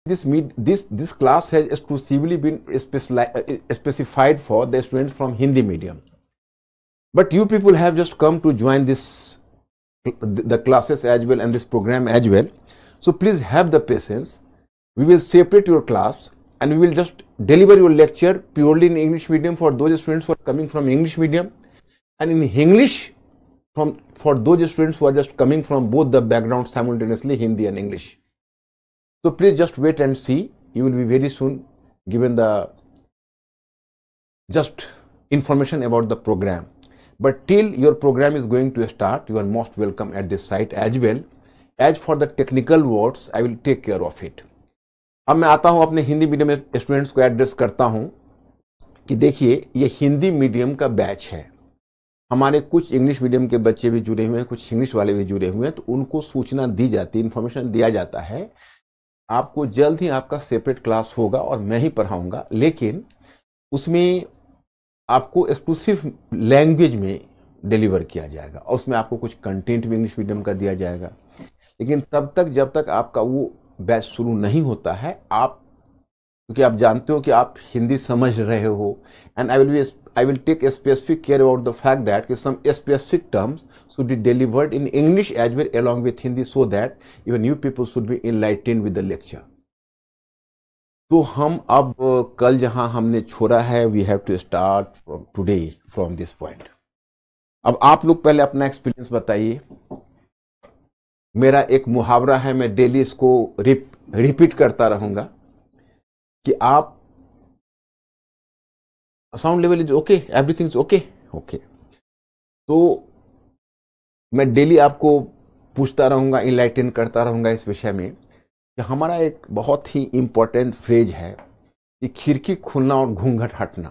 This class has exclusively been specified for the students from Hindi medium. But you people have just come to join the classes as well and this program as well. So please have the patience. We will separate your class and we will just deliver your lecture purely in English medium for those students who are coming from English medium, and in English for those students who are just coming from both the backgrounds simultaneously, Hindi and English. So please just wait and see. You will be very soon given the just information about the program. But till your program is going to start, you are most welcome at this site as well. As for the technical words, I will take care of it. अब मैं आता हूं अपने Hindi medium students को address करता हूं कि देखिए ये हिंदी मीडियम का बैच है। हमारे कुछ इंग्लिश मीडियम के बच्चे भी जुड़े हुए हैं, कुछ इंग्लिश वाले भी जुड़े हुए हैं, तो उनको सूचना दी जाती है, इन्फॉर्मेशन दिया जाता है। आपको जल्द ही आपका सेपरेट क्लास होगा और मैं ही पढ़ाऊंगा, लेकिन उसमें आपको एक्सक्लूसिव लैंग्वेज में डिलीवर किया जाएगा और उसमें आपको कुछ कंटेंट भी इंग्लिश मीडियम का दिया जाएगा। लेकिन तब तक जब तक आपका वो बैच शुरू नहीं होता है, आप क्योंकि आप जानते हो कि आप हिंदी समझ रहे हो, and I will take specific care about the fact that कि some specific terms should be delivered in English as well along with Hindi, so that even you people should be enlightened with the lecture. तो हम अब कल जहां हमने छोड़ा है, we have to start from today from this point. अब आप लोग पहले अपना एक्सपीरियंस बताइए। मेरा एक मुहावरा है, मैं डेली इसको रिपीट करता रहूंगा कि आप sound level is okay, everything is okay okay. तो मैं डेली आपको पूछता रहूंगा, इनलाइटन करता रहूंगा इस विषय में कि हमारा एक बहुत ही इंपॉर्टेंट फ्रेज है कि खिड़की खुलना और घूंघट हटना।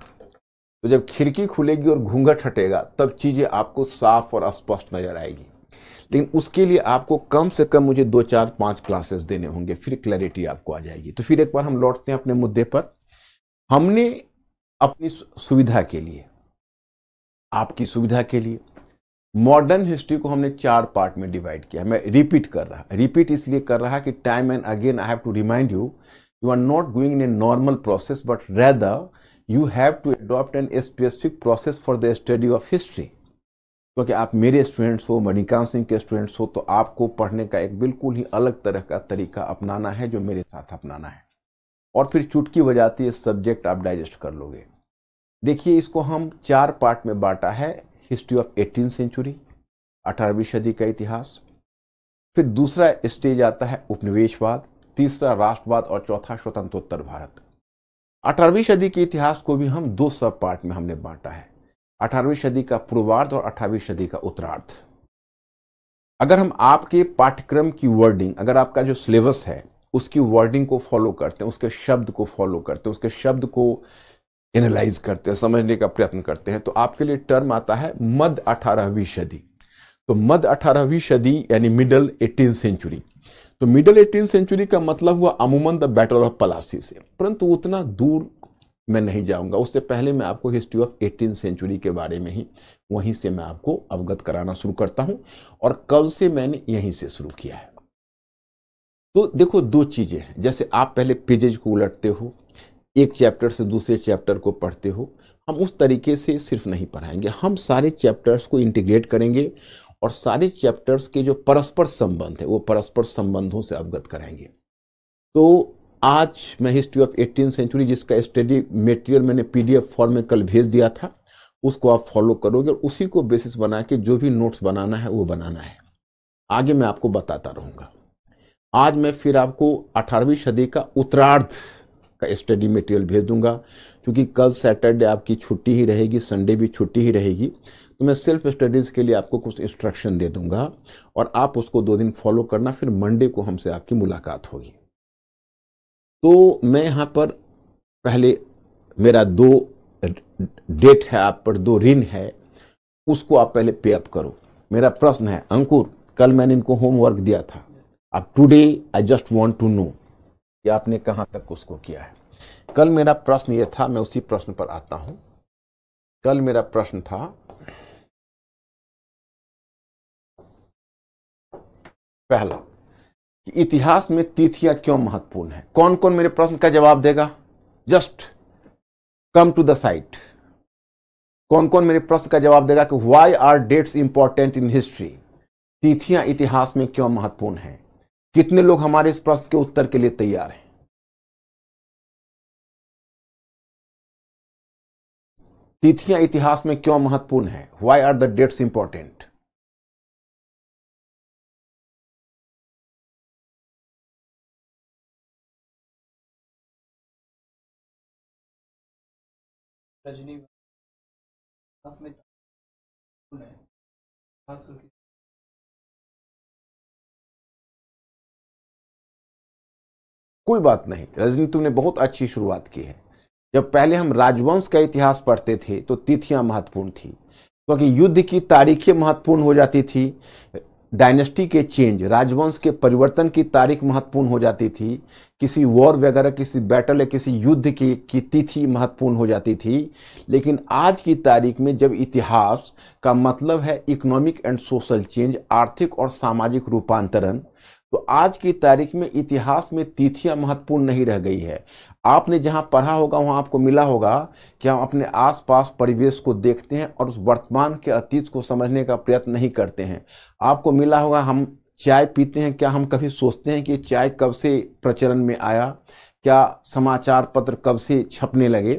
तो जब खिड़की खुलेगी और घूंघट हटेगा तब चीजें आपको साफ और स्पष्ट नजर आएगी। लेकिन उसके लिए आपको कम से कम मुझे 2, 4, 5 क्लासेस देने होंगे, फिर क्लैरिटी आपको आ जाएगी। तो फिर एक बार हम लौटते हैं अपने मुद्दे पर। हमने अपनी सुविधा के लिए, आपकी सुविधा के लिए, मॉडर्न हिस्ट्री को हमने 4 पार्ट में डिवाइड किया। मैं रिपीट इसलिए कर रहा कि time and again I have to remind you, you are not going in a normal process, but rather you have to adopt an specific process for the study of history. क्योंकि आप मेरे students हो, मणिकांत सिंह के students हो, तो आपको पढ़ने का एक बिल्कुल ही अलग तरह का तरीका अपनाना है जो मेरे साथ अपनाना है, और फिर चुटकी बजाती है सब्जेक्ट आप डाइजेस्ट कर लोगे। देखिए, इसको हम 4 पार्ट में बांटा है। हिस्ट्री ऑफ 18th सेंचुरी, 18वीं सदी का इतिहास, फिर दूसरा स्टेज आता है उपनिवेशवाद, तीसरा राष्ट्रवाद और चौथा स्वतंत्रोत्तर भारत। 18वीं सदी के इतिहास को भी हम 2 सब पार्ट में हमने बांटा है, 18वीं सदी का पूर्वार्ध और 18वीं सदी का उत्तरार्ध। अगर हम आपके पाठ्यक्रम की वर्डिंग, अगर आपका जो सिलेबस है उसकी वर्डिंग को फॉलो करते हैं, उसके शब्द को फॉलो करते हैं, उसके शब्द को एनालाइज करते हैं, समझने का प्रयत्न करते हैं, तो आपके लिए टर्म आता है मध्य 18वीं सदी। तो मध्य 18वीं सदी यानी मिडल 18th सेंचुरी। तो मिडल 18th सेंचुरी का मतलब हुआ अमूमन द बैटल ऑफ पलासी से, परंतु उतना दूर मैं नहीं जाऊंगा। उससे पहले मैं आपको हिस्ट्री ऑफ 18th सेंचुरी के बारे में ही वहीं से मैं आपको अवगत कराना शुरू करता हूं, और कल से मैंने यहीं से शुरू किया है। तो देखो, 2 चीजें हैं। जैसे आप पहले पेजेज को उलटते हो, एक चैप्टर से दूसरे चैप्टर को पढ़ते हो, हम उस तरीके से सिर्फ नहीं पढ़ाएंगे, हम सारे चैप्टर्स को इंटीग्रेट करेंगे और सारे चैप्टर्स के जो परस्पर संबंध है वो परस्पर संबंधों से अवगत कराएंगे। तो आज मैं हिस्ट्री ऑफ 18th सेंचुरी, जिसका स्टडी मटेरियल मैंने PDF फॉर्म में कल भेज दिया था, उसको आप फॉलो करोगे और उसी को बेसिस बना के जो भी नोट्स बनाना है वो बनाना है। आगे मैं आपको बताता रहूंगा। आज मैं फिर आपको 18वीं सदी का उत्तरार्ध का स्टडी मटेरियल भेज दूंगा, क्योंकि कल सैटरडे आपकी छुट्टी ही रहेगी, संडे भी छुट्टी ही रहेगी। तो मैं सेल्फ स्टडीज के लिए आपको कुछ इंस्ट्रक्शन दे दूंगा और आप उसको 2 दिन फॉलो करना, फिर मंडे को हमसे आपकी मुलाकात होगी। तो मैं यहाँ पर पहले मेरा 2 डेट है, आप पर 2 ऋण है, उसको आप पहले पे अप करो। मेरा प्रश्न है, अंकुर कल मैंने इनको होमवर्क दिया था, अब today I just want to know कि आपने कहाँ तक उसको किया है। कल मेरा प्रश्न ये था, मैं उसी प्रश्न पर आता हूं। कल मेरा प्रश्न था, पहला, कि इतिहास में तिथियां क्यों महत्वपूर्ण है। कौन कौन मेरे प्रश्न का जवाब देगा? Just come to the site. कौन कौन मेरे प्रश्न का जवाब देगा कि why are dates important in history? तिथियां इतिहास में क्यों महत्वपूर्ण हैं? कितने लोग हमारे इस प्रश्न के उत्तर के लिए तैयार हैं? तिथियां इतिहास में क्यों महत्वपूर्ण हैं? Why are the dates important? रजनी में खास करके कोई बात नहीं रजनी, तुमने बहुत अच्छी शुरुआत की है। जब पहले हम राजवंश का इतिहास पढ़ते थे तो तिथियां महत्वपूर्ण थी, क्योंकि युद्ध की तारीखें महत्वपूर्ण हो जाती थी, डायनेस्टी के चेंज, राजवंश के परिवर्तन की तारीख महत्वपूर्ण हो जाती थी, किसी वॉर वगैरह, किसी बैटल या किसी युद्ध की तिथि महत्वपूर्ण हो जाती थी। लेकिन आज की तारीख में जब इतिहास का मतलब है इकोनॉमिक एंड सोशल चेंज, आर्थिक और सामाजिक रूपांतरण, तो आज की तारीख में इतिहास में तिथियां महत्वपूर्ण नहीं रह गई है। आपने जहां पढ़ा होगा वहां आपको मिला होगा कि हम अपने आसपास परिवेश को देखते हैं और उस वर्तमान के अतीत को समझने का प्रयत्न नहीं करते हैं। आपको मिला होगा हम चाय पीते हैं, क्या हम कभी सोचते हैं कि चाय कब से प्रचलन में आया, क्या समाचार पत्र कब से छपने लगे?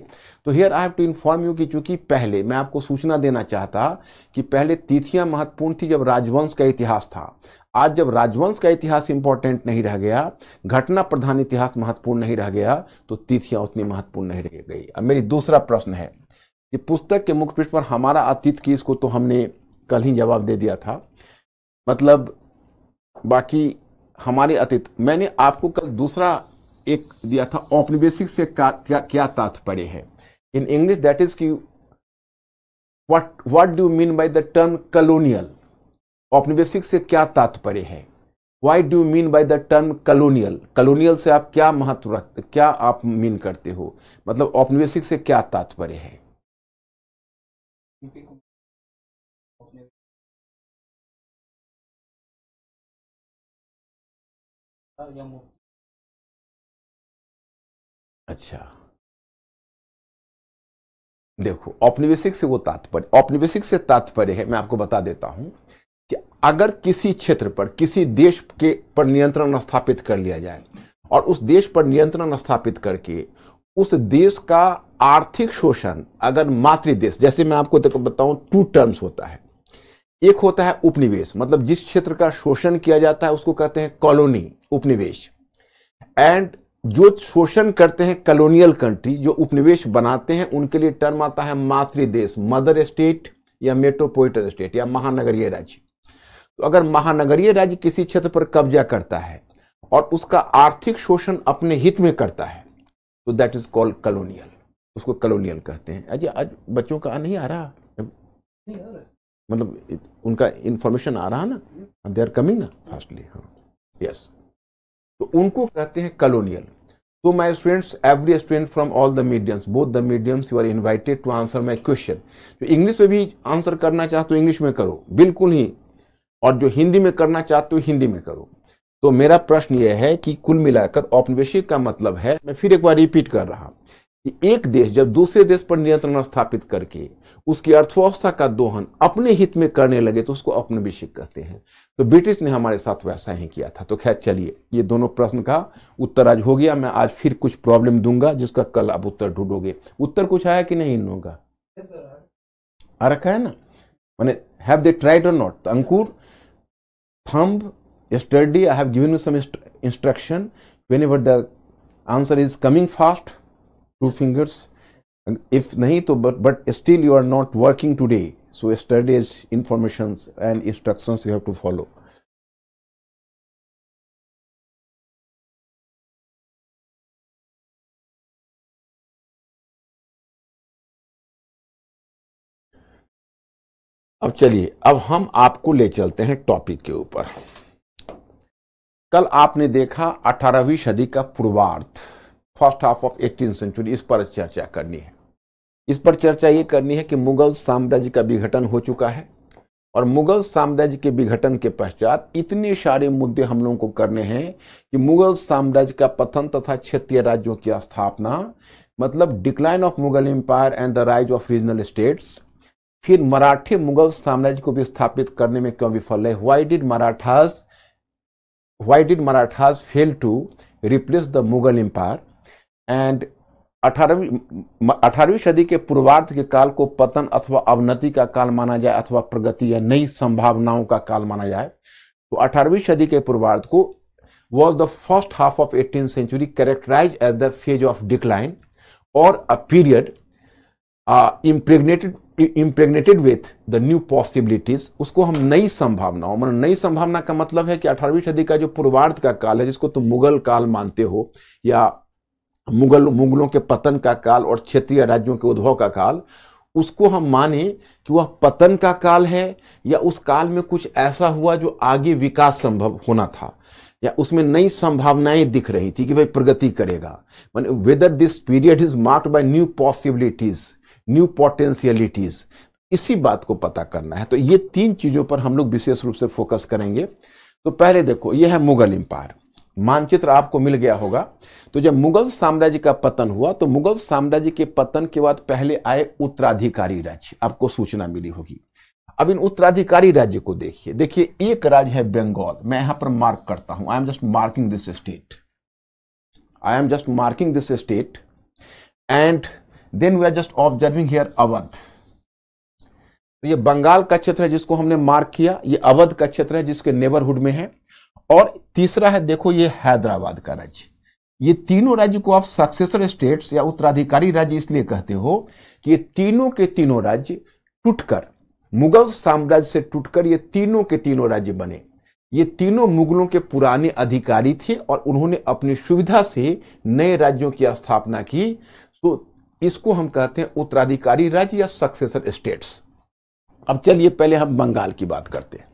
तो here I have to inform you कि चूंकि पहले मैं आपको सूचना देना चाहता कि पहले तिथियां महत्वपूर्ण थी जब राजवंश का इतिहास था। आज जब राजवंश का इतिहास इंपॉर्टेंट नहीं रह गया, घटना प्रधान इतिहास महत्वपूर्ण नहीं रह गया, तो तिथियां उतनी महत्वपूर्ण नहीं रह गई। अब मेरी दूसरा प्रश्न है कि पुस्तक के मुखपृष्ठ पर हमारा अतीत की, इसको तो हमने कल ही जवाब दे दिया था, मतलब बाकी हमारे अतीत। मैंने आपको कल दूसरा एक दिया था, औपनिवेशिक से क्या तात्पर्य है। इन इंग्लिश दैट इज कि what do you mean by the term colonial? औपनिवेशिक से क्या तात्पर्य है? Why do you mean by the term colonial? Colonial से आप क्या महत्व रखते, क्या आप मीन करते हो, मतलब औपनिवेशिक से क्या तात्पर्य है? अच्छा देखो, औपनिवेशिक से वो तात्पर्य, औपनिवेशिक से तात्पर्य है, मैं आपको बता देता हूं कि अगर किसी क्षेत्र पर, किसी देश के पर नियंत्रण स्थापित कर लिया जाए और उस देश पर नियंत्रण स्थापित करके उस देश का आर्थिक शोषण, अगर मातृ देश, जैसे मैं आपको बताऊं, टू टर्म्स होता है। एक होता है उपनिवेश, मतलब जिस क्षेत्र का शोषण किया जाता है उसको कहते हैं कॉलोनी, उपनिवेश। एंड जो शोषण करते हैं कॉलोनियल कंट्री, जो उपनिवेश बनाते हैं, उनके लिए टर्म आता है मातृ देश, मदर स्टेट या मेट्रोपोलिटन स्टेट या महानगरीय राज्य। तो अगर महानगरीय राज्य किसी क्षेत्र पर कब्जा करता है और उसका आर्थिक शोषण अपने हित में करता है तो दैट इज कॉल्ड कॉलोनियल, उसको कॉलोनियल कहते हैं। अजय आज बच्चों का नहीं आ रहा, मतलब उनका इंफॉर्मेशन आ रहा ना, दे आर कमिंग ना फास्टली। हाँ यस, तो उनको कहते हैं कॉलोनियल। तो my students, every student from all the mediums, both the mediums, you are invited to answer my question. जो इंग्लिश में भी आंसर करना चाहते हो इंग्लिश में करो बिल्कुल ही, और जो हिंदी में करना चाहते हो हिंदी में करो। तो मेरा प्रश्न यह है कि कुल मिलाकर औपनिवेशिक का मतलब है, मैं फिर एक बार रिपीट कर रहा, कि एक देश जब दूसरे देश पर नियंत्रण स्थापित करके उसकी अर्थव्यवस्था का दोहन अपने हित में करने लगे तो उसको औपनिवेशिक कहते हैं। तो ब्रिटिश ने हमारे साथ वैसा ही किया था। तो खैर चलिए, ये दोनों प्रश्न का उत्तर आज हो गया। मैं आज फिर कुछ प्रॉब्लम दूंगा जिसका कल आप उत्तर ढूंढोगे। उत्तर कुछ आया कि नहीं इन लोगों का? आ रखा है ना, मैंने हैव दे ट्राइड और not? Ankur, thumb, yesterday I have given you some instruction. Whenever the answer is coming fast, 2 fingers. If nahi to but still you are not working today. So yesterday's informations and instructions you have to follow. अब चलिए, अब हम आपको ले चलते हैं topic के ऊपर। कल आपने देखा 18वीं सदी का पूर्वार्ध, first half of 18th century, इस पर चर्चा करनी है। इस पर चर्चा ये करनी है कि मुगल साम्राज्य का विघटन हो चुका है और मुगल साम्राज्य के विघटन के पश्चात इतने सारे मुद्दे हम लोगों को करने हैं कि मुगल साम्राज्य का पतन तथा क्षेत्रीय राज्यों की स्थापना, मतलब decline of Mughal empire and the rise of regional states. फिर मराठे मुगल साम्राज्य को भी स्थापित करने में क्यों विफल है? Why did Marathas fail to replace the Mughal empire? And 18वीं सदी के पूर्वार्ध के काल को पतन अथवा अवनति का काल माना जाए अथवा प्रगति या नई संभावनाओं का काल माना जाए, तो 18वीं सदी के पूर्वार्ध को was the first half of 18th century characterized as the phase of decline or a period impregnated with the new possibilities। उसको हम नई संभावनाओं, मतलब नई संभावना का मतलब है कि 18वीं सदी का जो पूर्वार्ध का काल है, जिसको तुम मुगल काल मानते हो या मुगलों के पतन का काल और क्षेत्रीय राज्यों के उद्भव का काल, उसको हम माने कि वह पतन का काल है या उस काल में कुछ ऐसा हुआ जो आगे विकास संभव होना था या उसमें नई संभावनाएं दिख रही थी कि भाई प्रगति करेगा। Whether this period is marked by new possibilities, new potentialities, इसी बात को पता करना है। तो ये 3 चीजों पर हम लोग विशेष रूप से फोकस करेंगे। तो पहले देखो, यह है मुगल एम्पायर, मानचित्र आपको मिल गया होगा। तो जब मुगल साम्राज्य का पतन हुआ तो मुगल साम्राज्य के पतन के बाद पहले आए उत्तराधिकारी राज्य, आपको सूचना मिली होगी। अब इन उत्तराधिकारी राज्य को देखिए, एक राज्य है बंगाल, मैं यहां पर मार्क करता हूं, I am just marking this state, and then we are just observing here Awadh. तो ये बंगाल का क्षेत्र है जिसको हमने मार्क किया, ये अवध का क्षेत्र है जिसके नेबरहुड में है, और तीसरा है, देखो ये हैदराबाद का राज्य। ये तीनों राज्य को आप सक्सेसर स्टेट्स या उत्तराधिकारी राज्य इसलिए कहते हो कि ये तीनों के तीनों राज्य टूटकर, मुगल साम्राज्य से टूटकर ये तीनों के तीनों राज्य बने। ये तीनों मुगलों के पुराने अधिकारी थे और उन्होंने अपनी सुविधा से नए राज्यों की स्थापना की। तो इसको हम कहते हैं उत्तराधिकारी राज्य या सक्सेसर स्टेट्स। अब चलिए पहले हम बंगाल की बात करते हैं।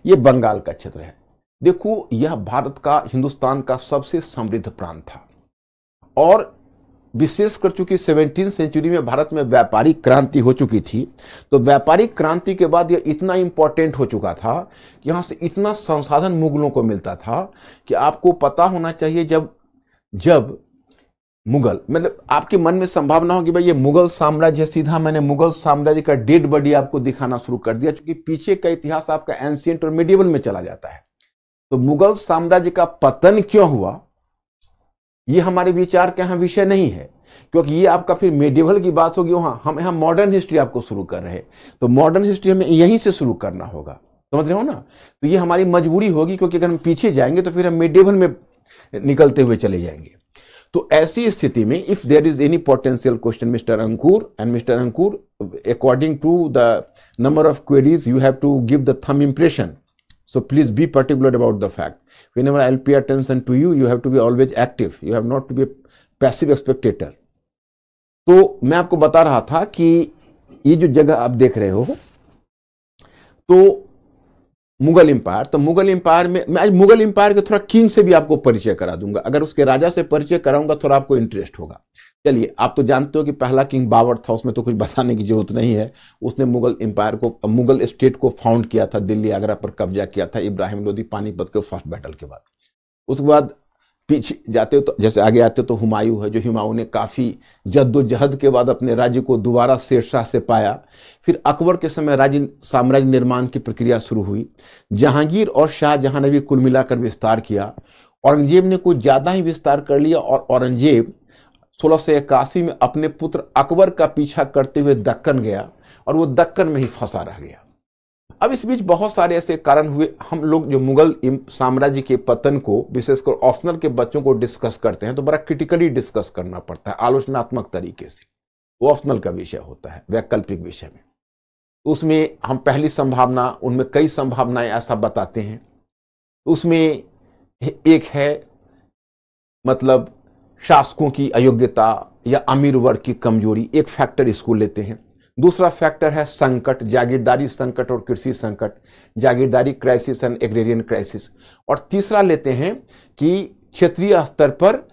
ये बंगाल का क्षेत्र है। देखो, यह भारत का, हिंदुस्तान का सबसे समृद्ध प्रांत था और विशेषकर चूंकि 17वीं सेंचुरी में भारत में व्यापारिक क्रांति हो चुकी थी, तो व्यापारिक क्रांति के बाद यह इतना इंपॉर्टेंट हो चुका था कि यहां से इतना संसाधन मुगलों को मिलता था कि आपको पता होना चाहिए, जब मुगल, मतलब आपके मन में संभावना होगी भाई ये मुगल साम्राज्य है, सीधा मैंने मुगल साम्राज्य का डेड बॉडी आपको दिखाना शुरू कर दिया, क्योंकि पीछे का इतिहास आपका एंशिएंट और मिडिवल में चला जाता है। तो मुगल साम्राज्य का पतन क्यों हुआ, ये हमारे विचार का यहाँ विषय नहीं है, क्योंकि ये आपका फिर मेडिवल की बात होगी। हम यहाँ मॉडर्न हिस्ट्री आपको शुरू कर रहे हैं, तो मॉडर्न हिस्ट्री हमें यहीं से शुरू करना होगा, समझ रहे हो ना। तो ये हमारी मजबूरी होगी, क्योंकि अगर हम पीछे जाएंगे तो फिर हम मेडिवल में निकलते हुए चले जाएंगे। तो ऐसी स्थिति में if there is any potential question mister Ankur, according to the number of queries you have to give the thumb impression, so please be particular about the fact. Whenever I'll pay attention to you, you have to be always active, you have not to be a passive spectator। तो मैं आपको बता रहा था कि ये जो जगह आप देख रहे हो, तो मुगल एम्पायर, तो मुगल एम्पायर में मैं आज मुगल एम्पायर के थोड़ा किंग से भी आपको परिचय करा दूंगा। अगर उसके राजा से परिचय कराऊंगा थोड़ा आपको इंटरेस्ट होगा। चलिए, आप तो जानते हो कि पहला किंग बाबर था, उसमें तो कुछ बताने की जरूरत नहीं है। उसने मुगल एम्पायर को, मुगल स्टेट को फाउंड किया था, दिल्ली आगरा पर कब्जा किया था इब्राहिम लोदी पानीपत के फर्स्ट बैटल के बाद। उसके बाद पीछे जाते हो तो जैसे आगे आते हो तो हुमायूं है, जो हुमायूं ने काफी जद्दोजहद के बाद अपने राज्य को दोबारा शेरशाह से पाया। फिर अकबर के समय राज्य साम्राज्य निर्माण की प्रक्रिया शुरू हुई। जहांगीर और शाहजहां ने भी कुल मिलाकर विस्तार किया। औरंगजेब ने कुछ ज्यादा ही विस्तार कर लिया और औरंगजेब 1681 में अपने पुत्र अकबर का पीछा करते हुए दक्कन गया और वो दक्कन में ही फंसा रह गया। अब इस बीच बहुत सारे ऐसे कारण हुए। हम लोग जो मुगल साम्राज्य के पतन को विशेषकर ऑप्शनल के बच्चों को डिस्कस करते हैं तो बड़ा क्रिटिकली डिस्कस करना पड़ता है, आलोचनात्मक तरीके से। वो ऑप्शनल का विषय होता है, वैकल्पिक विषय में। उसमें हम पहली संभावना, उनमें कई संभावनाएं ऐसा बताते हैं। उसमें एक है मतलब शासकों की अयोग्यता या अमीर वर्ग की कमजोरी, एक फैक्टर इसको लेते हैं। दूसरा फैक्टर है संकट, जागीरदारी संकट और कृषि संकट, जागीरदारी क्राइसिस एंड एग्रेरियन क्राइसिस। और तीसरा लेते हैं कि क्षेत्रीय स्तर पर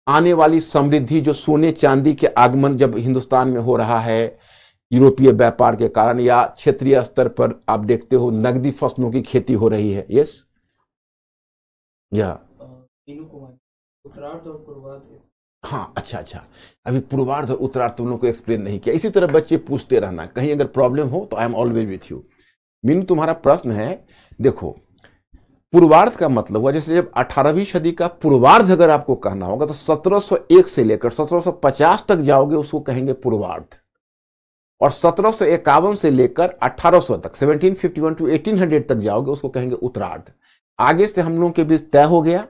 आने वाली समृद्धि, जो सोने चांदी के आगमन जब हिंदुस्तान में हो रहा है, यूरोपीय व्यापार के कारण या क्षेत्रीय स्तर पर आप देखते हो नकदी फसलों की खेती हो रही है। यस या तीनों को माने, उत्तरार्ध और पूर्वार्ध। हाँ, अच्छा, अभी पूर्वार्ध और उत्तरार्ध तुम लोग को एक्सप्लेन नहीं किया। इसी तरह बच्चे पूछते रहना, कहीं अगर प्रॉब्लम हो तो I am always with you. Mean तुम्हारा प्रश्न है, देखो पूर्वार्ध का मतलब हुआ, जैसे जब 18वीं सदी का पूर्वार्ध अगर आपको कहना होगा तो 1701 से लेकर 1750 तक जाओगे उसको कहेंगे पूर्वार्ध, और 1751 से लेकर 1800 तक 1751 टू 1800 तक जाओगे उसको कहेंगे उत्तरार्ध। आगे से हम लोगों के बीच तय हो गया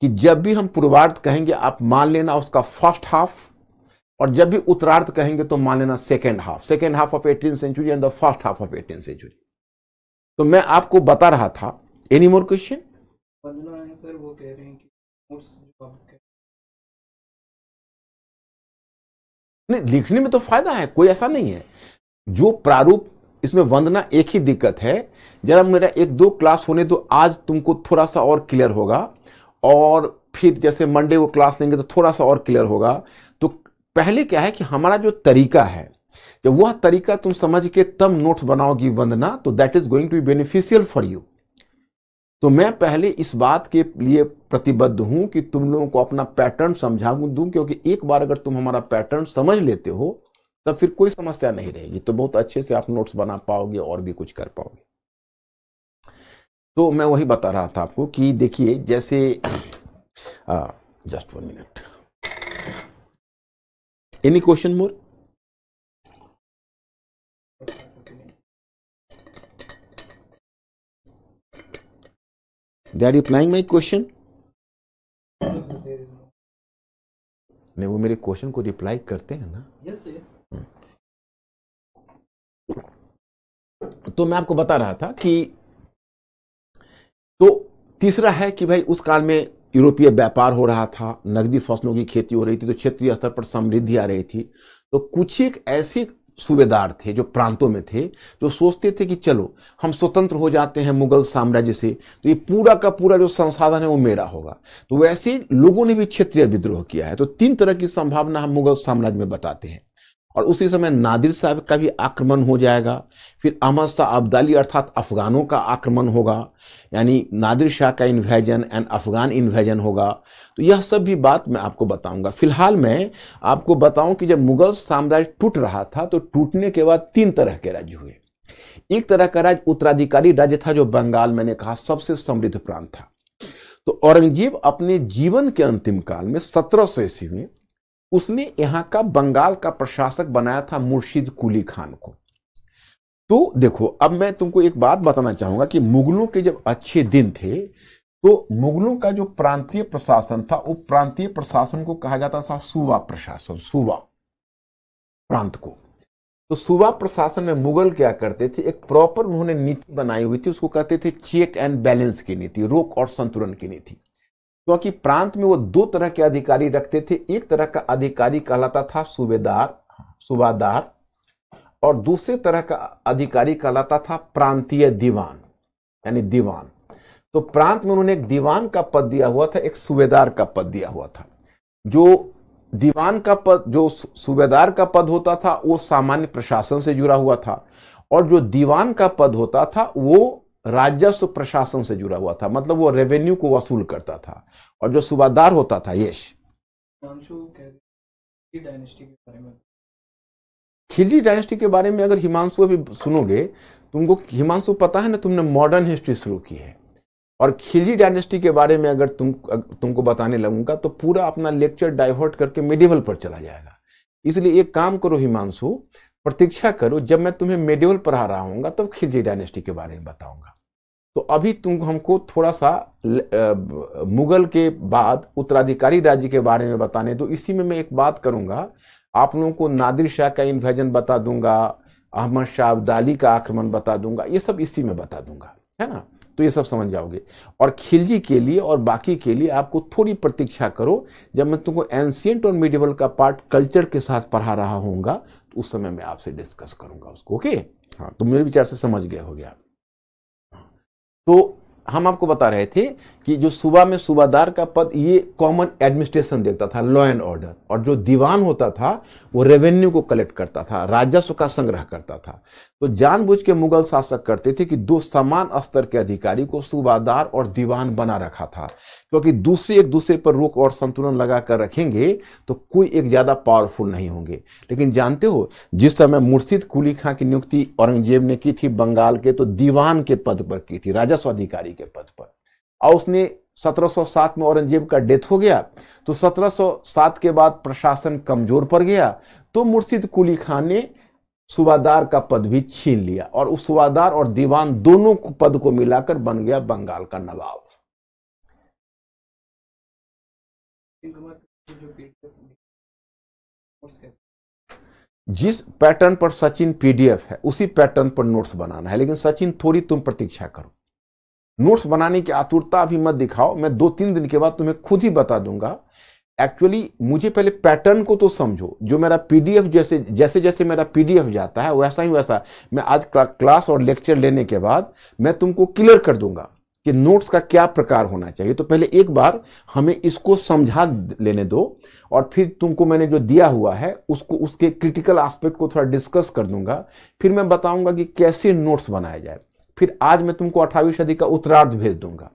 कि जब भी हम पूर्वार्ध कहेंगे आप मान लेना उसका फर्स्ट हाफ, और जब भी उत्तरार्ध कहेंगे तो मान लेना second half of 18th century and the first half of 18th century. तो मैं आपको बता रहा था, एनी मोर क्वेश्चन? वंदना है सर, वो कह रहे हैं कि नोट्स जो आप नहीं, लिखने में तो फायदा है, कोई ऐसा नहीं है। जो प्रारूप इसमें वंदना, एक ही दिक्कत है, जरा मेरा 1-2 क्लास होने तो आज तुमको थोड़ा सा और क्लियर होगा, और फिर जैसे मंडे वो क्लास लेंगे तो थोड़ा सा और क्लियर होगा। तो पहले क्या है कि हमारा जो तरीका है, जब वह तरीका तुम समझ के तब नोट्स बनाओगी वंदना, तो that is going to be beneficial for you. तो मैं पहले इस बात के लिए प्रतिबद्ध हूं कि तुम लोगों को अपना पैटर्न समझा दूं, क्योंकि एक बार अगर तुम हमारा पैटर्न समझ लेते हो तब फिर कोई समस्या नहीं रहेगी, तो बहुत अच्छे से आप नोट्स बना पाओगे और भी कुछ कर पाओगे। तो मैं वही बता रहा था आपको कि देखिए, जैसे just 1 minute, any question more? They are replying my question? नहीं, वो मेरे क्वेश्चन को रिप्लाई करते हैं ना। Yes yes. तो मैं आपको बता रहा था कि तो तीसरा है कि भाई उस काल में यूरोपीय व्यापार हो रहा था, नकदी फसलों की खेती हो रही थी, तो क्षेत्रीय स्तर पर समृद्धि आ रही थी। तो कुछ एक ऐसे सूबेदार थे जो प्रांतों में थे, जो सोचते थे कि चलो हम स्वतंत्र हो जाते हैं मुगल साम्राज्य से, तो ये पूरा का पूरा जो संसाधन है वो मेरा होगा। तो वैसे लोगों ने भी क्षेत्रीय विद्रोह किया है। तो 3 तरह की संभावना हम मुगल साम्राज्य में बताते हैं, और उसी समय नादिर साहब का भी आक्रमण हो जाएगा, फिर अहमद शाह अब्दाली अर्थात अफगानों का आक्रमण होगा, यानी नादिर शाह का इन्वेजन एंड अफगान इन्वेजन होगा। तो यह सब भी बात मैं आपको बताऊंगा। फिलहाल मैं आपको बताऊं कि जब मुगल साम्राज्य टूट रहा था तो टूटने के बाद 3 तरह के राज्य हुए। एक तरह का राज्य उत्तराधिकारी राज्य था, जो बंगाल, मैंने कहा सबसे समृद्ध प्रांत था। तो औरंगजेब अपने जीवन के अंतिम काल में 1700 ईस्वी में उसने यहां का बंगाल का प्रशासक बनाया था मुर्शिद कुली खान को। तो देखो, अब मैं तुमको एक बात बताना चाहूंगा कि मुगलों के जब अच्छे दिन थे तो मुगलों का जो प्रांतीय प्रशासन था, वो प्रांतीय प्रशासन को कहा जाता था सूबा प्रशासन, सूबा प्रांत को। तो सूबा प्रशासन में मुगल क्या करते थे, एक प्रॉपर उन्होंने नीति बनाई हुई थी, उसको कहते थे चेक एंड बैलेंस की नीति, रोक और संतुलन की नीति। क्योंकि प्रांत में वो 2 तरह के अधिकारी रखते थे। एक तरह का अधिकारी कहलाता था सूबादार, और दूसरे तरह का अधिकारी कहलाता था प्रांतीय दीवान, यानी दीवान। तो प्रांत में उन्होंने एक दीवान का पद दिया हुआ था, एक सूबेदार का पद दिया हुआ था। जो दीवान का पद, जो सूबेदार का पद होता था वो सामान्य प्रशासन से जुड़ा हुआ था, और जो दीवान का पद होता था वो राजस्व प्रशासन से जुड़ा हुआ था, मतलब वो रेवेन्यू को वसूल करता था। और जो सूबादार होता था, यश डायनेस्टी के बारे में, खिलजी डायनेस्टी के बारे में अगर हिमांशु अभी सुनोगे, तुमको हिमांशु पता है ना, तुमने मॉडर्न हिस्ट्री शुरू की है, और खिलजी डायनेस्टी के बारे में अगर तुमको बताने लगूंगा तो पूरा अपना लेक्चर डाइवर्ट करके मेडिवल पर चला जाएगा। इसलिए एक काम करो हिमांशु, प्रतीक्षा करो, जब मैं तुम्हें मेडिवल पढ़ा रहा हूंगा तब खिलजी डायनेस्टी के बारे में बताऊंगा। तो अभी तुम हमको थोड़ा सा मुगल के बाद उत्तराधिकारी राज्य के बारे में बताने दो। इसी में मैं एक बात करूंगा, आप लोगों को नादिर शाह का इन्वेजन बता दूंगा, अहमद शाह अब्दाली का आक्रमण बता दूंगा, ये सब इसी में बता दूंगा, है ना। तो ये सब समझ जाओगे। और खिलजी के लिए और बाकी के लिए आपको थोड़ी प्रतीक्षा करो, जब मैं तुमको एंशिएंट और मिडिवल का पार्ट कल्चर के साथ पढ़ा रहा होऊंगा तो उस समय मैं आपसे डिस्कस करूंगा उसको। ओके, हाँ, तो मेरे विचार से समझ गए हो गया। तो हम आपको बता रहे थे कि जो सूबा में सूबादार का पद ये कॉमन एडमिनिस्ट्रेशन देखता था, लॉ एंड ऑर्डर, और जो दीवान होता था वो रेवेन्यू को कलेक्ट करता था, राजस्व का संग्रह करता था। तो जानबूझ के मुगल शासक करते थे कि दो समान स्तर के अधिकारी को सूबादार और दीवान बना रखा था, क्योंकि दूसरे एक दूसरे पर रोक और संतुलन लगा कर रखेंगे तो कोई एक ज्यादा पावरफुल नहीं होंगे। लेकिन जानते हो, जिस समय मुर्शिद कुली खां की नियुक्ति औरंगजेब ने की थी बंगाल के, तो दीवान के पद पर की थी, राजस्व अधिकारी के पद पर। और उसने 1707 में औरंगजेब का डेथ हो गया, तो 1707 के बाद प्रशासन कमजोर पड़ गया, तो मुर्शिद कुली खान ने सूबादार का पद भी छीन लिया और उस सूबादार और दीवान दोनों पद को मिलाकर बन गया बंगाल का नवाब। जिस पैटर्न पर सचिन पीडीएफ है उसी पैटर्न पर नोट्स बनाना है। लेकिन सचिन थोड़ी तुम प्रतीक्षा करो, नोट्स बनाने की आतुरता अभी मत दिखाओ, मैं 2-3 दिन के बाद तुम्हें खुद ही बता दूंगा। एक्चुअली मुझे पहले पैटर्न को तो समझो। जो मेरा पीडीएफ जैसे जैसे मेरा पीडीएफ जाता है वैसा ही वैसा मैं आज क्लास और लेक्चर लेने के बाद मैं तुमको क्लियर कर दूंगा कि नोट्स का क्या प्रकार होना चाहिए। तो पहले एक बार हमें इसको समझा लेने दो और फिर तुमको मैंने जो दिया हुआ है उसको, उसके क्रिटिकल एस्पेक्ट को थोड़ा डिस्कस कर दूंगा, फिर मैं बताऊंगा कि कैसे नोट्स बनाया जाए। फिर आज मैं तुमको 18वीं सदी का उत्तरार्ध भेज दूंगा।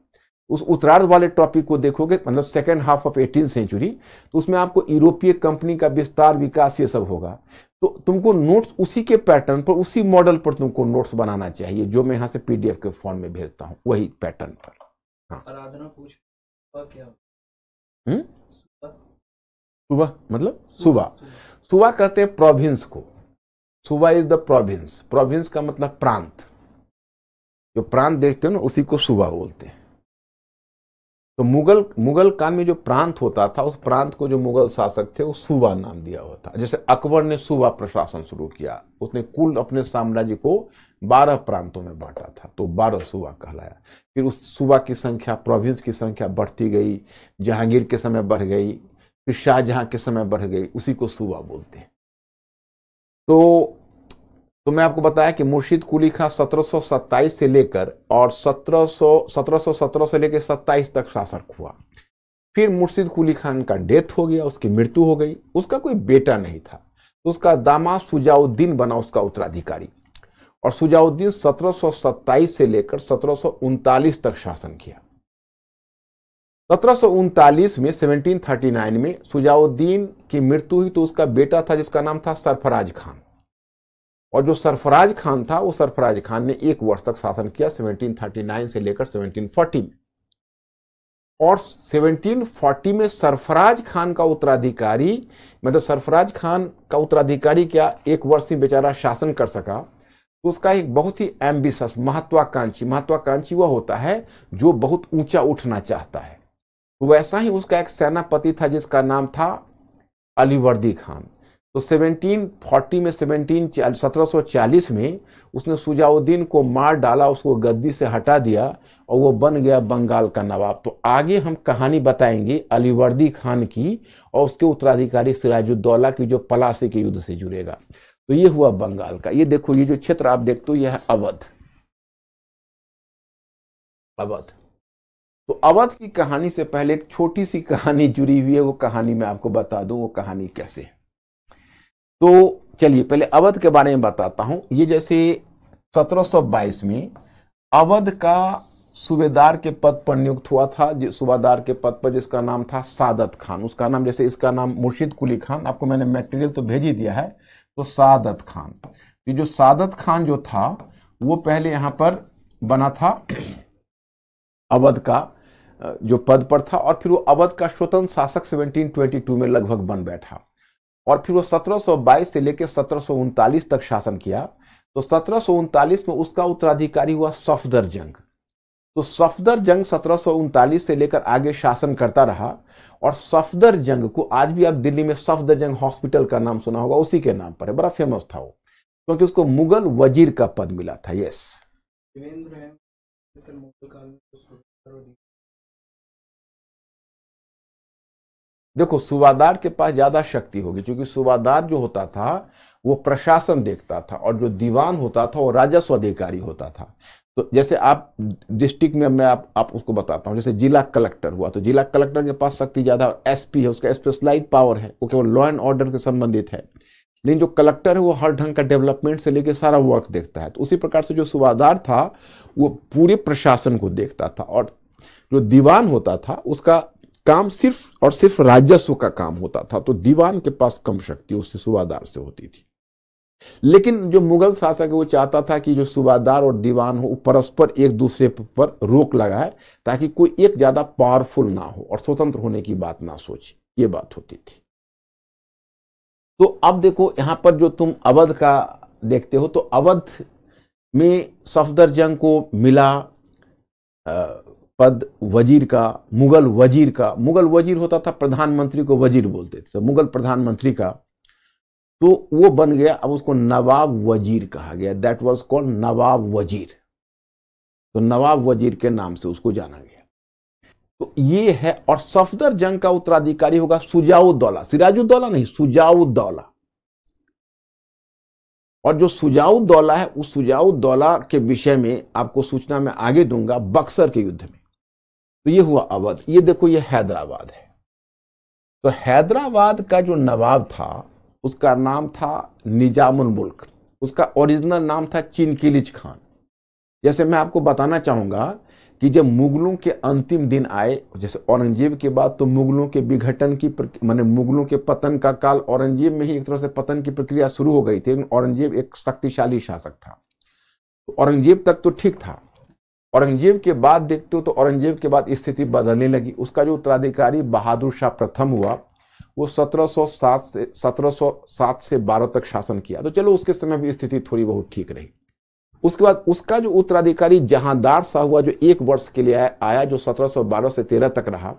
उस उत्तरार्ध वाले टॉपिक को देखोगे, मतलब second half of 18th century, तो उसमें आपको यूरोपीय कंपनी का विस्तार, विकास, ये सब होगा। तो तुमको नोट्स उसी के पैटर्न पर, उसी मॉडल पर तुमको नोट्स बनाना चाहिए, जो मैं यहाँ से पीडीएफ के फॉर्म में भेजता हूँ, वही पैटर्न पर। हाँ, आराधना पूछ क्या सुबह मतलब सुबह, सुबह कहते हैं प्रोविंस को। सुबह इज द प्रोविंस, प्रोविंस का मतलब प्रांत, जो प्रांत देखते हो ना उसी को सूबा बोलते हैं। तो मुगल काल में जो प्रांत होता था, उस प्रांत को जो मुगल शासक थे वो सूबा नाम दिया हुआ था। जैसे अकबर ने सूबा प्रशासन शुरू किया, उसने कुल अपने साम्राज्य को 12 प्रांतों में बांटा था, तो 12 सूबा कहलाया। फिर उस सूबा की संख्या, प्रोविंस की संख्या बढ़ती गई, जहांगीर के समय बढ़ गई, फिर शाहजहां के समय बढ़ गई, उसी को सूबा बोलते हैं। तो मैं आपको बताया कि मुर्शिद कुली खां 1727 से लेकर और 1717 से लेकर 27 तक शासक हुआ। फिर मुर्शिद कुली खान का डेथ हो गया, उसकी मृत्यु हो गई। उसका कोई बेटा नहीं था, तो उसका दामाद सुजाउद्दीन बना उसका उत्तराधिकारी, और सुजाउद्दीन 1727 से लेकर 1739 तक शासन किया। 1739 में 1739 में सुजाउद्दीन की मृत्यु हुई, तो उसका बेटा था जिसका नाम था सरफराज खान। और जो सरफराज खान था, वो सरफराज खान ने 1 वर्ष तक शासन किया, 1739 से लेकर 1740 में। और 1740 में सरफराज खान का उत्तराधिकारी, मतलब सरफराज खान का उत्तराधिकारी क्या 1 वर्ष ही बेचारा शासन कर सका, तो उसका एक बहुत ही एम्बिशस, महत्वाकांक्षी वह होता है जो बहुत ऊंचा उठना चाहता है। तो वैसा ही उसका एक सेनापति था जिसका नाम था अलीवर्दी खान। तो 1740 में 1740 में उसने सुजाउद्दीन को मार डाला, उसको गद्दी से हटा दिया और वो बन गया बंगाल का नवाब। तो आगे हम कहानी बताएंगे अलीवर्दी खान की और उसके उत्तराधिकारी सिराजुद्दौला की, जो पलासी के युद्ध से जुड़ेगा। तो ये हुआ बंगाल का। ये देखो, ये जो क्षेत्र आप देखते हो, यह है अवध। तो अवध की कहानी से पहले एक छोटी सी कहानी जुड़ी हुई है, वो कहानी मैं आपको बता दूं वो कहानी कैसे है। तो चलिए पहले अवध के बारे में बताता हूं। ये जैसे 1722 में अवध का सूबेदार के पद पर नियुक्त हुआ था, सूबेदार के पद पर जिसका नाम था सादत खान। उसका नाम, जैसे इसका नाम मुर्शिद कुली खान, आपको मैंने मटेरियल तो भेज ही दिया है, तो सादत खान। ये जो सादत खान जो था वो पहले यहां पर बना था, अवध का जो पद पर था, और फिर वो अवध का स्वतंत्र शासक 1722 में लगभग बन बैठा। और फिर वो 1722 से लेकर 1739 तक शासन किया। तो 1739 में उसका उत्तराधिकारी हुआ सफदर जंग। तो सफदर जंग 1739 से लेकर आगे शासन करता रहा, और सफदर जंग को आज भी आप दिल्ली में सफदर जंग हॉस्पिटल का नाम सुना होगा, उसी के नाम पर है, बड़ा फेमस था वो, क्योंकि उसको मुगल वजीर का पद मिला था। यस, देखो सूबादार के पास ज्यादा शक्ति होगी, क्योंकि सूबादार जो होता था वो प्रशासन देखता था, और जो दीवान होता था वो राजस्व अधिकारी होता था। तो जैसे आप डिस्ट्रिक्ट में, मैं आप उसको बताता हूँ, जैसे जिला कलेक्टर हुआ तो जिला कलेक्टर के पास शक्ति ज्यादा, और एसपी है उसका स्पेशलाइज्ड पावर है, वो केवल लॉ एंड ऑर्डर के संबंधित है। लेकिन जो कलेक्टर है वो हर ढंग का डेवलपमेंट से लेके सारा वर्क देखता है। तो उसी प्रकार से जो सूबादार था वो पूरे प्रशासन को देखता था, और जो दीवान होता था उसका काम सिर्फ और सिर्फ राजस्व का काम होता था। तो दीवान के पास कम शक्ति उससे सूबादार से होती थी। लेकिन जो मुगल शासक है वो चाहता था कि जो सूबादार और दीवान हो परस्पर एक दूसरे पर रोक लगाए, ताकि कोई एक ज्यादा पावरफुल ना हो और स्वतंत्र होने की बात ना सोचे, ये बात होती थी। तो अब देखो यहां पर जो तुम अवध का देखते हो, तो अवध में सफदरजंग को मिला पद वजीर का, मुगल वजीर का। मुगल वजीर होता था, प्रधानमंत्री को वजीर बोलते थे, तो मुगल प्रधानमंत्री का, तो वो बन गया, अब उसको नवाब वजीर कहा गया। दैट वाज कॉल्ड नवाब वजीर। तो नवाब वजीर के नाम से उसको जाना गया। तो ये है। और सफदरजंग का उत्तराधिकारी होगा शुजाउद्दौला, सिराजुद्दौला नहीं, शुजाउद्दौला। और जो शुजाउद्दौला है, उस शुजाउद्दौला के विषय में आपको सूचना मैं आगे दूंगा बक्सर के युद्ध में। तो ये हुआ अवध। ये देखो, ये हैदराबाद है। तो हैदराबाद का जो नवाब था उसका नाम था निजामुल मुल्क। उसका ओरिजिनल नाम था चिनकिलिच खान। जैसे मैं आपको बताना चाहूंगा कि जब मुगलों के अंतिम दिन आए, जैसे औरंगजेब के बाद, तो मुगलों के विघटन की माने मुगलों के पतन का काल औरंगजेब में ही एक तरह से पतन की प्रक्रिया शुरू हो गई थी। लेकिन औरंगजेब एक शक्तिशाली शासक था, तो औरंगजेब तक तो ठीक था। औरंगजेब के बाद देखते हो तो औरंगजेब के बाद स्थिति बदलने लगी। उसका जो उत्तराधिकारी बहादुर शाह प्रथम हुआ, वो 1707 से 12 तक शासन किया। तो चलो उसके समय भी स्थिति थोड़ी बहुत ठीक रही। उसके बाद उसका जो उत्तराधिकारी जहांदार शाह हुआ, जो 1 वर्ष के लिए आया, जो 1712 से 13 तक रहा।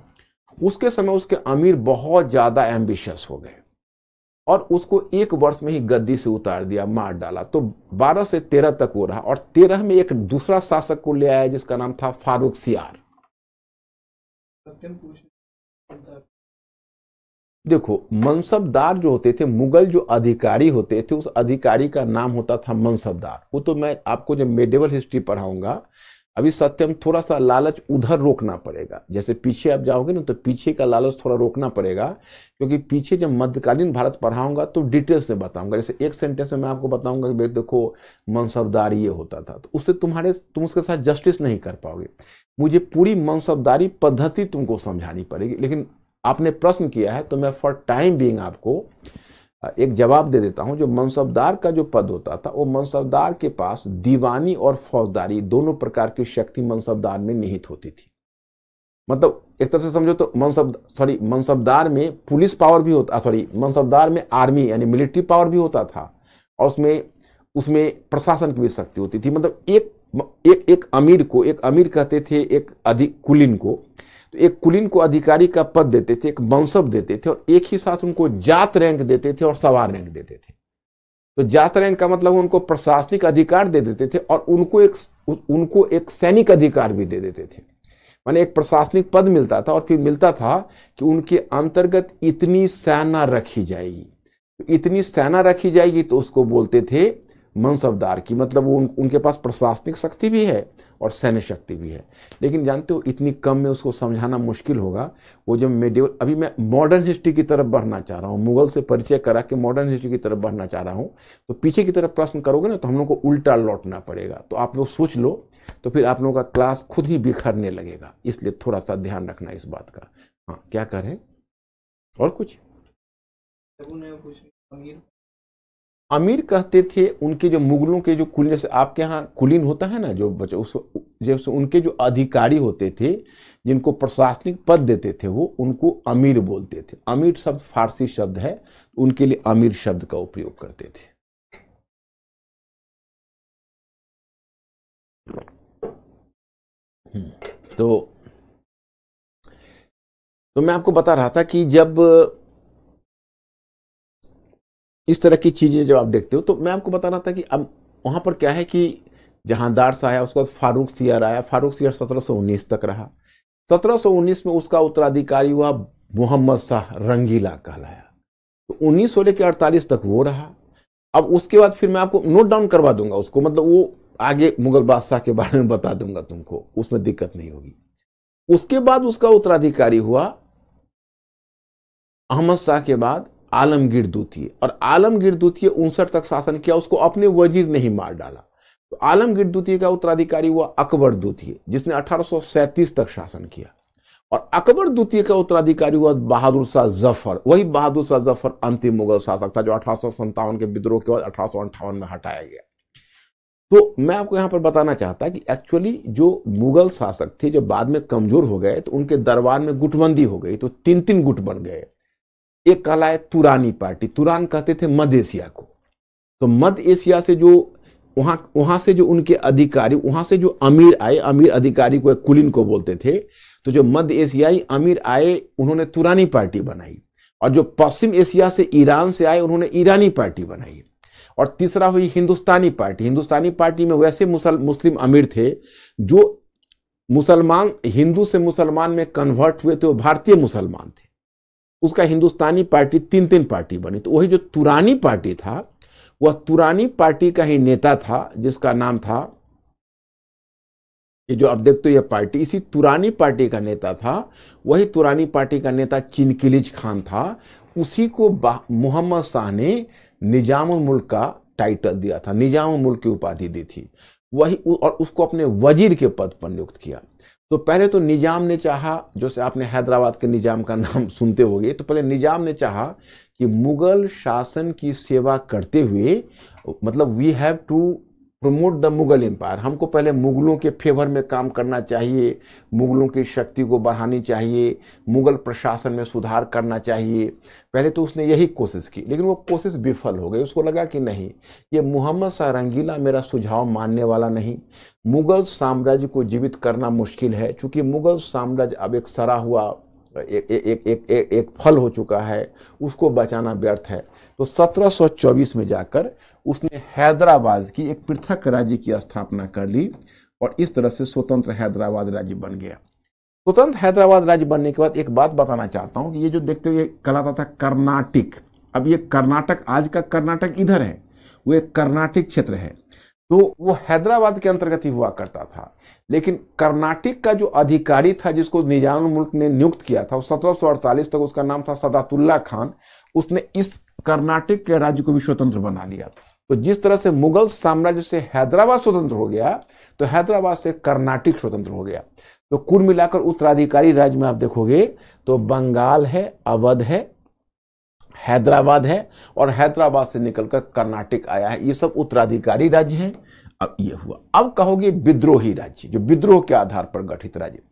उसके समय उसके अमीर बहुत ज्यादा एम्बिशियस हो गए और उसको 1 वर्ष में ही गद्दी से उतार दिया, मार डाला। तो 12 से 13 तक वो रहा, और 13 में एक दूसरा शासक को ले आया जिसका नाम था फारूक सियार। देखो, मनसबदार जो होते थे, मुगल जो अधिकारी होते थे, उस अधिकारी का नाम होता था मनसबदार। वो तो मैं आपको जब मेडिवल हिस्ट्री पढ़ाऊंगा, अभी सत्यम थोड़ा सा लालच उधर रोकना पड़ेगा। जैसे पीछे आप जाओगे ना, तो पीछे का लालच थोड़ा रोकना पड़ेगा, क्योंकि पीछे जब मध्यकालीन भारत पढ़ाऊंगा तो डिटेल्स में बताऊंगा। जैसे एक सेंटेंस में मैं आपको बताऊंगा कि देखो मनसबदार ये होता था, तो उससे तुम उसके साथ जस्टिस नहीं कर पाओगे। मुझे पूरी मनसबदारी पद्धति तुमको समझानी पड़ेगी। लेकिन आपने प्रश्न किया है तो मैं फॉर टाइम बीइंग आपको एक जवाब दे देता हूं। जो मनसबदार का जो पद होता था, वो मनसबदार के पास दीवानी और फौजदारी दोनों प्रकार की शक्ति मनसबदार में निहित होती थी। मतलब एक तरह से समझो तो मनसबदार में पुलिस पावर भी होता, मनसबदार में आर्मी यानी मिलिट्री पावर भी होता था, और उसमें प्रशासन की भी शक्ति होती थी। मतलब एक अमीर को, एक अमीर कहते थे एक कुलीन को, तो एक कुलीन को अधिकारी का पद देते थे, एक मनसब देते थे, और एक ही साथ उनको जात रैंक देते थे और सवार रैंक देते थे। तो जात रैंक का मतलब उनको प्रशासनिक अधिकार दे देते थे, और उनको एक सैनिक अधिकार भी दे देते थे। माने एक प्रशासनिक पद मिलता था, और फिर मिलता था कि उनके अंतर्गत इतनी सेना रखी जाएगी। इतनी सेना रखी जाएगी तो उसको बोलते थे मनसबदार की। मतलब वो उनके पास प्रशासनिक शक्ति भी है और सैन्य शक्ति भी है। लेकिन जानते हो, इतनी कम में उसको समझाना मुश्किल होगा। वो जब मेडिवल, अभी मैं मॉडर्न हिस्ट्री की तरफ बढ़ना चाह रहा हूँ, मुगल से परिचय करा के मॉडर्न हिस्ट्री की तरफ बढ़ना चाह रहा हूँ, तो पीछे की तरफ प्रश्न करोगे ना, तो हम लोग को उल्टा लौटना पड़ेगा। तो आप लोग सोच लो, तो फिर आप लोगों का क्लास खुद ही बिखरने लगेगा। इसलिए थोड़ा सा ध्यान रखना इस बात का। हाँ, क्या करें और कुछ? अमीर कहते थे उनके जो मुगलों के जो कुलीन, जैसे आपके यहाँ कुलीन होता है ना, जो बच्चे जैसे उनके जो अधिकारी होते थे, जिनको प्रशासनिक पद देते थे, वो उनको अमीर बोलते थे। अमीर शब्द फारसी शब्द है, उनके लिए अमीर शब्द का उपयोग करते थे। तो मैं आपको बता रहा था कि जब इस तरह की चीजें जब आप देखते हो, तो मैं आपको बता रहा था कि अब वहां पर क्या है कि जहांदार शाह आया, उसके बाद फारूक सियार आया। फारूक सियार 1719 तक रहा। 1719 में उसका उत्तराधिकारी हुआ मोहम्मद शाह रंगीला कहलाया। तो 1900 लेकर 48 तक वो रहा। अब उसके बाद फिर मैं आपको नोट डाउन करवा दूंगा उसको, मतलब वो आगे मुगल बादशाह के बारे में बता दूंगा तुमको, उसमें दिक्कत नहीं होगी। उसके बाद उसका उत्तराधिकारी हुआ अहमद शाह के बाद आलमगीर द्वितीय, और आलमगीर द्वितीय 59 तक शासन किया, उसको अपने वजीर ने ही मार डाला। तो आलमगीर द्वितीय का उत्तराधिकारी हुआ अकबर द्वितीय, जिसने 1837 तक शासन किया, और अकबर द्वितीय का उत्तराधिकारी हुआ बहादुर शाह जफर। वही बहादुर शाह जफर अंतिम मुगल शासक था जो 1857 के विद्रोह के बाद 1858 में हटाया गया। तो मैं आपको यहां पर बताना चाहता कि एक्चुअली जो मुगल शासक थे जब बाद में कमजोर हो गए तो उनके दरबार में गुटबंदी हो गई, तो 3-3 गुट बन गए। एक कहलाए तुरानी पार्टी, तुरान कहते थे मध्य एशिया को। तो मध्य एशिया से जो वहां से जो उनके अधिकारी, वहां से जो अमीर आए, अमीर अधिकारी को कुलीन को बोलते थे, तो जो मध्य एशियाई अमीर आए उन्होंने तुरानी पार्टी बनाई, और जो पश्चिम एशिया से ईरान से आए उन्होंने ईरानी पार्टी बनाई। और तीसरा हुई हिंदुस्तानी पार्टी। हिंदुस्तानी पार्टी में वैसे मुस्लिम अमीर थे जो मुसलमान, हिंदू से मुसलमान में कन्वर्ट हुए थे, वो भारतीय मुसलमान थे। उसका हिंदुस्तानी पार्टी 3-3 पार्टी बनी। तो वही जो तुरानी पार्टी था, वह तुरानी पार्टी का ही नेता था जिसका नाम था, ये जो अब देखते हो ये पार्टी, इसी तुरानी पार्टी का नेता था। वही तुरानी पार्टी का नेता चिनकिलिज खान था। उसी को मोहम्मद शाह ने निजामुल मुल्क का टाइटल दिया था, निजामुल मुल्क की उपाधि दी थी वही, और उसको अपने वजीर के पद पर नियुक्त किया। तो पहले तो निजाम ने चाहा, जैसे आपने हैदराबाद के निजाम का नाम सुनते होंगे, तो पहले निजाम ने चाहा कि मुगल शासन की सेवा करते हुए, मतलब we have to promote the Mughal empire, हमको पहले मुगलों के फेवर में काम करना चाहिए, मुगलों की शक्ति को बढ़ानी चाहिए, मुगल प्रशासन में सुधार करना चाहिए। पहले तो उसने यही कोशिश की, लेकिन वो कोशिश विफल हो गई। उसको लगा कि नहीं, ये मोहम्मद शाह रंगीला मेरा सुझाव मानने वाला नहीं, मुगल साम्राज्य को जीवित करना मुश्किल है, चूंकि मुगल साम्राज्य अब एक सड़ा हुआ एक फल हो चुका है, उसको बचाना व्यर्थ है। तो 1724 में जाकर उसने हैदराबाद की एक पृथक राज्य की स्थापना कर ली, और इस तरह से स्वतंत्र हैदराबाद राज्य बन गया। स्वतंत्र हैदराबाद राज्य बनने के बाद एक बात बताना चाहता हूं कि ये जो देखते हो ये कहलाता था कर्नाटक। अब ये कर्नाटक, आज का कर्नाटक इधर है, वो एक कर्नाटक क्षेत्र है, तो वो हैदराबाद के अंतर्गत ही हुआ करता था। लेकिन कर्नाटक का जो अधिकारी था जिसको निजामुल मुल्क ने नियुक्त किया था, 1748 तक उसका नाम था सदातुल्ला खान, उसने इस कर्नाटक के राज्य को भी स्वतंत्र बना लिया। तो जिस तरह से मुगल साम्राज्य से हैदराबाद स्वतंत्र हो गया, तो हैदराबाद से कर्नाटक स्वतंत्र हो गया। तो कुल मिलाकर उत्तराधिकारी राज्य में आप देखोगे तो बंगाल है, अवध है, हैदराबाद है, और हैदराबाद से निकलकर कर्नाटक आया है। ये सब उत्तराधिकारी राज्य हैं। अब ये हुआ, अब कहोगे विद्रोही राज्य, जो विद्रोह के आधार पर गठित राज्य।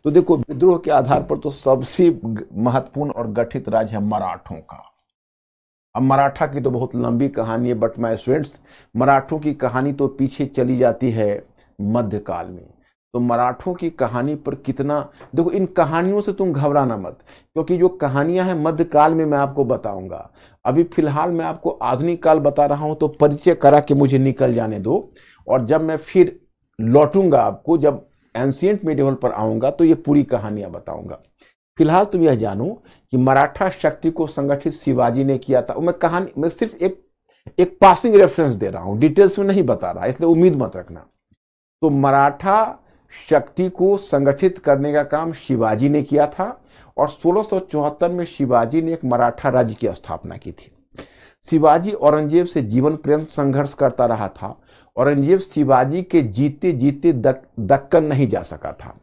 तो देखो, विद्रोह के आधार पर तो सबसे महत्वपूर्ण और गठित राज्य है मराठों का। अब मराठा की तो बहुत लंबी कहानी है, बट माय स्टूडेंट्स, मराठों की कहानी तो पीछे चली जाती है मध्यकाल में। तो मराठों की कहानी पर कितना, देखो इन कहानियों से तुम घबराना मत, क्योंकि जो कहानियां हैं मध्यकाल में मैं आपको बताऊंगा। अभी फिलहाल मैं आपको आधुनिक काल बता रहा हूं, तो परिचय करा के मुझे निकल जाने दो, और जब मैं फिर लौटूंगा आपको, जब एंशिएंट मेडिवल पर आऊंगा, तो ये पूरी कहानियां बताऊंगा। फिलहाल तुम यह जानो कि मराठा शक्ति को संगठित शिवाजी ने किया था। मैं सिर्फ एक पासिंग रेफरेंस दे रहा हूं, डिटेल्स में नहीं बता रहा, इसलिए उम्मीद मत रखना। तो मराठा शक्ति को संगठित करने का काम शिवाजी ने किया था, और 1674 में शिवाजी ने एक मराठा राज्य की स्थापना की थी। शिवाजी औरंगजेब से जीवन पर्यंत संघर्ष करता रहा था। औरंगजेब शिवाजी के जीते जीते दक्कन नहीं जा सका था।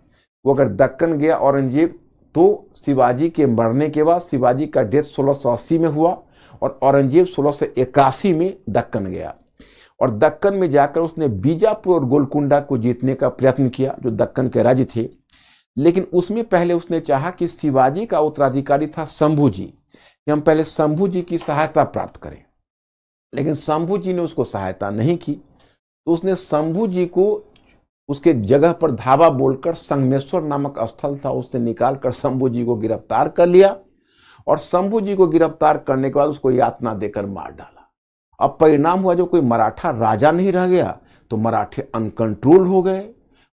वो अगर दक्कन गया औरंगजेब, तो शिवाजी के मरने के बाद, शिवाजी का डेथ 1680 में हुआ, और औरंगजेब 1681 में दक्कन गया, और दक्कन में जाकर उसने बीजापुर और गोलकुंडा को जीतने का प्रयत्न किया, जो दक्कन के राज्य थे। लेकिन उसमें पहले उसने चाहा कि शिवाजी का उत्तराधिकारी था शंभू जी, कि हम पहले शंभू जी की सहायता प्राप्त करें। लेकिन शंभू जी ने उसको सहायता नहीं की, तो उसने शंभू जी को उसके जगह पर धावा बोलकर संगमेश्वर नामक स्थल था, उसने निकालकर शंभू जी को गिरफ्तार कर लिया, और शंभू जी को गिरफ्तार करने के बाद उसको यातना देकर मार डाला। अब परिणाम हुआ, जो कोई मराठा राजा नहीं रह गया, तो मराठे अनकंट्रोल हो गए,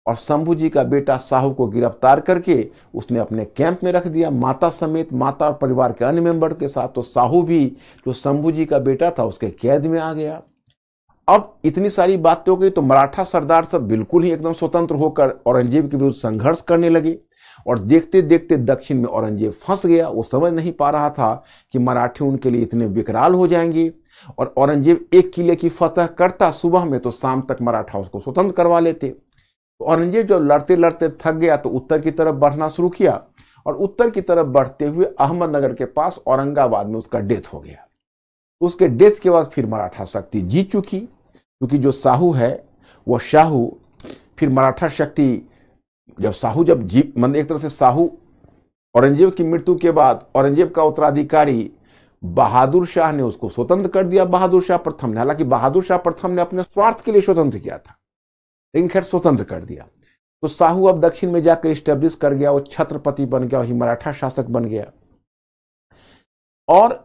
और शंभू जी का बेटा साहू को गिरफ्तार करके उसने अपने कैंप में रख दिया, माता समेत, माता और परिवार के अन्य मेंबर के साथ। तो साहू भी, जो शंभू जी का बेटा था, उसके कैद में आ गया। अब इतनी सारी बातें हो गई तो मराठा सरदार सब बिल्कुल ही एकदम स्वतंत्र होकर औरंगजेब के विरुद्ध संघर्ष करने लगे। और देखते देखते दक्षिण में औरंगजेब फंस गया। वो समझ नहीं पा रहा था कि मराठी उनके लिए इतने विकराल हो जाएंगे। और औरंगजेब एक किले की फतह करता सुबह में तो शाम तक मराठा उसको स्वतंत्र करवा लेते। तो औरंगजेब जब लड़ते लड़ते थक गया तो उत्तर की तरफ बढ़ना शुरू किया। और उत्तर की तरफ बढ़ते हुए अहमदनगर के पास औरंगाबाद में उसका डेथ हो गया। तो उसके डेथ के बाद फिर मराठा शक्ति जीत चुकी, क्योंकि जो साहू है वो शाहू, फिर मराठा शक्ति जब साहू जब जीत, मतलब एक तरह से साहू औरंगजेब की मृत्यु के बाद औरंगजेब का उत्तराधिकारी बहादुर शाह ने उसको स्वतंत्र कर दिया, बहादुर शाह प्रथम ने। हालांकि बहादुर शाह प्रथम ने अपने स्वार्थ के लिए स्वतंत्र किया था, लेकिन खैर स्वतंत्र कर दिया। तो साहू अब दक्षिण में जाकर स्टेब्लिश कर गया, वो छत्रपति बन गया, वही मराठा शासक बन गया। और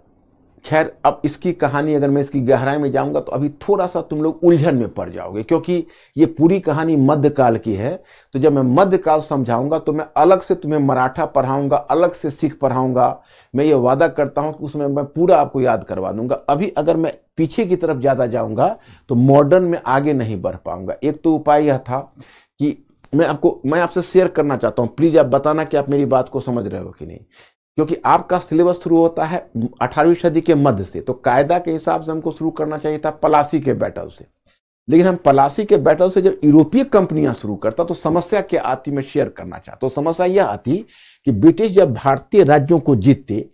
खैर अब इसकी कहानी अगर मैं इसकी गहराई में जाऊंगा तो अभी थोड़ा सा तुम लोग उलझन में पड़ जाओगे, क्योंकि ये पूरी कहानी मध्यकाल की है। तो जब मैं मध्यकाल समझाऊंगा तो मैं अलग से तुम्हें मराठा पढ़ाऊंगा, अलग से सिख पढ़ाऊंगा। मैं ये वादा करता हूं कि उसमें मैं पूरा आपको याद करवा दूंगा। अभी अगर मैं पीछे की तरफ ज्यादा जाऊंगा तो मॉडर्न में आगे नहीं बढ़ पाऊंगा। एक तो उपाय यह था कि मैं आपसे शेयर करना चाहता हूं, प्लीज आप बताना कि आप मेरी बात को समझ रहे हो कि नहीं। क्योंकि आपका सिलेबस शुरू होता है 18वीं सदी के मध्य से, तो कायदा के हिसाब से हमको शुरू करना चाहिए था पलासी के बैटल से। लेकिन हम पलासी के बैटल से जब यूरोपीय कंपनियां शुरू करता तो समस्या क्या आती, मैं शेयर करना चाहता। तो समस्या यह आती कि ब्रिटिश जब भारतीय राज्यों को जीतते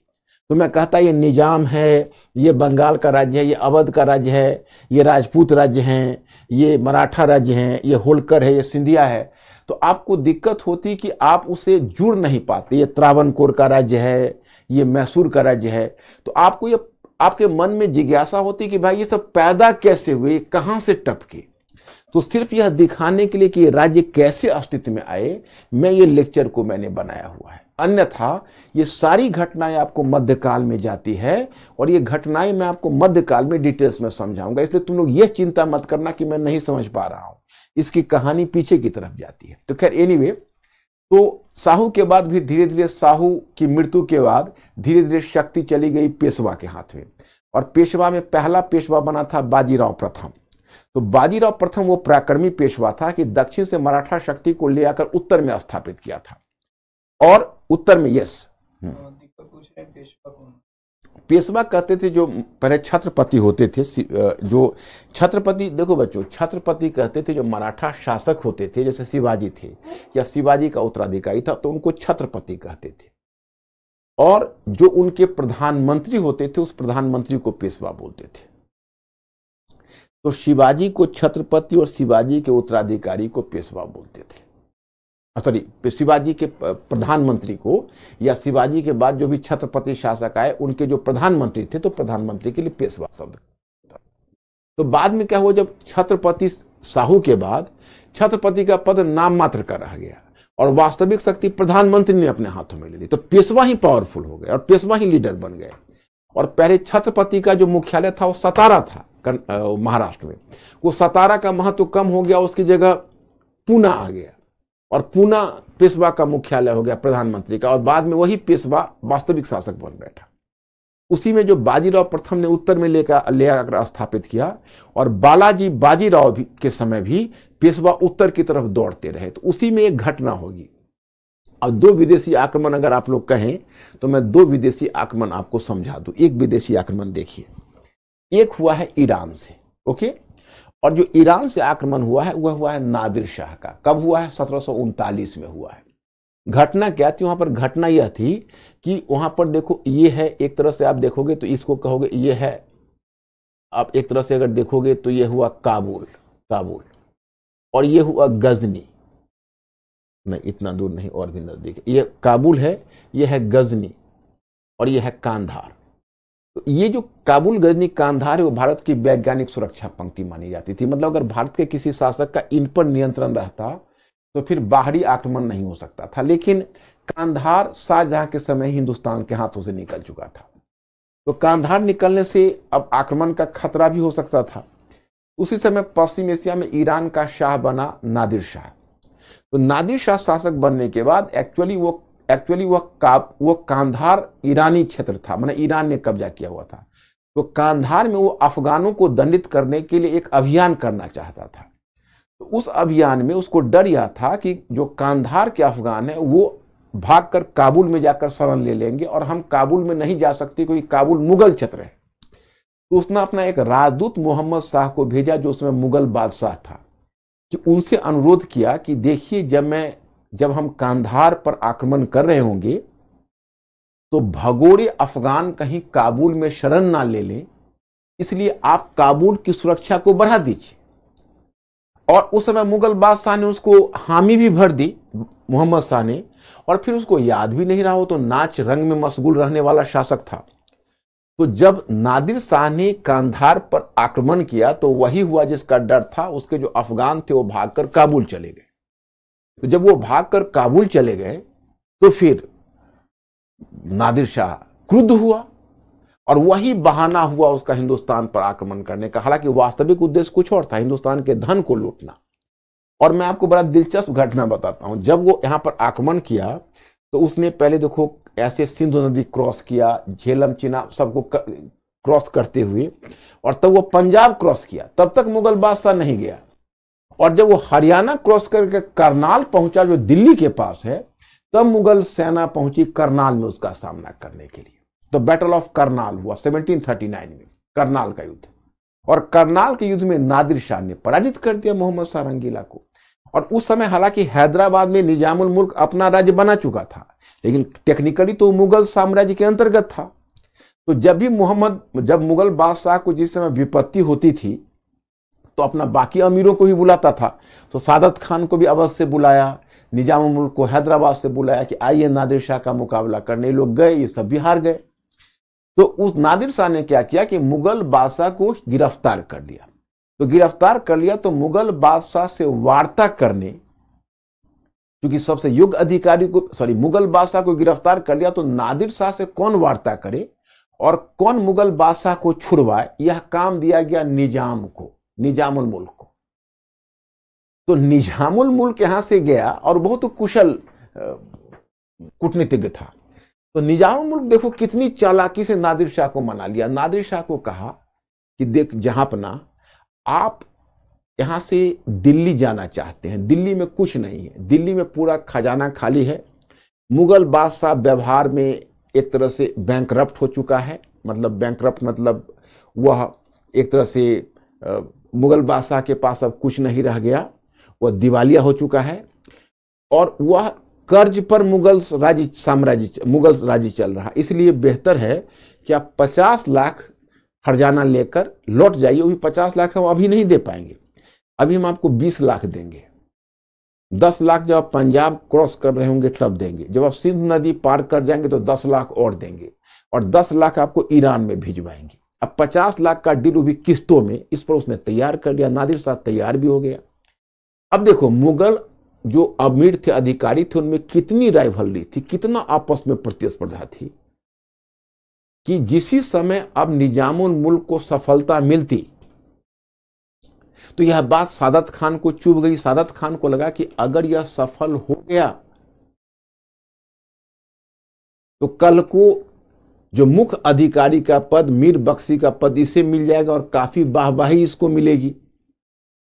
तो मैं कहता ये निजाम है, ये बंगाल का राज्य है, ये अवध का राज्य है, ये राजपूत राज्य हैं, ये मराठा राज्य हैं, ये होलकर है, ये सिंधिया है। तो आपको दिक्कत होती कि आप उसे जुड़ नहीं पाते। ये त्रावणकोर का राज्य है, ये मैसूर का राज्य है। तो आपको ये आपके मन में जिज्ञासा होती कि भाई ये सब पैदा कैसे हुए, कहां से टपके। तो सिर्फ यह दिखाने के लिए कि ये राज्य कैसे अस्तित्व में आए, मैं ये लेक्चर को मैंने बनाया हुआ है। अन्यथा ये सारी घटनाएं आपको मध्यकाल में जाती है, और ये घटनाएं मैं आपको मध्यकाल में डिटेल्स में समझाऊंगा। इसलिए तुम लोग ये चिंता मत करना कि मैं नहीं समझ पा रहा हूं, इसकी कहानी पीछे की तरफ जाती है। तो खैर एनीवे, तो साहू के बाद भी धीरे धीरे, साहू की मृत्यु के बाद धीरे धीरे शक्ति चली गई पेशवा के हाथ में। और पेशवा में पहला पेशवा बना था बाजीराव प्रथम। तो बाजीराव प्रथम वो पराक्रमी पेशवा था कि दक्षिण से मराठा शक्ति को ले आकर उत्तर में स्थापित किया था। और उत्तर में पेशवा कहते थे जो पहले छत्रपति होते थे, जो छत्रपति, देखो बच्चों, छत्रपति कहते थे जो मराठा शासक होते थे, जैसे शिवाजी थे या शिवाजी का उत्तराधिकारी था तो उनको छत्रपति कहते थे। और जो उनके प्रधानमंत्री होते थे उस प्रधानमंत्री को पेशवा बोलते थे। तो शिवाजी को छत्रपति और शिवाजी के उत्तराधिकारी को पेशवा बोलते थे। सॉरी, शिवाजी के प्रधानमंत्री को या शिवाजी के बाद जो भी छत्रपति शासक आए उनके जो प्रधानमंत्री थे तो प्रधानमंत्री के लिए पेशवा शब्द। तो बाद में क्या हुआ, जब छत्रपति साहू के बाद छत्रपति का पद नाम मात्र का रह गया और वास्तविक शक्ति प्रधानमंत्री ने अपने हाथों में ले ली, तो पेशवा ही पावरफुल हो गए और पेशवा ही लीडर बन गए। और पहले छत्रपति का जो मुख्यालय था वो सतारा था महाराष्ट्र में, वो सतारा का महत्व कम हो गया, उसकी जगह पूना आ गया और पूना पेशवा का मुख्यालय हो गया प्रधानमंत्री का। और बाद में वही पेशवा वास्तविक शासक बन बैठा। उसी में जो बाजीराव प्रथम ने उत्तर में लेकर स्थापित किया, और बालाजी बाजीराव के समय भी पेशवा उत्तर की तरफ दौड़ते रहे। तो उसी में एक घटना होगी। अब दो विदेशी आक्रमण अगर आप लोग कहें तो मैं दो विदेशी आक्रमण आपको समझा दूं। एक विदेशी आक्रमण देखिए, एक हुआ है ईरान से, ओके। और जो ईरान से आक्रमण हुआ है वह हुआ है नादिर शाह का। कब हुआ है? 1739 में हुआ है। घटना क्या थी वहां पर? घटना यह थी कि वहां पर देखो, ये है, एक तरह से आप देखोगे तो इसको कहोगे ये है, आप एक तरह से अगर देखोगे तो ये हुआ काबुल, और ये हुआ गजनी, नहीं इतना दूर नहीं और भी नजदीक, ये काबुल है, ये है गजनी, और ये है कांधार। तो ये जो काबुल, गजनी, कांधार है वो भारत की वैज्ञानिक सुरक्षा पंक्ति मानी जाती थी। मतलब अगर भारत के किसी शासक का इन पर नियंत्रण रहता तो फिर बाहरी आक्रमण नहीं हो सकता था। लेकिन कांधार शाहजहां के समय हिंदुस्तान के हाथों से निकल चुका था, तो कांधार निकलने से अब आक्रमण का खतरा भी हो सकता था। उसी समय पश्चिम एशिया में ईरान का शाह बना नादिर शाह। तो नादिर शाह शासक बनने के बाद एक्चुअली वो कांधार ईरानी क्षेत्र था, माने ईरान ने कब्जा किया हुआ था। तो कांधार में वो अफगानों को दंडित करने के लिए एक अभियान करना चाहता था। तो उस अभियान में उसको डर यह था कि जो कांधार के अफगान है वो भागकर काबुल में जाकर शरण ले लेंगे और हम काबुल में नहीं जा सकते क्योंकि काबुल मुगल क्षेत्र है। तो उसने अपना एक राजदूत मोहम्मद शाह को भेजा जो उसमें मुगल बादशाह था, कि उनसे अनुरोध किया कि देखिए जब हम कांधार पर आक्रमण कर रहे होंगे तो भगोड़े अफगान कहीं काबुल में शरण ना ले लें, इसलिए आप काबुल की सुरक्षा को बढ़ा दीजिए। और उस समय मुगल बादशाह ने उसको हामी भी भर दी मोहम्मद शाह ने, और फिर उसको याद भी नहीं रहा हो तो नाच रंग में मशगूल रहने वाला शासक था। तो जब नादिर शाह ने कांधार पर आक्रमण किया तो वही हुआ जिसका डर था। उसके जो अफगान थे वो भागकर काबुल चले गए। तो जब वो भागकर काबुल चले गए तो फिर नादिर शाह क्रुद्ध हुआ और वही बहाना हुआ उसका हिंदुस्तान पर आक्रमण करने का। हालांकि वास्तविक उद्देश्य कुछ और था, हिंदुस्तान के धन को लूटना। और मैं आपको बड़ा दिलचस्प घटना बताता हूं। जब वो यहां पर आक्रमण किया तो उसने पहले देखो ऐसे सिंधु नदी क्रॉस किया, झेलम चिनाब सबको क्रॉस करते हुए, और तब वो पंजाब क्रॉस किया। तब तक मुगल बादशाह नहीं गया। और जब वो हरियाणा क्रॉस करके करनाल पहुंचा जो दिल्ली के पास है, तब मुगल सेना पहुंची करनाल में उसका सामना करने के लिए। तो बैटल ऑफ करनाल हुआ 1739 में, करनाल का युद्ध। और करनाल के युद्ध में नादिर शाह ने पराजित कर दिया मोहम्मद शाह रंगीला को। और उस समय हालांकि हैदराबाद में निजामुल मुल्क अपना राज्य बना चुका था, लेकिन टेक्निकली तो मुगल साम्राज्य के अंतर्गत था। तो जब मुगल बादशाह को जिस समय विपत्ति होती थी तो अपना बाकी अमीरों को भी बुलाता था। तो सादत खान को भी अवध से बुलाया, निजामुल मुल्क को हैदराबाद से बुलाया कि आइए नादिर शाह का मुकाबला करने। लोग गए, ये सब बिहार गए। तो उस नादिर शाह ने क्या किया कि मुगल बादशाह को गिरफ्तार कर लिया। तो गिरफ्तार कर लिया तो मुगल बादशाह से वार्ता करने, क्योंकि सबसे योग्य अधिकारी को मुगल बादशाह को गिरफ्तार कर लिया तो नादिर शाह से कौन वार्ता करे और कौन मुगल बादशाह को छुड़वाए, यह काम दिया गया निजाम को, निजामुल मुल्क को। तो निजामुल मुल्क यहां से गया और बहुत कुशल कूटनीतिज्ञ था। तो निजामुल मुल्क देखो कितनी चालाकी से नादिर शाह को मना लिया। नादिर शाह को कहा कि देख जहांपना, आप यहां से दिल्ली जाना चाहते हैं, दिल्ली में कुछ नहीं है, दिल्ली में पूरा खजाना खाली है। मुगल बादशाह व्यवहार में एक तरह से बैंकरप्ट हो चुका है। मतलब बैंकरप्ट मतलब वह एक तरह से मुगल बादशाह के पास अब कुछ नहीं रह गया, वह दिवालिया हो चुका है और वह कर्ज पर मुगल राज्य चल रहा। इसलिए बेहतर है कि आप 50 लाख खजाना लेकर लौट जाइए। वो भी 50 लाख हम अभी नहीं दे पाएंगे, अभी हम आपको 20 लाख देंगे। 10 लाख जब आप पंजाब क्रॉस कर रहे होंगे तब देंगे, जब आप सिंध नदी पार कर जाएंगे तो 10 लाख और देंगे, और 10 लाख आपको ईरान में भिजवाएंगे। अब 50 लाख का डील भी किस्तों में, इस पर उसने तैयार कर लिया। नादिर शाह तैयार भी हो गया। अब देखो मुगल जो अमीर थे, अधिकारी थे, उनमें कितनी राइवलरी थी, कितना आपस में प्रतिस्पर्धा थी कि जिसी समय अब निजामुल मुल्क को सफलता मिलती तो यह बात सादत खान को चुभ गई। सादत खान को लगा कि अगर यह सफल हो गया तो कल को जो मुख्य अधिकारी का पद, मीर बख्शी का पद, इसे मिल जाएगा और काफी वाहवाही इसको मिलेगी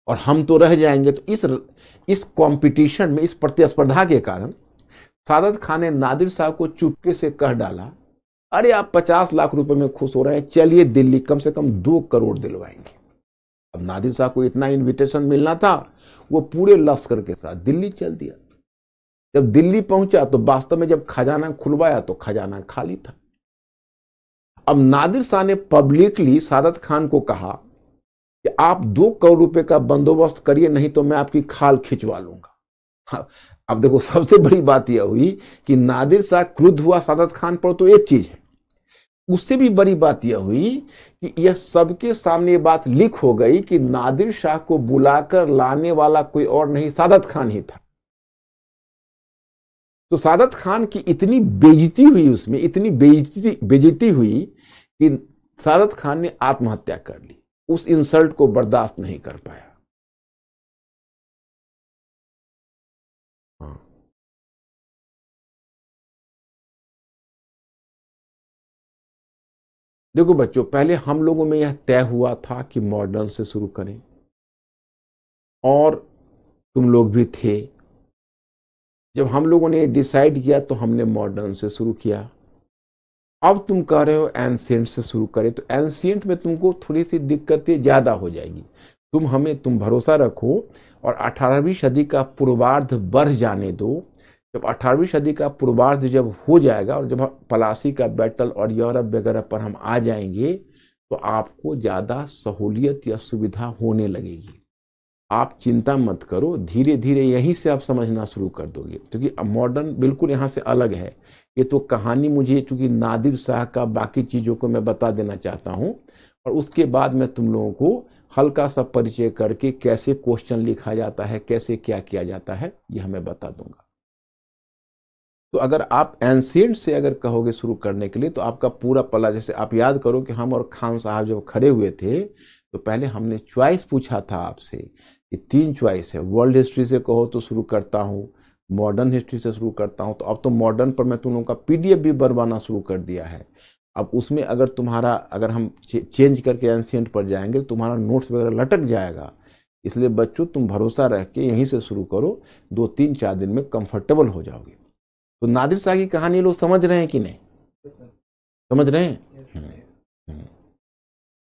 और हम तो रह जाएंगे। तो इस कंपटीशन में, इस प्रतिस्पर्धा के कारण सादत खान ने नादिर शाह को चुपके से कह डाला, अरे आप 50 लाख रुपए में खुश हो रहे हैं, चलिए दिल्ली कम से कम 2 करोड़ दिलवाएंगे। अब नादिर शाह को इतना इनविटेशन मिलना था, वो पूरे लश्कर के साथ दिल्ली चल दिया। जब दिल्ली पहुंचा तो वास्तव में जब खजाना खुलवाया तो खजाना खाली था। अब नादिर शाह ने पब्लिकली सादत खान को कहा कि आप 2 करोड़ रुपए का बंदोबस्त करिए, नहीं तो मैं आपकी खाल खिंचवा लूंगा। अब देखो सबसे बड़ी बात यह हुई कि नादिर शाह क्रुद्ध हुआ सादत खान पर, तो एक चीज है। उससे भी बड़ी बात यह हुई कि यह सबके सामने ये बात लीक हो गई कि नादिर शाह को बुलाकर लाने वाला कोई और नहीं, सादत खान ही था। तो सादत खान की इतनी बेइज्जती हुई, उसमें इतनी बेइज्जती हुई कि सादत खान ने आत्महत्या कर ली। उस इंसल्ट को बर्दाश्त नहीं कर पाया। देखो बच्चों, पहले हम लोगों में यह तय हुआ था कि मॉडर्न से शुरू करें, और तुम लोग भी थे। जब हम लोगों ने डिसाइड किया तो हमने मॉडर्न से शुरू किया। अब तुम कह रहे हो एंशिएंट से शुरू करें, तो एंशिएंट में तुमको थोड़ी सी दिक्कतें ज्यादा हो जाएगी। तुम भरोसा रखो और 18वीं सदी का पूर्वार्ध बढ़ जाने दो। जब 18वीं सदी का पूर्वार्ध जब हो जाएगा और जब पलासी का बैटल और यूरोप वगैरह पर हम आ जाएंगे, तो आपको ज्यादा सहूलियत या सुविधा होने लगेगी। आप चिंता मत करो, धीरे धीरे यहीं से आप समझना शुरू कर दोगे, क्योंकि मॉडर्न बिल्कुल यहाँ से अलग है। ये तो कहानी मुझे, चूंकि नादिर शाह का बाकी चीजों को मैं बता देना चाहता हूँ, और उसके बाद मैं तुम लोगों को हल्का सा परिचय करके कैसे क्वेश्चन लिखा जाता है, कैसे क्या किया जाता है, यह मैं बता दूंगा। तो अगर आप एंशिएंट से अगर कहोगे शुरू करने के लिए, तो आपका पूरा पला, जैसे आप याद करो कि हम और खान साहब जब खड़े हुए थे, तो पहले हमने चॉइस पूछा था आपसे कि 3 चॉइस है। वर्ल्ड हिस्ट्री से कहो तो शुरू करता हूँ, मॉडर्न हिस्ट्री से शुरू करता हूँ। तो अब तो मॉडर्न पर मैं तुम लोगों का PDF भी बनवाना शुरू कर दिया है। अब उसमें अगर हम चेंज करके एंशिएंट पर जाएंगे, तुम्हारा नोट्स वगैरह लटक जाएगा। इसलिए बच्चों, तुम भरोसा रख के यहीं से शुरू करो, 2-3-4 दिन में कंफर्टेबल हो जाओगे। तो नादिर शाह की कहानी लोग समझ रहे हैं कि नहीं? समझ रहे हैं?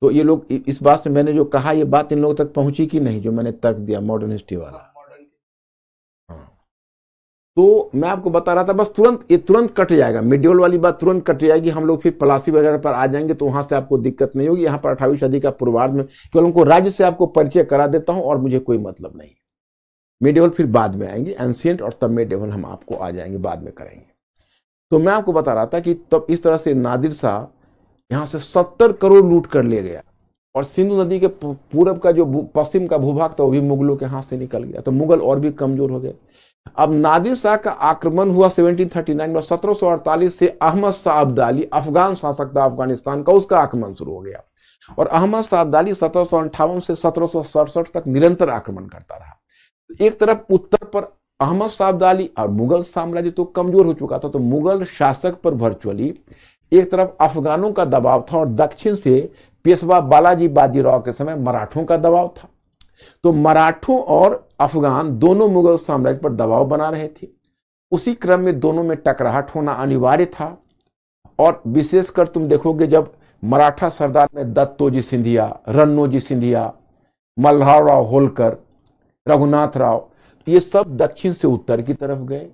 तो ये लोग, इस बात से मैंने जो कहा, ये बात इन लोगों तक पहुंची कि नहीं, जो मैंने तर्क दिया मॉडर्न हिस्ट्री वाला? हाँ। तो मैं आपको बता रहा था, बस तुरंत कट जाएगा, मिडियल वाली बात तुरंत कट जाएगी। हम लोग फिर पलासी वगैरह पर आ जाएंगे, तो वहां से आपको दिक्कत नहीं होगी। यहाँ पर 18वीं सदी का पूर्वार्ध में केवल उनको राज्य से आपको परिचय करा देता हूं, और मुझे कोई मतलब नहीं। मिडियल फिर बाद में आएंगे, एंशिएंट और तब मिडियल हम आपको आ जाएंगे, बाद में करेंगे। तो मैं आपको बता रहा था कि तब इस तरह से नादिर शाह यहां से 70 करोड़ लूट कर ले गया, और सिंधु नदी के पूरब का जो पश्चिम का भूभाग था, वो भी मुगलों के हाथ से निकल गया। तो मुगल और भी कमजोर हो गए। अब नादिर शाह का आक्रमण हुआ 1739 में। 1748 से अहमद शाह अब्दाली, अफगान शासक था अफगानिस्तान का, उसका आक्रमण शुरू हो गया। और अहमद शाह अब्दाली 1758 से 1767 तक निरंतर आक्रमण करता रहा। एक तरफ उत्तर पर अहमद शाह अब्दाली और मुगल साम्राज्य तो कमजोर हो चुका था, तो मुगल शासक पर वर्चुअली एक तरफ अफगानों का दबाव था, और दक्षिण से पेशवा बालाजी बाजीराव के समय मराठों का दबाव था। तो मराठों और अफगान दोनों मुगल साम्राज्य पर दबाव बना रहे थे। उसी क्रम में दोनों में टकराहट होना अनिवार्य था। और विशेषकर तुम देखोगे, जब मराठा सरदार में दत्तोजी सिंधिया, रन्नोजी सिंधिया, मल्हारराव होलकर, रघुनाथ राव, ये सब दक्षिण से उत्तर की तरफ गए।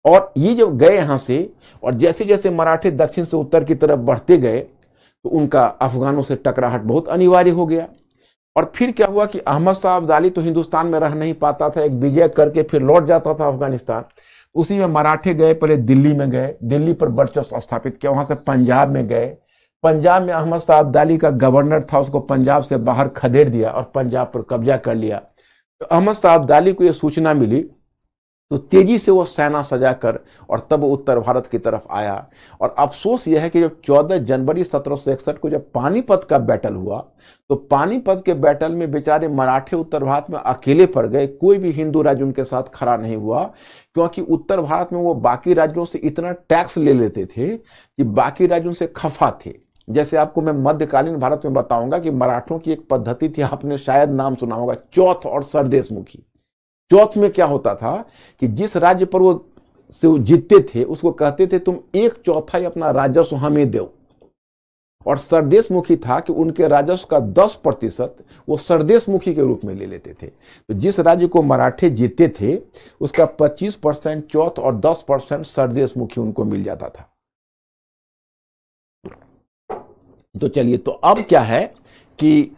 और ये जब गए यहां से, और जैसे जैसे मराठे दक्षिण से उत्तर की तरफ बढ़ते गए, तो उनका अफगानों से टकराहट बहुत अनिवार्य हो गया। और फिर क्या हुआ कि अहमद शाह अब्दाली तो हिंदुस्तान में रह नहीं पाता था, एक विजय करके फिर लौट जाता था अफगानिस्तान। उसी में मराठे गए, पहले दिल्ली में गए, दिल्ली पर वर्चस्व स्थापित किया। वहां से पंजाब में गए, पंजाब में अहमद शाह अब्दाली का गवर्नर था, उसको पंजाब से बाहर खदेड़ दिया और पंजाब पर कब्जा कर लिया। तो अहमद शाह अब्दाली को यह सूचना मिली, तो तेजी से वो सेना सजाकर और तब उत्तर भारत की तरफ आया। और अफसोस यह है कि जब 14 जनवरी 1761 को जब पानीपत का बैटल हुआ, तो पानीपत के बैटल में बेचारे मराठे उत्तर भारत में अकेले पड़ गए। कोई भी हिंदू राज्य उनके साथ खड़ा नहीं हुआ, क्योंकि उत्तर भारत में वो बाकी राज्यों से इतना टैक्स ले लेते थे कि बाकी राज्यों से खफा थे। जैसे आपको मैं मध्यकालीन भारत में बताऊंगा कि मराठों की एक पद्धति थी, आपने शायद नाम सुना होगा, चौथ और सरदेशमुखी। चौथ में क्या होता था कि जिस राज्य पर वो जीतते थे, उसको कहते थे तुम 1/4 अपना राजस्व हमें दो। और सरदेशमुखी था कि उनके राजस्व का 10% वो सरदेशमुखी के रूप में ले लेते थे। तो जिस राज्य को मराठे जीतते थे, उसका 25% चौथ और 10% सरदेशमुखी उनको मिल जाता था। तो चलिए, तो अब क्या है कि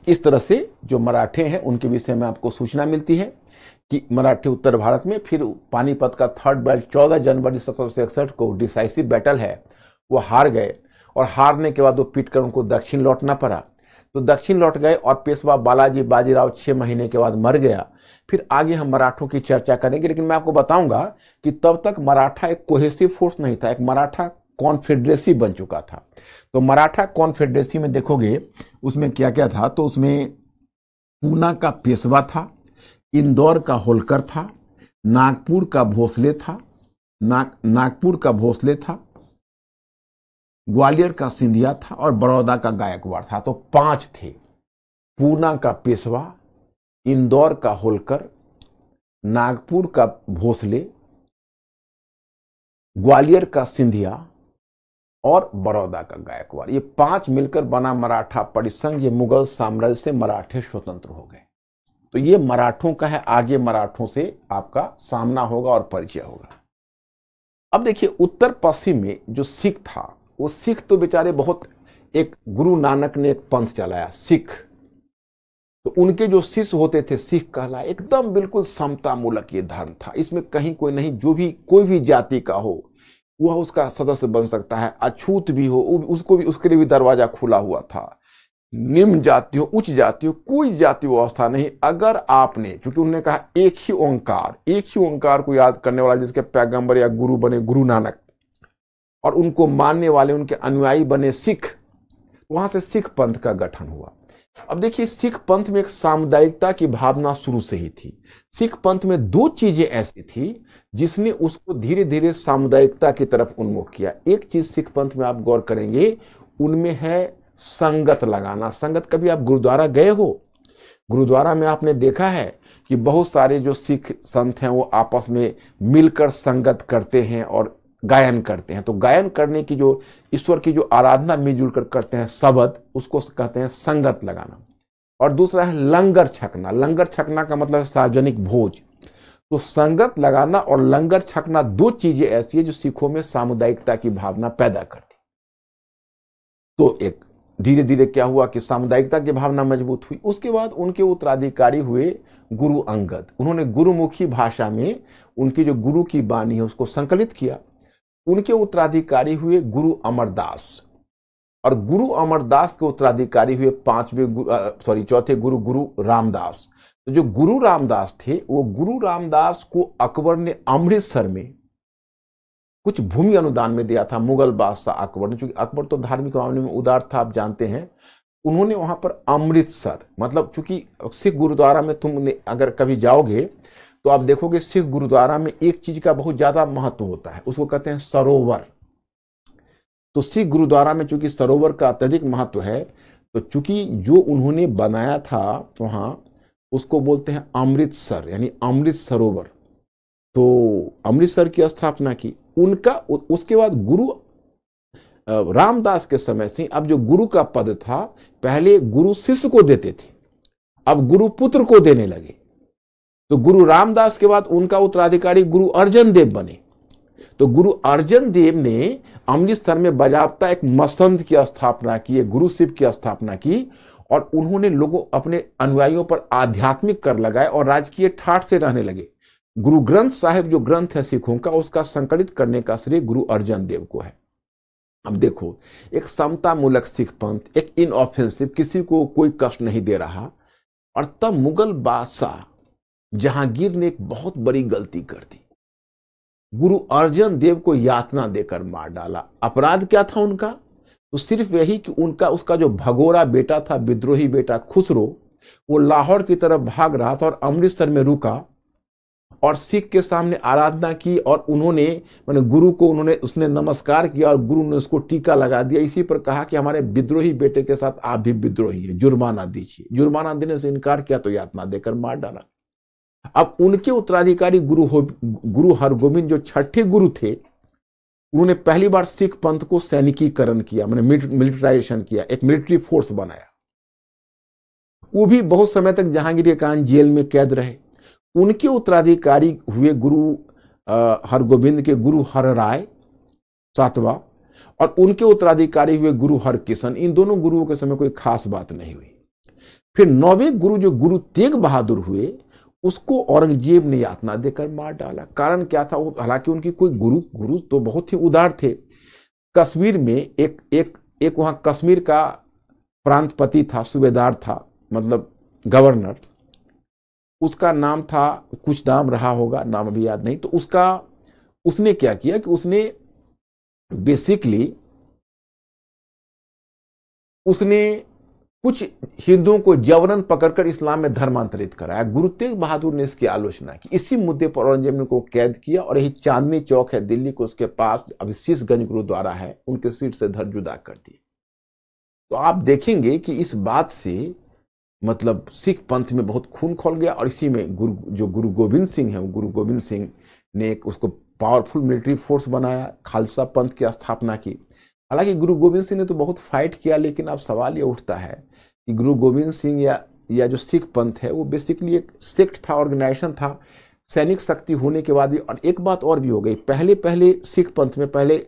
इस तरह से जो मराठे हैं उनके विषय में आपको सूचना मिलती है कि मराठे उत्तर भारत में फिर पानीपत का थर्ड बैटल 14 जनवरी 1761 को डिसाइसिव बैटल है, वो हार गए। और हारने के बाद वो पीट कर उनको दक्षिण लौटना पड़ा। तो दक्षिण लौट गए और पेशवा बालाजी बाजीराव 6 महीने के बाद मर गया। फिर आगे हम मराठों की चर्चा करेंगे, लेकिन मैं आपको बताऊंगा कि तब तक मराठा एक कोहेसिव फोर्स नहीं था, एक मराठा कॉन्फेडरेसी बन चुका था। तो मराठा कॉन्फेडरेसी में देखोगे उसमें क्या क्या था, तो उसमें पूना का पेशवा था, इंदौर का होलकर था, नागपुर का भोसले था, नागपुर का भोसले था, ग्वालियर का सिंधिया था और बड़ौदा का गायकवाड़ था। तो 5 थे। पूना का पेशवा, इंदौर का होलकर, नागपुर का भोसले, ग्वालियर का सिंधिया और बड़ौदा का गायकवाड़, ये 5 मिलकर बना मराठा परिसंघ। ये मुगल साम्राज्य से मराठे स्वतंत्र हो गए। तो ये मराठों का है। आगे मराठों से आपका सामना होगा और परिचय होगा। अब देखिए, उत्तर पश्चिम में जो सिख था, वो सिख तो बेचारे बहुत, एक गुरु नानक ने एक पंथ चलाया सिख, तो उनके जो शिष्य होते थे सिख कहला, एकदम बिल्कुल समता मूलक ये धर्म था। इसमें कहीं कोई नहीं, जो भी कोई भी जाति का हो वह उसका सदस्य बन सकता है, अछूत भी हो उसको भी, उसके लिए भी दरवाजा खुला हुआ था। निम्न जाति हो, उच्च जाति हो, कोई जाति व्यवस्था नहीं। अगर आपने, क्योंकि उन्होंने कहा एक ही ओंकार को याद करने वाला जिसके पैगंबर या गुरु बने गुरु नानक, और उनको मानने वाले उनके अनुयायी बने सिख, वहां से सिख पंथ का गठन हुआ। अब देखिए, सिख पंथ में एक सामुदायिकता की भावना शुरू से ही थी। सिख पंथ में 2 चीजें ऐसी थी जिसने उसको धीरे धीरे सामुदायिकता की तरफ उन्मुख किया। एक चीज सिख पंथ में आप गौर करेंगे, उनमें है संगत लगाना। संगत, कभी आप गुरुद्वारा गए हो? गुरुद्वारा में आपने देखा है कि बहुत सारे जो सिख संत हैं वो आपस में मिलकर संगत करते हैं और गायन करते हैं। तो गायन करने की जो ईश्वर की जो आराधना मिलजुल कर करते हैं, शब्द, उसको कहते हैं संगत लगाना। और दूसरा है लंगर छकना। लंगर छकना का मतलब सार्वजनिक भोज। तो संगत लगाना और लंगर छकना 2 चीजें ऐसी है जो सिखों में सामुदायिकता की भावना पैदा करती। तो एक धीरे धीरे क्या हुआ कि सामुदायिकता की भावना मजबूत हुई। उसके बाद उनके उत्तराधिकारी हुए गुरु अंगद। उन्होंने गुरुमुखी भाषा में उनकी जो गुरु की वाणी है उसको संकलित किया। उनके उत्तराधिकारी हुए गुरु अमरदास, और गुरु अमरदास के उत्तराधिकारी हुए चौथे गुरु गुरु रामदास। तो जो गुरु रामदास थे, वो गुरु रामदास को अकबर ने अमृतसर में कुछ भूमि अनुदान में दिया था। मुगल बादशाह अकबर ने, चूंकि अकबर तो धार्मिक मामले में उदार था, आप जानते हैं, उन्होंने वहां पर अमृतसर, मतलब चूंकि सिख गुरुद्वारा में तुमने अगर कभी जाओगे तो आप देखोगे सिख गुरुद्वारा में एक चीज का बहुत ज्यादा महत्व होता है, उसको कहते हैं सरोवर। तो सिख गुरुद्वारा में चूंकि सरोवर का अत्यधिक महत्व है, तो चूंकि जो उन्होंने बनाया था वहां, उसको बोलते हैं अमृतसर, यानी अमृत सरोवर। तो अमृतसर की स्थापना की उनका। उसके बाद गुरु रामदास के समय से अब जो गुरु का पद था, पहले गुरु शिष्य को देते थे, अब गुरु पुत्र को देने लगे। तो गुरु रामदास के बाद उनका उत्तराधिकारी गुरु अर्जन देव बने। तो गुरु अर्जन देव ने अमृतसर में बाजाबता एक मसंद की स्थापना की, गुरु शिव की स्थापना की, और उन्होंने लोगों, अपने अनुयायियों पर आध्यात्मिक कर लगाए और राजकीय ठाठ से रहने लगे। गुरु ग्रंथ साहिब जो ग्रंथ है सिखों का, उसका संकलित करने का श्रेय गुरु अर्जन देव को है। अब देखो, एक समता मूलक सिख पंथ, एक इनऑफेंसिव, किसी को कोई कष्ट नहीं दे रहा। और तब मुगल बादशाह जहांगीर ने एक बहुत बड़ी गलती कर दी, गुरु अर्जन देव को यातना देकर मार डाला। अपराध क्या था उनका? तो सिर्फ यही कि उसका जो भगोरा बेटा था, विद्रोही बेटा खुसरो, वो लाहौर की तरफ भाग रहा था और अमृतसर में रुका और सिख के सामने आराधना की, और उन्होंने, मैंने गुरु को उसने नमस्कार किया और गुरु ने उसको टीका लगा दिया। इसी पर कहा कि हमारे विद्रोही बेटे के साथ आप भी विद्रोही है, जुर्माना दीजिए। जुर्माना देने से इनकार किया तो यातना देकर मार डाला। अब उनके उत्तराधिकारी गुरु हरगोबिंद जो 6ठे गुरु थे, उन्होंने पहली बार सिख पंथ को सैनिकीकरण किया, मैंने मिलिटराइजेशन किया, एक मिलिट्री फोर्स बनाया। वो भी बहुत समय तक जहांगीर खान जेल में कैद रहे। उनके उत्तराधिकारी हुए गुरु हरगोबिंद के गुरु हरराय 7वां, और उनके उत्तराधिकारी हुए गुरु हरकिशन। इन दोनों गुरुओं के समय कोई खास बात नहीं हुई। फिर 9वें गुरु जो गुरु तेग बहादुर हुए, उसको औरंगजेब ने यातना देकर मार डाला। कारण क्या था? हालांकि उनकी कोई गुरु तो बहुत ही उदार थे। कश्मीर में एक वहां कश्मीर का प्रांतपति था, सूबेदार था, मतलब गवर्नर, उसका नाम था, कुछ नाम रहा होगा, नाम अभी याद नहीं। तो उसने क्या किया कि उसने बेसिकली कुछ हिंदुओं को जबरन पकड़कर इस्लाम में धर्मांतरित कराया। गुरु तेग बहादुर ने इसकी आलोचना की। इसी मुद्दे पर औरंगजेब ने उनको कैद किया और यही चांदनी चौक है दिल्ली को, उसके पास अभी शीशगंज गुरुद्वारा है, उनके सीट से धर जुदा कर दिए। तो आप देखेंगे कि इस बात से मतलब सिख पंथ में बहुत खून खौल गया। और इसी में जो गुरु गोविंद सिंह है, गुरु गोविंद सिंह ने एक उसको पावरफुल मिलिट्री फोर्स बनाया, खालसा पंथ की स्थापना की। हालांकि गुरु गोविंद सिंह ने तो बहुत फाइट किया, लेकिन अब सवाल ये उठता है कि गुरु गोविंद सिंह या जो सिख पंथ है वो बेसिकली एक सेक्ट था, ऑर्गेनाइजेशन था, सैनिक शक्ति होने के बाद भी। और एक बात और भी हो गई, पहले सिख पंथ में पहले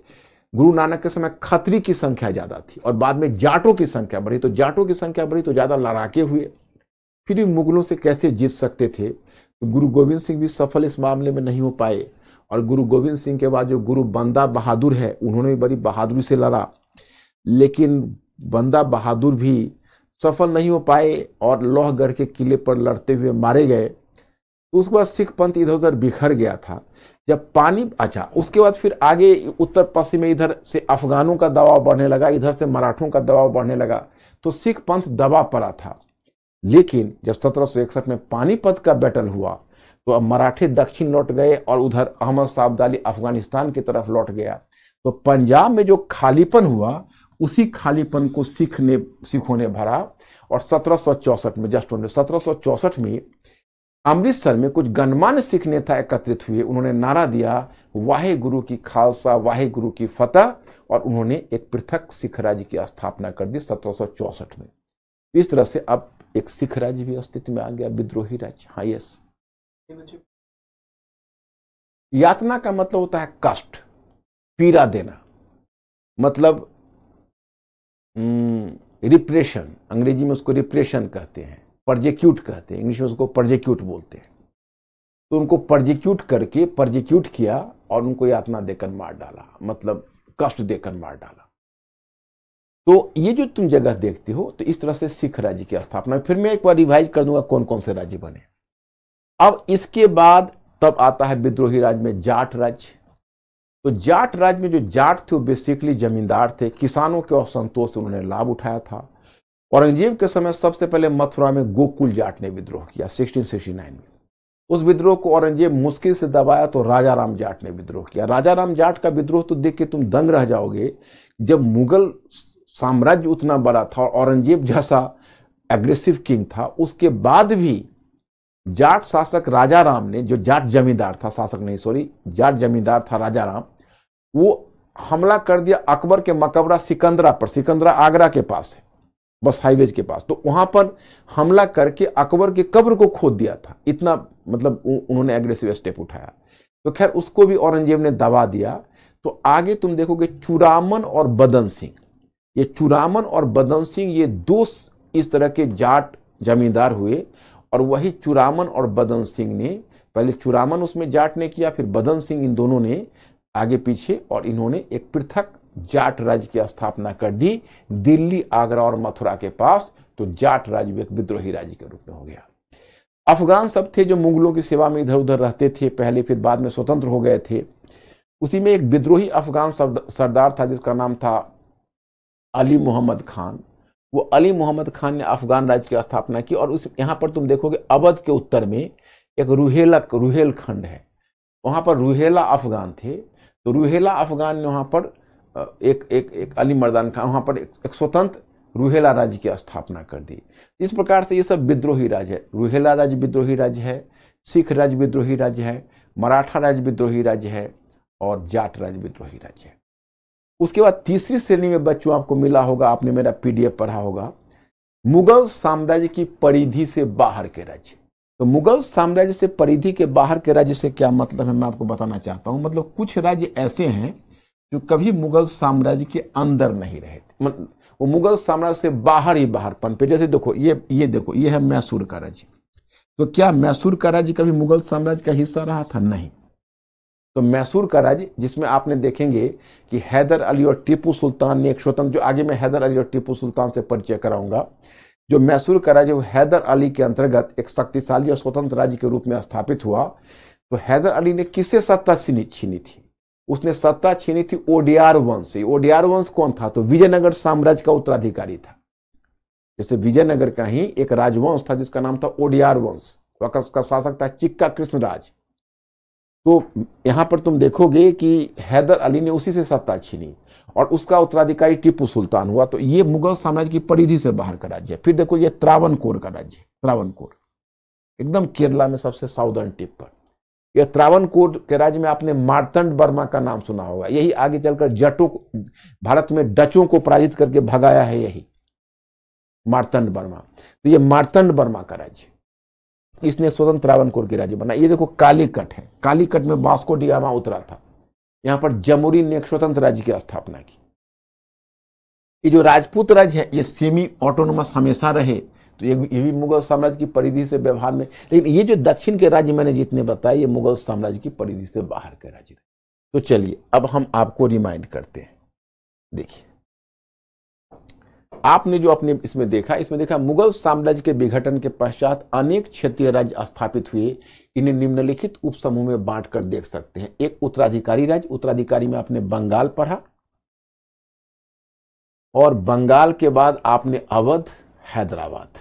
गुरु नानक के समय खत्री की संख्या ज्यादा थी और बाद में जाटों की संख्या बढ़ी। तो जाटों की संख्या बढ़ी तो ज्यादा लड़ाके हुए, फिर भी मुगलों से कैसे जीत सकते थे। तो गुरु गोविंद सिंह भी सफल इस मामले में नहीं हो पाए। और गुरु गोविंद सिंह के बाद जो गुरु बंदा बहादुर है, उन्होंने भी बड़ी बहादुरी से लड़ा, लेकिन बंदा बहादुर भी सफल नहीं हो पाए और लोहगढ़ के किले पर लड़ते हुए मारे गए। तो उसके बाद सिख पंथ इधर उधर बिखर गया था। जब पानी उसके बाद फिर आगे उत्तर पश्चिम में इधर से अफगानों का दबाव बढ़ने लगा, इधर से मराठों का दबाव बढ़ने लगा, तो सिख पंथ दबा पड़ा था। लेकिन जब 1761 में पानीपत का बैटल हुआ तो अब मराठे दक्षिण लौट गए और उधर अहमद शाह अब्दाली अफगानिस्तान की तरफ लौट गया। तो पंजाब में जो खालीपन हुआ, उसी खालीपन को सिखों ने भरा। और 1764 में 1764 में अमृतसर में कुछ गणमान्य सिख नेता एकत्रित हुए। उन्होंने नारा दिया, वाहे गुरु की खालसा, वाहे गुरु की फतह, और उन्होंने एक पृथक सिख राज्य की स्थापना कर दी 1764 में। इस तरह से अब एक सिख राज्य भी अस्तित्व में आ गया, विद्रोही राज्य। हाँ, यस। यातना का मतलब होता है कष्ट, पीड़ा देना, मतलब रिप्रेशन। अंग्रेजी में उसको रिप्रेशन कहते हैं, परजेक्यूट कहते हैं, इंग्लिश में उसको परजेक्यूट बोलते हैं। तो उनको परजेक्यूट किया और उनको यातना देकर मार डाला, मतलब कष्ट देकर मार डाला। तो ये जो तुम जगह देखते हो, तो इस तरह से सिख राज्य की स्थापना। फिर मैं एक बार रिवाइज कर दूंगा कौन कौन से राज्य बने। अब इसके बाद तब आता है विद्रोही राज्य में जाट राज्य। तो जाट राज्य में जो जाट थे वो बेसिकली जमींदार थे, किसानों के असंतोष से उन्होंने लाभ उठाया था। औरंगजेब के समय सबसे पहले मथुरा में गोकुल जाट ने विद्रोह किया 1669 में। उस विद्रोह को औरंगजेब मुश्किल से दबाया तो राजा राम जाट ने विद्रोह किया। राजा राम जाट का विद्रोह तो देख के तुम दंग रह जाओगे। जब मुगल साम्राज्य उतना बड़ा था और औरंगजेब जैसा एग्रेसिव किंग था, उसके बाद भी जाट शासक राजा राम ने, जो जाट जमींदार था, शासक नहीं सॉरी, जाट जमींदार था राजा राम, वो हमला कर दिया अकबर के मकबरा सिकंदरा पर। सिकंदरा आगरा के पास है, बस हाईवेज के पास। तो वहां पर हमला करके अकबर के कब्र को खोद दिया था। इतना मतलब उन्होंने एग्रेसिव स्टेप उठाया। तो खैर उसको भी औरंगजेब ने दबा दिया। तो आगे तुम देखोगे चूड़ामन और बदन सिंह, ये चूड़ामन और बदन सिंह ये दो इस तरह के जाट जमींदार हुए। और वही चूड़ामन और बदन सिंह ने, पहले चूड़ामन उसमें जाट ने किया, फिर बदन सिंह, इन दोनों ने आगे पीछे, और इन्होंने एक पृथक जाट राज्य की स्थापना कर दी दिल्ली, आगरा और मथुरा के पास। तो जाट राज्य एक विद्रोही राज्य के रूप में हो गया। अफगान सब थे जो मुगलों की सेवा में इधर उधर रहते थे, पहले फिर बाद में स्वतंत्र हो गए थे। उसी में एक विद्रोही अफगान सरदार था जिसका नाम था अली मोहम्मद खान। वो अली मोहम्मद खान ने अफगान राज्य की स्थापना की। और उस यहाँ पर तुम देखोगे अवध के उत्तर में एक रुहेल खंड है, वहां पर रुहेला अफगान थे। तो रुहेला अफगान ने वहां पर एक अली मर्दान खान, वहां पर एक स्वतंत्र रुहेला राज्य की स्थापना कर दी। इस प्रकार से ये सब विद्रोही राज्य है। रुहेला राज्य विद्रोही राज्य है, सिख राज्य विद्रोही राज्य है, मराठा राज्य विद्रोही राज्य है, और जाट राज्य विद्रोही राज्य है। उसके बाद तीसरी श्रेणी में बच्चों आपको मिला होगा, आपने मेरा पीडीएफ पढ़ा होगा, मुगल साम्राज्य की परिधि से बाहर के राज्य। तो मुगल साम्राज्य से परिधि के बाहर के राज्य से क्या मतलब है, मैं आपको बताना चाहता हूं। मतलब कुछ राज्य ऐसे हैं जो कभी मुगल साम्राज्य के अंदर नहीं रहे थे, वो मुगल साम्राज्य से बाहर ही बाहर पनपे। जैसे देखो ये देखो, ये है मैसूर का राज्य। तो क्या मैसूर का राज्य कभी मुगल साम्राज्य का हिस्सा रहा था? नहीं। तो मैसूर का राज्य, जिसमें आपने देखेंगे कि हैदर अली और टीपू सुल्तान ने एक स्वतंत्र, जो आगे मैं हैदर अली और टीपू सुल्तान से परिचय कराऊंगा, जो मैसूर का राज्य वो हैदर अली के अंतर्गत एक शक्तिशाली और स्वतंत्र राज्य के रूप में स्थापित हुआ। तो हैदर अली ने किससे सत्ता छीनी थी? उसने सत्ता छीनी थी ओडियार वंश से। ओडियार वंश कौन था? तो विजयनगर साम्राज्य का उत्तराधिकारी था। जैसे विजयनगर का ही एक राजवंश था जिसका नाम था ओडियार वंश, उसका शासक था चिक्का कृष्ण राज। तो यहां पर तुम देखोगे कि हैदर अली ने उसी से सत्ता छीनी और उसका उत्तराधिकारी टीपू सुल्तान हुआ। तो ये मुगल साम्राज्य की परिधि से बाहर का राज्य है। फिर देखो ये त्रावणकोर का राज्य है, त्रावणकोर एकदम केरला में सबसे साउदर्न टिप पर। यह त्रावणकोर के राज्य में आपने मार्तंड वर्मा का नाम सुना होगा, यही आगे चलकर जटों को, भारत में डचों को पराजित करके भगाया है, यही मार्तंड वर्मा। तो ये मार्तंड वर्मा का राज्य, इसने स्वतंत्र त्रावणकोर के राज्य बना। ये देखो कालीकट है, कालीकट में वास्को डी गामा उतरा था, यहां पर जमुरी ने एक स्वतंत्र राज्य की स्थापना की। ये जो राजपूत राज्य है ये सेमी ऑटोनोमस हमेशा रहे, तो ये भी मुगल साम्राज्य की परिधि से व्यवहार में, लेकिन ये जो दक्षिण के राज्य मैंने जितने बताए ये मुगल साम्राज्य की परिधि से बाहर के राज्य रहे। तो चलिए अब हम आपको रिमाइंड करते हैं। देखिए आपने जो अपने इसमें देखा मुगल साम्राज्य के विघटन के पश्चात अनेक क्षेत्रीय राज्य स्थापित हुए। इन्हें निम्नलिखित उपसमूह में बांटकर देख सकते हैं। एक उत्तराधिकारी राज्य, उत्तराधिकारी में आपने बंगाल पढ़ा, और बंगाल के बाद आपने अवध, हैदराबाद।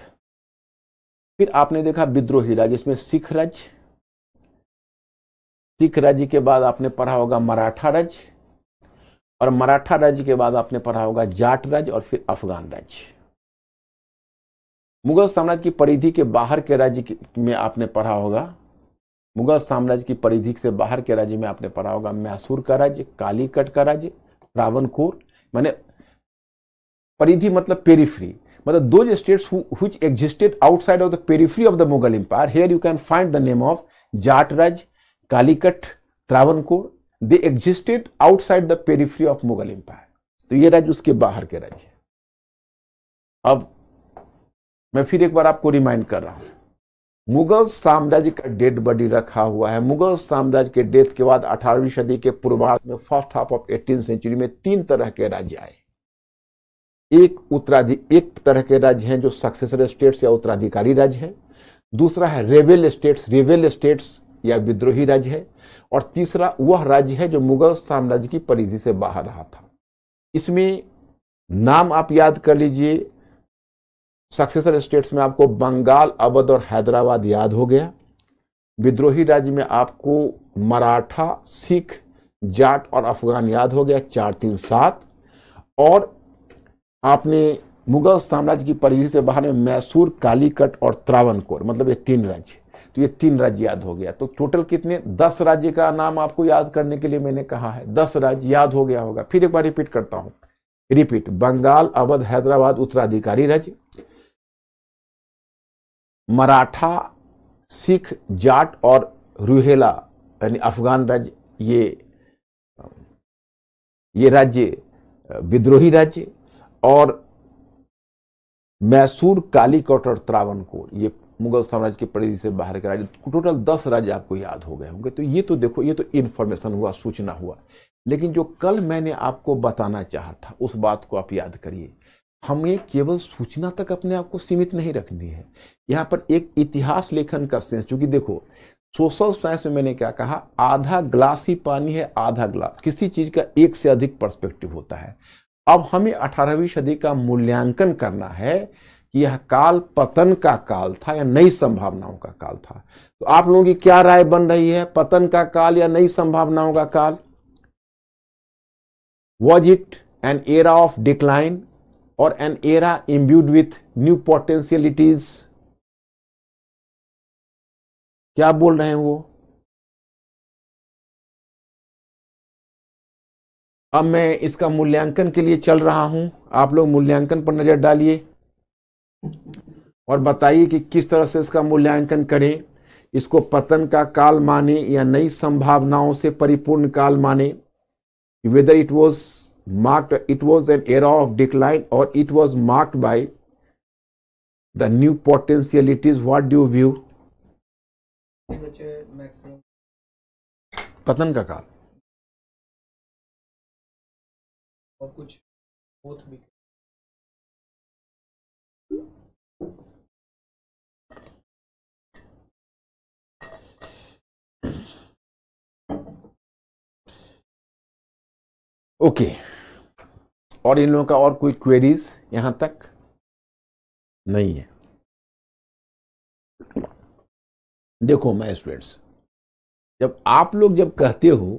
फिर आपने देखा विद्रोही राज्य, इसमें सिख राज्य, सिख राज्य के बाद आपने पढ़ा होगा मराठा राज्य, और मराठा राज्य के बाद आपने पढ़ा होगा जाट राज्य, और फिर अफगान राज्य। मुगल साम्राज्य की परिधि के बाहर के राज्य में आपने पढ़ा होगा, मुगल साम्राज्य की परिधि से बाहर के राज्य में आपने पढ़ा होगा मैसूर का राज्य, कालीकट का राज्य, त्रावणकोर, माने परिधि मतलब पेरिफ्री, मतलब those states which existed outside of the periphery of the Mughal Empire. Here you can find the name of Jat Raj, Calicut, Travancore. They existed outside the periphery of Mughal Empire. तो ये राज्य उसके बाहर के राज्य है। अब मैं फिर एक बार आपको रिमाइंड कर रहा हूं, मुगल साम्राज्य का डेड बॉडी रखा हुआ है। मुगल साम्राज्य के डेथ के बाद 18वीं सदी के पूर्वार्ध में, first half of 18th century में, 3 तरह के राज्य आए। एक तरह के राज्य हैं जो सक्सेसर स्टेट्स या उत्तराधिकारी राज्य है, दूसरा है रेबेल स्टेट्स या विद्रोही राज्य है, और तीसरा वह राज्य है जो मुगल साम्राज्य की परिधि से बाहर रहा था। इसमें नाम आप याद कर लीजिए, सक्सेसर स्टेट्स में आपको बंगाल, अवध और हैदराबाद याद हो गया। विद्रोही राज्य में आपको मराठा, सिख, जाट और अफगान याद हो गया, 4, 3, 7। और आपने मुगल साम्राज्य की परिधि से बाहर में मैसूर, कालीकट और त्रावणकोर, मतलब ये 3 राज्य, तो ये 3 राज्य याद हो गया। तो टोटल कितने, 10 राज्य का नाम आपको याद करने के लिए मैंने कहा है, 10 राज्य याद हो गया होगा। फिर एक बार रिपीट करता हूं, रिपीट, बंगाल, अवध, हैदराबाद उत्तराधिकारी राज्य, मराठा, सिख, जाट और रुहेला यानी अफगान राज्य, ये राज्य विद्रोही राज्य, और मैसूर, कालीकट और त्रावणकोर ये मुगल साम्राज्य की परिधि से बाहर के राज्य। टोटल 10 राज्य आपको याद हो गए होंगे। तो ये तो देखो, ये तो इंफॉर्मेशन हुआ, सूचना हुआ, लेकिन जो कल मैंने आपको बताना चाहा था उस बात को आप याद करिए। हमें केवल सूचना तक अपने आप को सीमित नहीं रखनी है, यहाँ पर एक इतिहास लेखन का सेंस, क्योंकि देखो सोशल साइंस में मैंने क्या कहा, आधा ग्लास ही पानी है, आधा ग्लास, किसी चीज का एक से अधिक पर्सपेक्टिव होता है। अब हमें 18वीं सदी का मूल्यांकन करना है कि यह काल पतन का काल था या नई संभावनाओं का काल था। तो आप लोगों की क्या राय बन रही है, पतन का काल या नई संभावनाओं का काल? Was it an era of decline और an era imbued with new potentialities? क्या बोल रहे हैं वो? अब मैं इसका मूल्यांकन के लिए चल रहा हूं, आप लोग मूल्यांकन पर नजर डालिए और बताइए कि किस तरह से इसका मूल्यांकन करें। इसको पतन का काल माने या नई संभावनाओं से परिपूर्ण काल माने, whether it was an era of decline और it was marked by the new potentialities. What do you view? पतन का काल और कुछ बोथ भी। ओके, और इन लोगों का और कोई क्वेरीज यहां तक? नहीं है। देखो माय स्टूडेंट्स, जब आप लोग जब कहते हो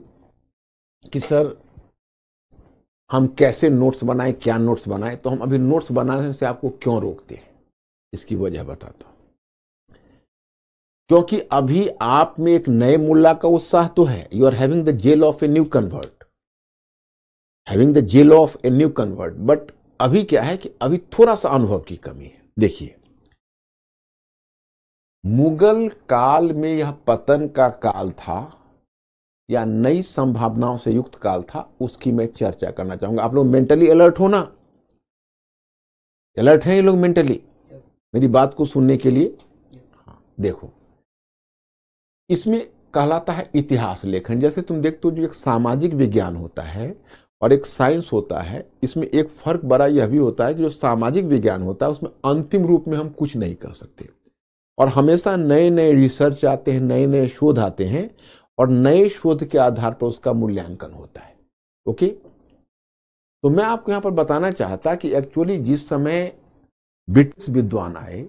कि सर हम कैसे नोट्स बनाएं, क्या नोट्स बनाएं, तो हम अभी नोट्स बनाने से आपको क्यों रोकते हैं, इसकी वजह बताता हूं। क्योंकि अभी आप में एक नए मुल्ला का उत्साह तो है, you are having the zeal of a new convert, having the zeal of a new convert, but अभी क्या है कि अभी थोड़ा सा अनुभव की कमी है। देखिए, मुगल काल में यह पतन का काल था या नई संभावनाओं से युक्त काल था, उसकी मैं चर्चा करना चाहूंगा। आप लोग मेंटली अलर्ट हो ना? अलर्ट हैं ये लोग मेंटली मेरी बात को सुनने के लिए? हाँ, देखो, इसमें कहलाता है इतिहास लेखन। जैसे तुम देखते हो, जो एक सामाजिक विज्ञान होता है और एक साइंस होता है, इसमें एक फर्क बड़ा यह भी होता है कि जो सामाजिक विज्ञान होता है उसमें अंतिम रूप में हम कुछ नहीं कर सकते, और हमेशा नए नए रिसर्च आते हैं, नए नए शोध आते हैं, और नए शोध के आधार पर उसका मूल्यांकन होता है। ओके, तो मैं आपको यहां पर बताना चाहता कि एक्चुअली जिस समय ब्रिटिश विद्वान आए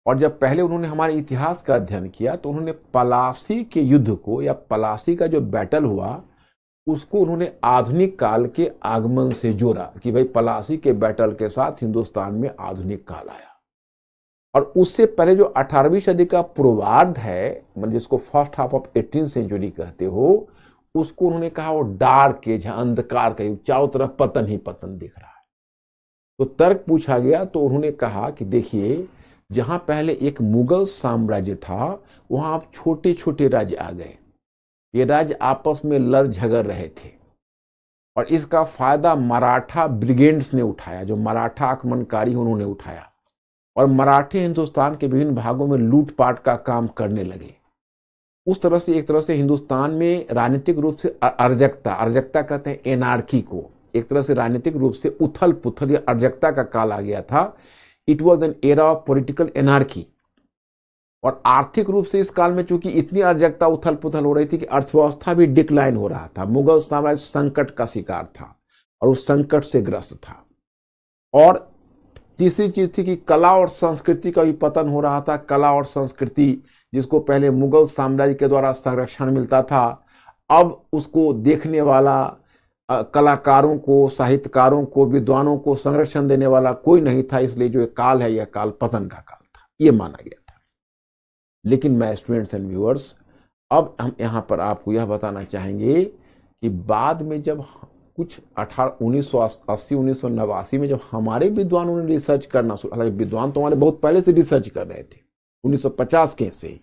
और जब पहले उन्होंने हमारे इतिहास का अध्ययन किया, तो उन्होंने पलासी के युद्ध को या पलासी का जो बैटल हुआ उसको उन्होंने आधुनिक काल के आगमन से जोड़ा कि भाई पलासी के बैटल के साथ हिंदुस्तान में आधुनिक काल आया। और उससे पहले जो 18वीं सदी का पूर्वार्ध है, मतलब जिसको first half of 18th century कहते हो, उसको उन्होंने कहा वो डार्क एज है, अंधकार का युग, चारों तरफ पतन ही पतन दिख रहा है। तो तर्क पूछा गया तो उन्होंने कहा कि देखिए, जहां पहले एक मुगल साम्राज्य था वहां अब छोटे छोटे राज्य आ गए, ये राज्य आपस में लड़ झगड़ रहे थे, और इसका फायदा मराठा ब्रिगेड्स ने उठाया, जो मराठा आक्रमणकारी उन्होंने उठाया, और मराठे हिंदुस्तान के विभिन्न भागों में लूटपाट का काम करने लगे। उस तरह से एक तरह से हिंदुस्तान में राजनीतिक रूप से अराजकता, अराजकता कहते हैं एनार्की को, एक तरह से राजनीतिक रूप से उथल पुथल या अराजकता का काल आ गया था। It was an era of political anarchy. और आर्थिक रूप से इस काल में चूंकि इतनी अराजकता उथल पुथल हो रही थी कि अर्थव्यवस्था भी डिक्लाइन हो रहा था, मुगल साम्राज्य संकट का शिकार था और उस संकट से ग्रस्त था। और तीसरी चीज थी कि कला और संस्कृति का भी पतन हो रहा था। कला और संस्कृति जिसको पहले मुगल साम्राज्य के द्वारा संरक्षण मिलता था, अब उसको देखने वाला, कलाकारों को, साहित्यकारों को, विद्वानों को संरक्षण देने वाला कोई नहीं था। इसलिए जो काल है यह काल पतन का काल था, यह माना गया था। लेकिन मैं स्टूडेंट्स एंड व्यूअर्स, अब हम यहां पर आपको यह बताना चाहेंगे कि बाद में जब कुछ 1980 1989 में जब हमारे विद्वानों ने रिसर्च करना शुरू, हालांकि विद्वान तो हमारे बहुत पहले से रिसर्च कर रहे थे 1950 के से ही,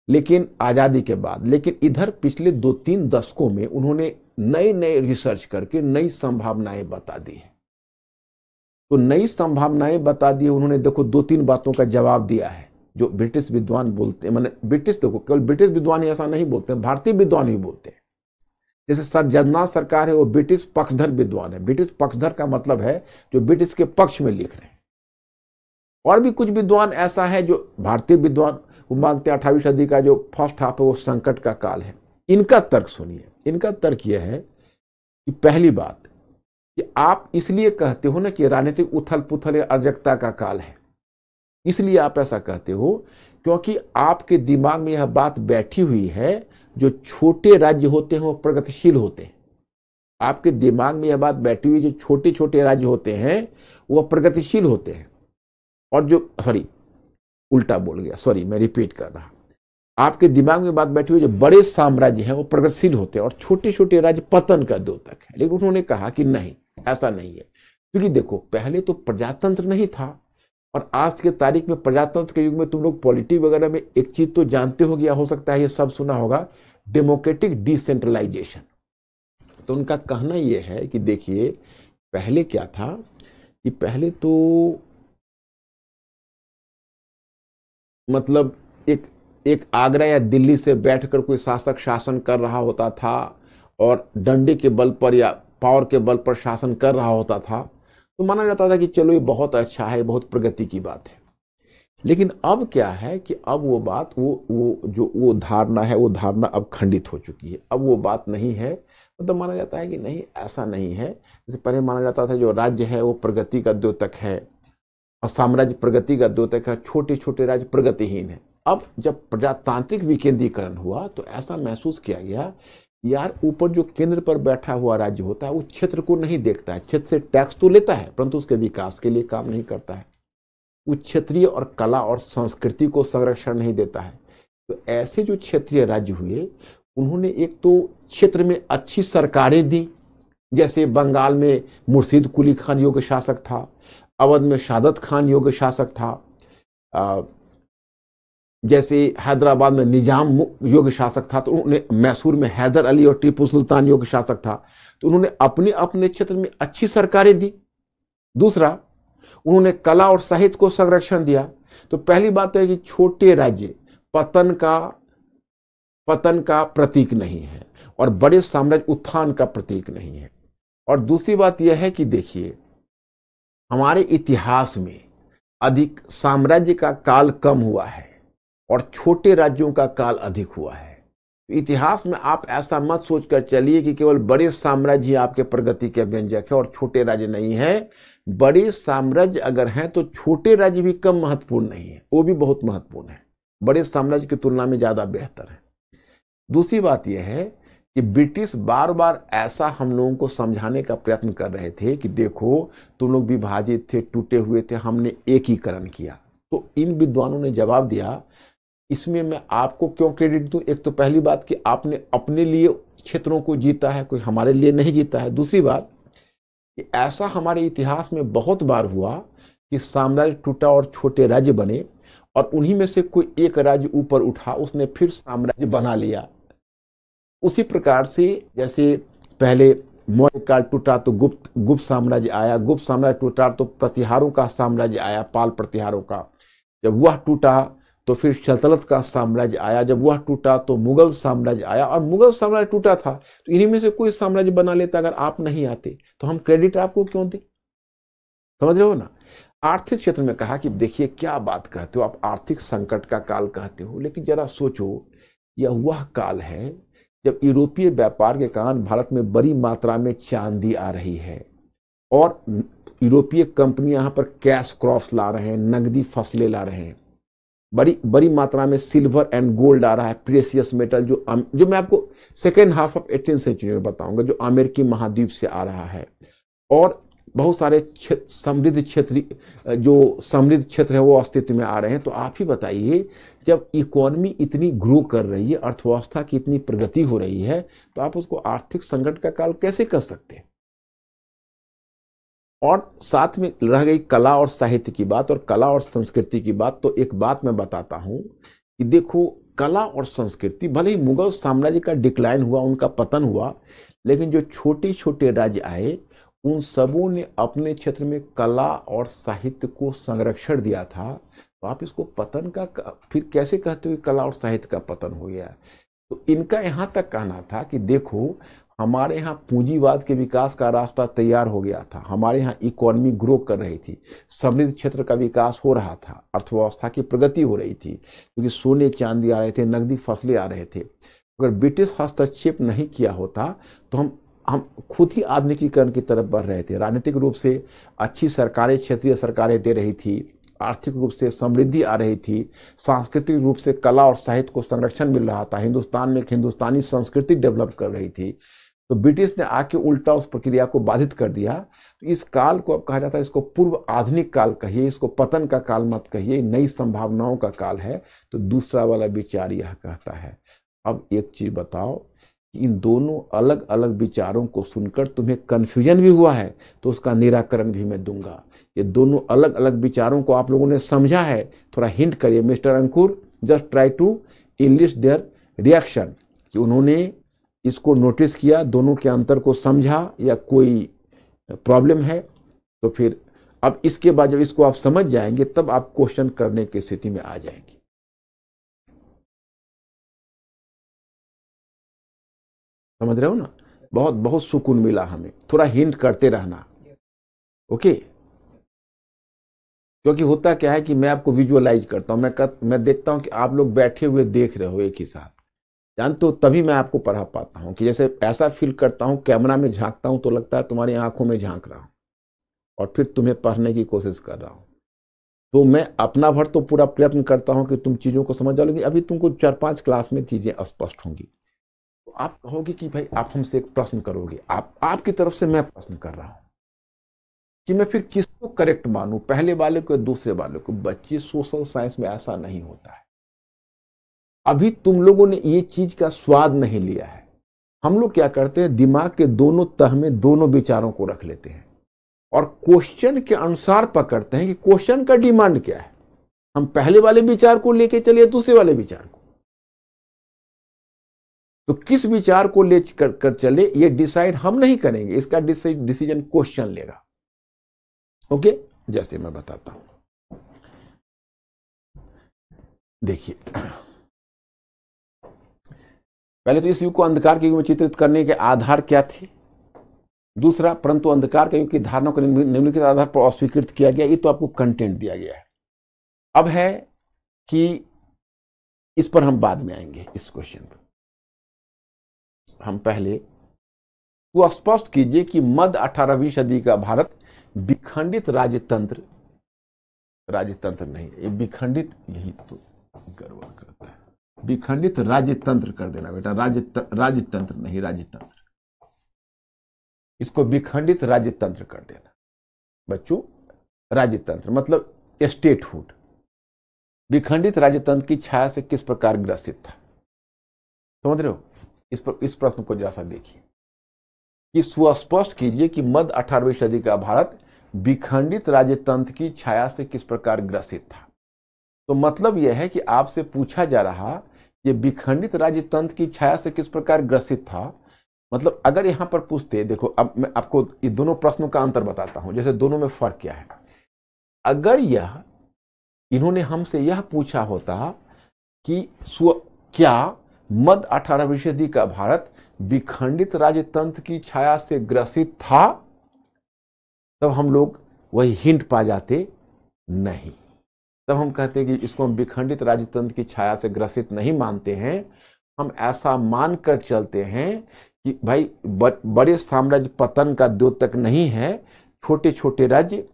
लेकिन आजादी के बाद, लेकिन इधर पिछले 2-3 दशकों में उन्होंने नए नए रिसर्च करके नई संभावनाएं बता दी है। तो नई संभावनाएं बता दी उन्होंने। देखो, 2-3 बातों का जवाब दिया है जो ब्रिटिश विद्वान बोलते हैं, माने ब्रिटिश, देखो केवल ब्रिटिश विद्वान ही ऐसा नहीं बोलते हैं, भारतीय विद्वान ही बोलते हैं। जैसे सर जगन्नाथ सरकार है, वो ब्रिटिश पक्षधर विद्वान है। ब्रिटिश पक्षधर का मतलब है जो ब्रिटिश के पक्ष में लिख रहे हैं। और भी कुछ विद्वान ऐसा है जो भारतीय विद्वान, वो मानते हैं 18वीं सदी का जो फर्स्ट हाफ है वो संकट का काल है। इनका तर्क सुनिए। इनका तर्क यह है कि पहली बात कि आप इसलिए कहते हो ना कि राजनीतिक उथल पुथल या अराजकता का काल है, इसलिए आप ऐसा कहते हो क्योंकि आपके दिमाग में यह बात बैठी हुई है, जो छोटे राज्य होते हैं वो प्रगतिशील होते हैं। आपके दिमाग में यह बात बैठी हुई, जो छोटे छोटे राज्य होते हैं वो प्रगतिशील होते हैं, और जो, सॉरी उल्टा बोल गया, सॉरी मैं रिपीट कर रहा, आपके दिमाग में बात बैठी हुई जो बड़े साम्राज्य हैं वो प्रगतिशील होते हैं और छोटे छोटे राज्य पतन का द्योतक है। लेकिन उन्होंने कहा कि नहीं, ऐसा नहीं है, क्योंकि देखो पहले तो प्रजातंत्र नहीं था, और आज के तारीख में प्रजातंत्र के युग में तुम लोग पॉलिटिक्स वगैरह में एक चीज तो जानते हो, या हो सकता है ये सब सुना होगा, डेमोक्रेटिक डिसेंट्रलाइजेशन। तो उनका कहना यह है कि देखिए पहले क्या था कि पहले तो मतलब एक आगरा या दिल्ली से बैठकर कोई शासक शासन कर रहा होता था और डंडे के बल पर या पावर के बल पर शासन कर रहा होता था, तो माना जाता था कि चलो ये बहुत अच्छा है, बहुत प्रगति की बात है। लेकिन अब क्या है कि अब वो बात, वो धारणा है, वो धारणा अब खंडित हो चुकी है। अब वो बात नहीं है, मतलब माना जाता है कि नहीं, ऐसा नहीं है। जैसे पहले माना जाता था जो राज्य है वो प्रगति का द्योतक है, और साम्राज्य प्रगतिगत होता है, छोटे छोटे राज्य प्रगतिहीन है। अब जब प्रजातांत्रिक विकेंद्रीकरण हुआ तो ऐसा महसूस किया गया, यार ऊपर जो केंद्र पर बैठा हुआ राज्य होता है वो क्षेत्र को नहीं देखता है, क्षेत्र से टैक्स तो लेता है परंतु उसके विकास के लिए काम नहीं करता है, वो क्षेत्रीय और कला और संस्कृति को संरक्षण नहीं देता है। तो ऐसे जो क्षेत्रीय राज्य हुए उन्होंने एक तो क्षेत्र में अच्छी सरकारें दी, जैसे बंगाल में मुर्शीद कुली खान योग्य शासक था, अवध में शादत खान योग्य शासक था, जैसे हैदराबाद में निजाम योग्य शासक था, तो उन्होंने मैसूर में हैदर अली और टीपू सुल्तान योग्य शासक था, तो उन्होंने अपने अपने क्षेत्र में अच्छी सरकारें दी। दूसरा, उन्होंने कला और साहित्य को संरक्षण दिया। तो पहली बात तो है कि छोटे राज्य पतन का प्रतीक नहीं है और बड़े साम्राज्य उत्थान का प्रतीक नहीं है। और दूसरी बात यह है कि देखिए, हमारे इतिहास में अधिक साम्राज्य का काल कम हुआ है और छोटे राज्यों का काल अधिक हुआ है। इतिहास में आप ऐसा मत सोचकर चलिए कि केवल बड़े साम्राज्य आपके प्रगति के व्यंजक है और छोटे राज्य नहीं है। बड़े साम्राज्य अगर हैं तो छोटे राज्य भी कम महत्वपूर्ण नहीं है, वो भी बहुत महत्वपूर्ण है, बड़े साम्राज्य की तुलना में ज्यादा बेहतर है। दूसरी बात यह है कि ब्रिटिश बार बार ऐसा हम लोगों को समझाने का प्रयत्न कर रहे थे कि देखो तुम लोग विभाजित थे, टूटे हुए थे, हमने एकीकरण किया। तो इन विद्वानों ने जवाब दिया, इसमें मैं आपको क्यों क्रेडिट दूं? एक तो पहली बात कि आपने अपने लिए क्षेत्रों को जीता है, कोई हमारे लिए नहीं जीता है। दूसरी बात कि ऐसा हमारे इतिहास में बहुत बार हुआ कि साम्राज्य टूटा और छोटे राज्य बने और उन्हीं में से कोई एक राज्य ऊपर उठा, उसने फिर साम्राज्य बना लिया। उसी प्रकार से जैसे पहले मौर्य काल टूटा तो गुप्त साम्राज्य आया, गुप्त साम्राज्य टूटा तो प्रतिहारों का साम्राज्य आया, पाल प्रतिहारों का। जब वह टूटा तो फिर सल्तनत का साम्राज्य आया, जब वह टूटा तो मुगल साम्राज्य आया और मुगल साम्राज्य टूटा था तो इन्हीं में से कोई साम्राज्य बना लेता अगर आप नहीं आते, तो हम क्रेडिट आपको क्यों दें? समझ रहे हो ना। आर्थिक क्षेत्र में कहा कि देखिए क्या बात कहते हो आप, आर्थिक संकट का काल कहते हो, लेकिन जरा सोचो यह वह काल है जब यूरोपीय व्यापार के कारण भारत में बड़ी मात्रा में चांदी आ रही है और यूरोपीय कंपनी यहाँ पर कैश क्रॉप्स ला रहे हैं, नगदी फसलें ला रहे हैं, बड़ी मात्रा में सिल्वर एंड गोल्ड आ रहा है, प्रेसियस मेटल जो मैं आपको second half of 18th century में बताऊंगा, जो अमेरिकी महाद्वीप से आ रहा है। और बहुत सारे समृद्ध क्षेत्र है वो अस्तित्व में आ रहे हैं। तो आप ही बताइए, जब इकोनॉमी इतनी ग्रो कर रही है, अर्थव्यवस्था की इतनी प्रगति हो रही है, तो आप उसको आर्थिक संकट का काल कैसे कर सकते हैं? और साथ में रह गई कला और साहित्य की बात और कला और संस्कृति की बात, तो एक बात मैं बताता हूं कि देखो, कला और संस्कृति, भले ही मुगल साम्राज्य का डिक्लाइन हुआ, उनका पतन हुआ, लेकिन जो छोटे छोटे राज्य आए उन सबों ने अपने क्षेत्र में कला और साहित्य को संरक्षण दिया था। तो आप इसको पतन का फिर कैसे कहते हो कि कला और साहित्य का पतन हो गया? तो इनका यहां तक कहना था कि देखो, हमारे यहाँ पूंजीवाद के विकास का रास्ता तैयार हो गया था, हमारे यहाँ इकोनॉमी ग्रो कर रही थी, समृद्ध क्षेत्र का विकास हो रहा था, अर्थव्यवस्था की प्रगति हो रही थी, क्योंकि सोने चांदी आ रहे थे, नकदी फसलें आ रहे थे। अगर ब्रिटिश हस्तक्षेप नहीं किया होता तो हम खुद ही आधुनिकीकरण की तरफ बढ़ रहे थे। राजनीतिक रूप से अच्छी सरकारें, क्षेत्रीय सरकारें दे रही थी, आर्थिक रूप से समृद्धि आ रही थी, सांस्कृतिक रूप से कला और साहित्य को संरक्षण मिल रहा था, हिंदुस्तान में एक हिंदुस्तानी संस्कृति डेवलप कर रही थी। तो ब्रिटिश ने आके उल्टा उस प्रक्रिया को बाधित कर दिया। तो इस काल को अब कहा जाता है, इसको पूर्व आधुनिक काल कहिए, इसको पतन का काल मत कहिए, नई संभावनाओं का काल है। तो दूसरा वाला विचार यह कहता है। अब एक चीज बताओ, इन दोनों अलग अलग विचारों को सुनकर तुम्हें कंफ्यूजन भी हुआ है तो उसका निराकरण भी मैं दूंगा। ये दोनों अलग अलग विचारों को आप लोगों ने समझा है, थोड़ा हिंट करिए mister Ankur, just try to elicit their reaction, कि उन्होंने इसको नोटिस किया, दोनों के अंतर को समझा या कोई प्रॉब्लम है। तो फिर अब इसके बाद जब इसको आप समझ जाएंगे तब आप क्वेश्चन करने की स्थिति में आ जाएंगे। समझ रहे हो ना। बहुत बहुत सुकून मिला हमें, थोड़ा हिंट करते रहना, ओके। क्योंकि होता क्या है कि मैं आपको विजुअलाइज करता हूं, मैं देखता हूं कि आप लोग बैठे हुए देख रहे हो एक ही साथ, जानते हो, तभी मैं आपको पढ़ा पाता हूं। कि जैसे ऐसा फील करता हूं, कैमरा में झांकता हूं तो लगता है तुम्हारी आंखों में झांक रहा हूं और फिर तुम्हें पढ़ने की कोशिश कर रहा हूं। तो मैं अपना भर तो पूरा प्रयत्न करता हूं कि तुम चीजों को समझ जाओगे। अभी तुमको 4-5 क्लास में चीजें स्पष्ट होंगी, तो आप कहोगे कि भाई आप हमसे एक प्रश्न करोगे, आपकी तरफ से मैं प्रश्न कर रहा हूं कि मैं फिर किसको करेक्ट मानूं, पहले वाले को या दूसरे वाले को। बच्चे, सोशल साइंस में ऐसा नहीं होता है। अभी तुम लोगों ने ये चीज का स्वाद नहीं लिया है। हम लोग क्या करते हैं, दिमाग के दोनों तह में दोनों विचारों को रख लेते हैं और क्वेश्चन के अनुसार पकड़ते हैं कि क्वेश्चन का डिमांड क्या है। हम पहले वाले विचार को लेके चलिए, दूसरे वाले विचार को, तो किस विचार को ले कर चले ये डिसाइड हम नहीं करेंगे, इसका डिसीजन क्वेश्चन लेगा। ओके, जैसे मैं बताता हूं, देखिए पहले तो इस युग को अंधकार के युग में चित्रित करने के आधार क्या थे। दूसरा, परंतु अंधकार के युग की धारणा को निम्नलिखित आधार पर अस्वीकृत किया गया। ये तो आपको कंटेंट दिया गया है। अब है कि इस पर हम बाद में आएंगे, इस क्वेश्चन पर। हम पहले तो स्पष्ट कीजिए कि मध्य 18वीं सदी का भारत विखंडित राज्यतंत्र नहीं, ये विखंडित, यही तो गड़बड़ करता है, विखंडित राज्यतंत्र कर देना बेटा, राज्यतंत्र नहीं, राज्यतंत्र, इसको विखंडित राज्यतंत्र कर देना बच्चों। राज्यतंत्र मतलब स्टेटहुड। विखंडित राज्यतंत्र की छाया से किस प्रकार ग्रसित था, समझ रहे हो? इस प्रश्न को जरा सा देखिए कि सुस्पष्ट कीजिए कि मध्य 18वीं सदी का भारत विखंडित राज्यतंत्र की छाया से किस प्रकार ग्रसित था। तो मतलब यह है कि आपसे पूछा जा रहा ये विखंडित राज्यतंत्र की छाया से किस प्रकार ग्रसित था। मतलब अगर यहां पर पूछते, देखो अब मैं आपको ये दोनों प्रश्नों का अंतर बताता हूं, जैसे दोनों में फर्क क्या है। अगर इन्होंने हमसे यह पूछा होता कि क्या मध्य 18वीं सदी का भारत विखंडित राज्यतंत्र की छाया से ग्रसित था, तब हम लोग वही हिंट पा जाते। नहीं, तब हम कहते हैं कि इसको हम विखंडित राज्यतंत्र की छाया से ग्रसित नहीं मानते हैं। हम ऐसा मानकर चलते हैं कि भाई बड़े साम्राज्य पतन का द्योतक नहीं है, छोटे छोटे राज्य,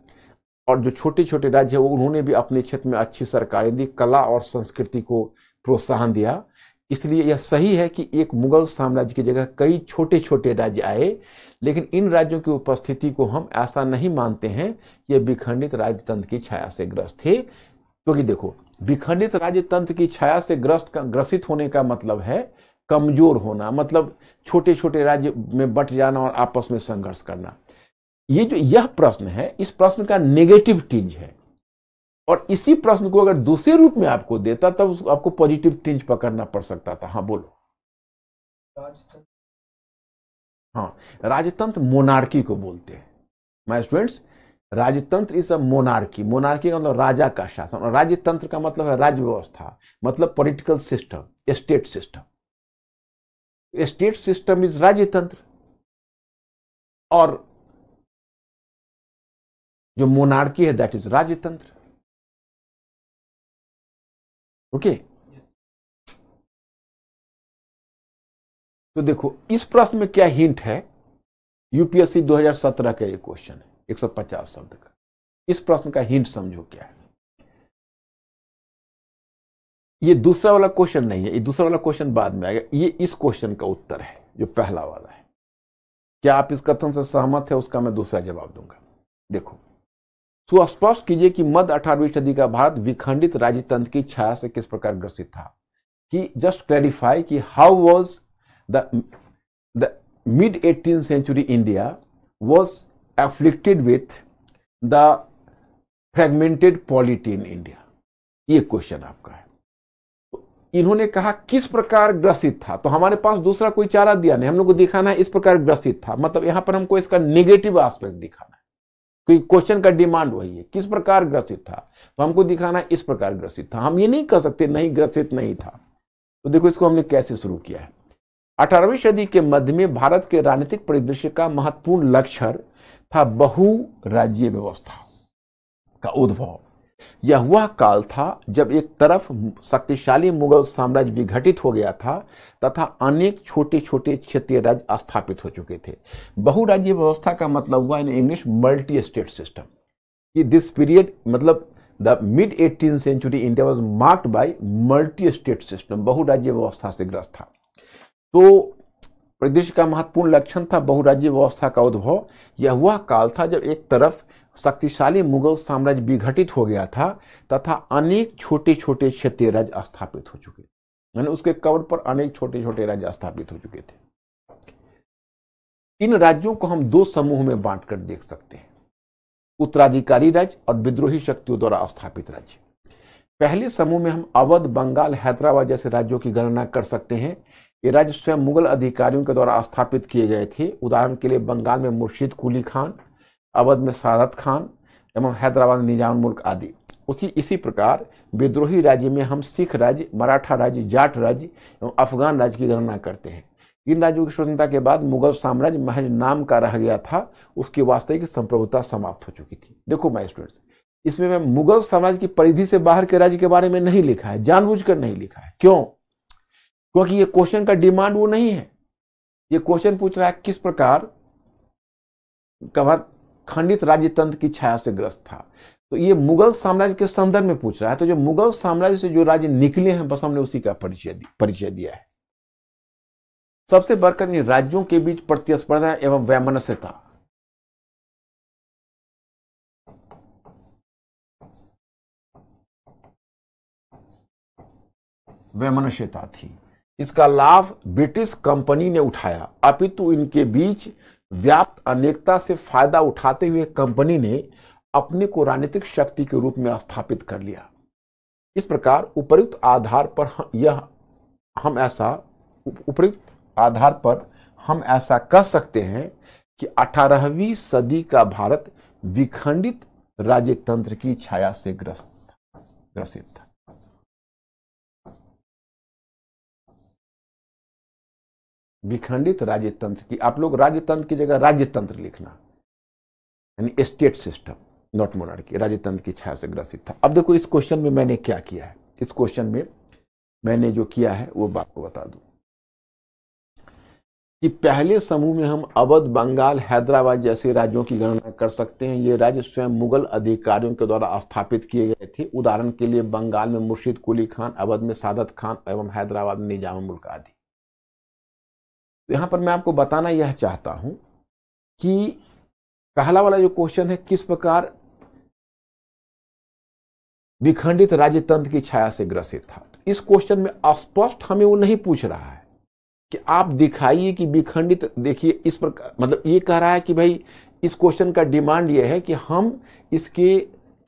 और जो छोटे छोटे राज्य है उन्होंने भी अपने क्षेत्र में अच्छी सरकारें दी, कला और संस्कृति को प्रोत्साहन दिया। इसलिए यह सही है कि एक मुगल साम्राज्य की जगह कई छोटे छोटे राज्य आए, लेकिन इन राज्यों की उपस्थिति को हम ऐसा नहीं मानते हैं कि ये विखंडित राज्यतंत्र की छाया से ग्रस्त थे। क्योंकि देखो, विखंडित राज्यतंत्र की छाया से ग्रसित होने का मतलब है कमजोर होना, मतलब छोटे छोटे राज्य में बट जाना और आपस में संघर्ष करना। ये जो यह प्रश्न है, इस प्रश्न का नेगेटिव टिंज है, और इसी प्रश्न को अगर दूसरे रूप में आपको देता तब आपको पॉजिटिव टिंज पकड़ना पड़ सकता था। हाँ बोलो। हाँ, राजतंत्र मोनार्की को बोलते हैं माय स्टूडेंट्स। राजतंत्र इज अ मोनार्की। मोनार्की का मतलब राजा का शासन, और राज्यतंत्र का मतलब है राज्य व्यवस्था, मतलब political system, state system. State system is राज्यतंत्र, और जो मोनार्की है दैट इज राज्यतंत्र। ओके, तो देखो इस प्रश्न में क्या हिंट है। यूपीएससी 2017 का ये क्वेश्चन है, 150 शब्द का। इस प्रश्न का हिंट समझो क्या है। ये दूसरा वाला क्वेश्चन नहीं है, ये दूसरा वाला क्वेश्चन बाद में आएगा। ये इस क्वेश्चन का उत्तर है जो पहला वाला है। क्या आप इस कथन से सहमत है, उसका मैं दूसरा जवाब दूंगा। देखो, सुस्पष्ट कीजिए कि मध्य 18वीं सदी का भारत विखंडित राज्यतंत्र की छाया से किस प्रकार ग्रसित था। कि जस्ट क्लैरिफाई कि how was the mid 18th century India was afflicted with the fragmented polity in India। ये क्वेश्चन आपका है। तो इन्होंने कहा किस प्रकार ग्रसित था, तो हमारे पास दूसरा कोई चारा दिया नहीं, हम लोग को दिखाना है इस प्रकार ग्रसित था। मतलब यहां पर हमको इसका नेगेटिव एस्पेक्ट दिखाना है, क्योंकि क्वेश्चन का डिमांड वही है, किस प्रकार ग्रसित था, तो हमको दिखाना है इस प्रकार ग्रसित था। हम ये नहीं कह सकते नहीं ग्रसित नहीं था। तो देखो इसको हमने कैसे शुरू किया है। 18वीं सदी के मध्य में भारत के राजनीतिक परिदृश्य का महत्वपूर्ण लक्षण था बहुराज्यीय व्यवस्था का उद्भव। यह वह काल था जब एक तरफ शक्तिशाली मुगल साम्राज्य विघटित हो गया था तथा अनेक छोटे छोटे क्षेत्रीय राज्य स्थापित हो चुके थे। बहुराज्यीय व्यवस्था का मतलब हुआ in English multi state system. This period मतलब the mid 18th century India was marked by multi state system, बहुराज्य व्यवस्था से ग्रस्त था। तो प्रदेश का महत्वपूर्ण लक्षण था बहुराज्य व्यवस्था का उद्भव। यह वह काल था जब एक तरफ शक्तिशाली मुगल साम्राज्य विघटित हो गया था तथा अनेक छोटे छोटे क्षेत्रीय राज्य स्थापित हो चुके थे, यानी उसके कवर पर अनेक छोटे छोटे राज्य स्थापित हो चुके थे। इन राज्यों को हम दो समूह में बांटकर देख सकते हैं, उत्तराधिकारी राज्य और विद्रोही शक्तियों द्वारा स्थापित राज्य। पहले समूह में हम अवध, बंगाल, हैदराबाद जैसे राज्यों की गणना कर सकते हैं। ये राज्य स्वयं मुगल अधिकारियों के द्वारा स्थापित किए गए थे। उदाहरण के लिए बंगाल में मुर्शीद कुली खान, अवध में सादत खान एवं हैदराबाद में निजाम मुल्क आदि। इसी प्रकार विद्रोही राज्य में हम सिख राज्य, मराठा राज्य, जाट राज्य एवं अफगान राज्य की गणना करते हैं। इन राज्यों की स्वतंत्रता के बाद मुगल साम्राज्य महज नाम का रह गया था, उसकी वास्तविक संप्रभुता समाप्त हो चुकी थी। देखो माय स्टूडेंट्स, इसमें मैं मुगल साम्राज्य की परिधि से बाहर के राज्य के बारे में नहीं लिखा है, जानबूझकर नहीं लिखा है। क्यों? क्योंकि ये क्वेश्चन का डिमांड वो नहीं है। ये क्वेश्चन पूछ रहा है किस प्रकार खंडित राज्य तंत्र की छाया से ग्रस्त था। तो ये मुगल साम्राज्य के संदर्भ में पूछ रहा है। तो जो मुगल साम्राज्य से जो राज्य निकले हैं, बस हमने उसी का परिचय दिया है। सबसे बढ़कर इन राज्यों के बीच प्रतिस्पर्धा एवं वैमनस्यता थी। इसका लाभ ब्रिटिश कंपनी ने उठाया, अपितु इनके बीच व्याप्त अनेकता से फायदा उठाते हुए कंपनी ने अपने को राजनीतिक शक्ति के रूप में स्थापित कर लिया। इस प्रकार उपयुक्त आधार पर हम ऐसा कह सकते हैं कि 18वीं सदी का भारत विखंडित राज्य तंत्र की छाया से ग्रसित था। विखंडित राज्य तंत्र की, आप लोग राज्य तंत्र की जगह राज्य तंत्र लिखना, यानी स्टेट सिस्टम, नॉट मोनार्की। राज्य तंत्र की छाया से ग्रसित था। अब देखो इस क्वेश्चन में मैंने क्या किया है। इस क्वेश्चन में मैंने जो किया है वो बात को बता दूं कि पहले समूह में हम अवध, बंगाल, हैदराबाद जैसे राज्यों की गणना कर सकते हैं। ये राज्य स्वयं मुगल अधिकारियों के द्वारा स्थापित किए गए थे। उदाहरण के लिए बंगाल में मुर्शीद कुली खान, अवध में सादत खान एवं हैदराबाद में निजाम मुल्क आदि। तो यहां पर मैं आपको बताना यह चाहता हूं कि पहला वाला जो क्वेश्चन है, किस प्रकार विखंडित राज्य तंत्र की छाया से ग्रसित था, तो इस क्वेश्चन में स्पष्ट हमें वो नहीं पूछ रहा है कि आप दिखाइए कि विखंडित। देखिए इस प्रकार, मतलब ये कह रहा है कि भाई इस क्वेश्चन का डिमांड ये है कि हम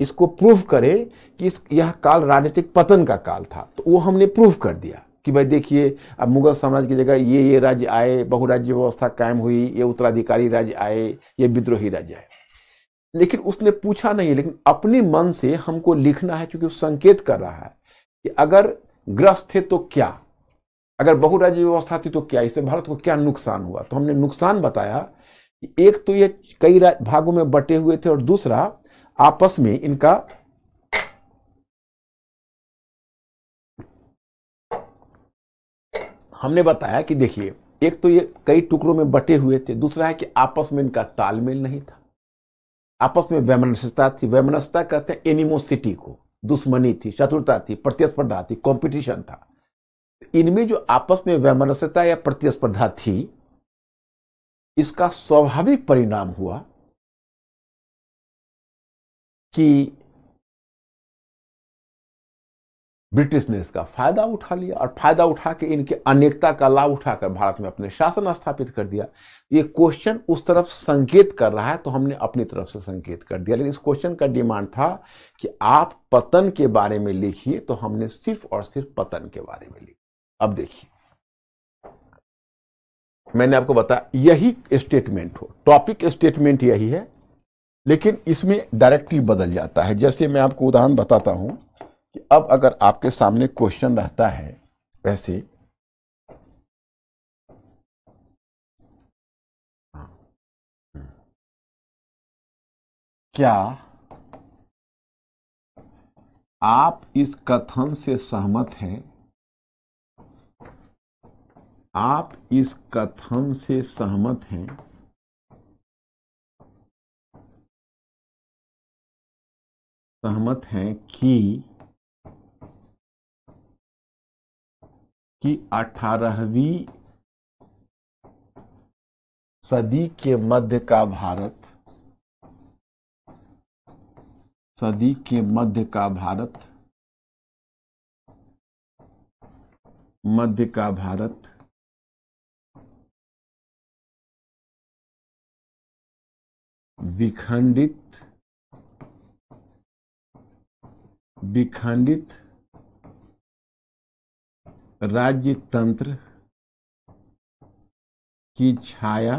इसको प्रूव करें कि यह काल राजनीतिक पतन का काल था। तो वो हमने प्रूव कर दिया कि भाई देखिए, अब मुगल साम्राज्य की जगह ये राज्य आए, बहुराज्य व्यवस्था कायम हुई, ये उत्तराधिकारी राज्य आए, ये विद्रोही राज्य आए। लेकिन उसने पूछा नहीं, लेकिन अपने मन से हमको लिखना है, क्योंकि वो संकेत कर रहा है कि अगर ग्रस्त थे तो क्या, अगर बहुराज्य व्यवस्था थी तो क्या, इससे भारत को क्या नुकसान हुआ। तो हमने नुकसान बताया कि एक तो ये कई भागों में बटे हुए थे और दूसरा आपस में इनका हमने बताया कि देखिए, एक तो ये कई टुकड़ों में बटे हुए थे, दूसरा है कि आपस में इनका तालमेल नहीं था, आपस में वैमनस्यता थी। वैमनस्यता कहते हैं एनिमोसिटी को, दुश्मनी थी, शत्रुता थी, प्रतिस्पर्धा थी, कंपटीशन था। इनमें जो आपस में वैमनस्यता या प्रतिस्पर्धा थी, इसका स्वाभाविक परिणाम हुआ कि ब्रिटिश ने इसका फायदा उठा लिया और फायदा उठा के इनके अनेकता का लाभ उठाकर भारत में अपने शासन स्थापित कर दिया। ये क्वेश्चन उस तरफ संकेत कर रहा है, तो हमने अपनी तरफ से संकेत कर दिया। लेकिन इस क्वेश्चन का डिमांड था कि आप पतन के बारे में लिखिए, तो हमने सिर्फ और सिर्फ पतन के बारे में लिखा। अब देखिए, मैंने आपको बताया यही स्टेटमेंट हो, टॉपिक स्टेटमेंट यही है, लेकिन इसमें डायरेक्टली बदल जाता है। जैसे मैं आपको उदाहरण बताता हूं कि अब अगर आपके सामने क्वेश्चन रहता है ऐसे, क्या आप इस कथन से सहमत हैं, आप इस कथन से सहमत हैं सहमत हैं कि 18वीं सदी के मध्य का भारत, सदी के मध्य का भारत, मध्य का भारत विखंडित विखंडित राज्य तंत्र की छाया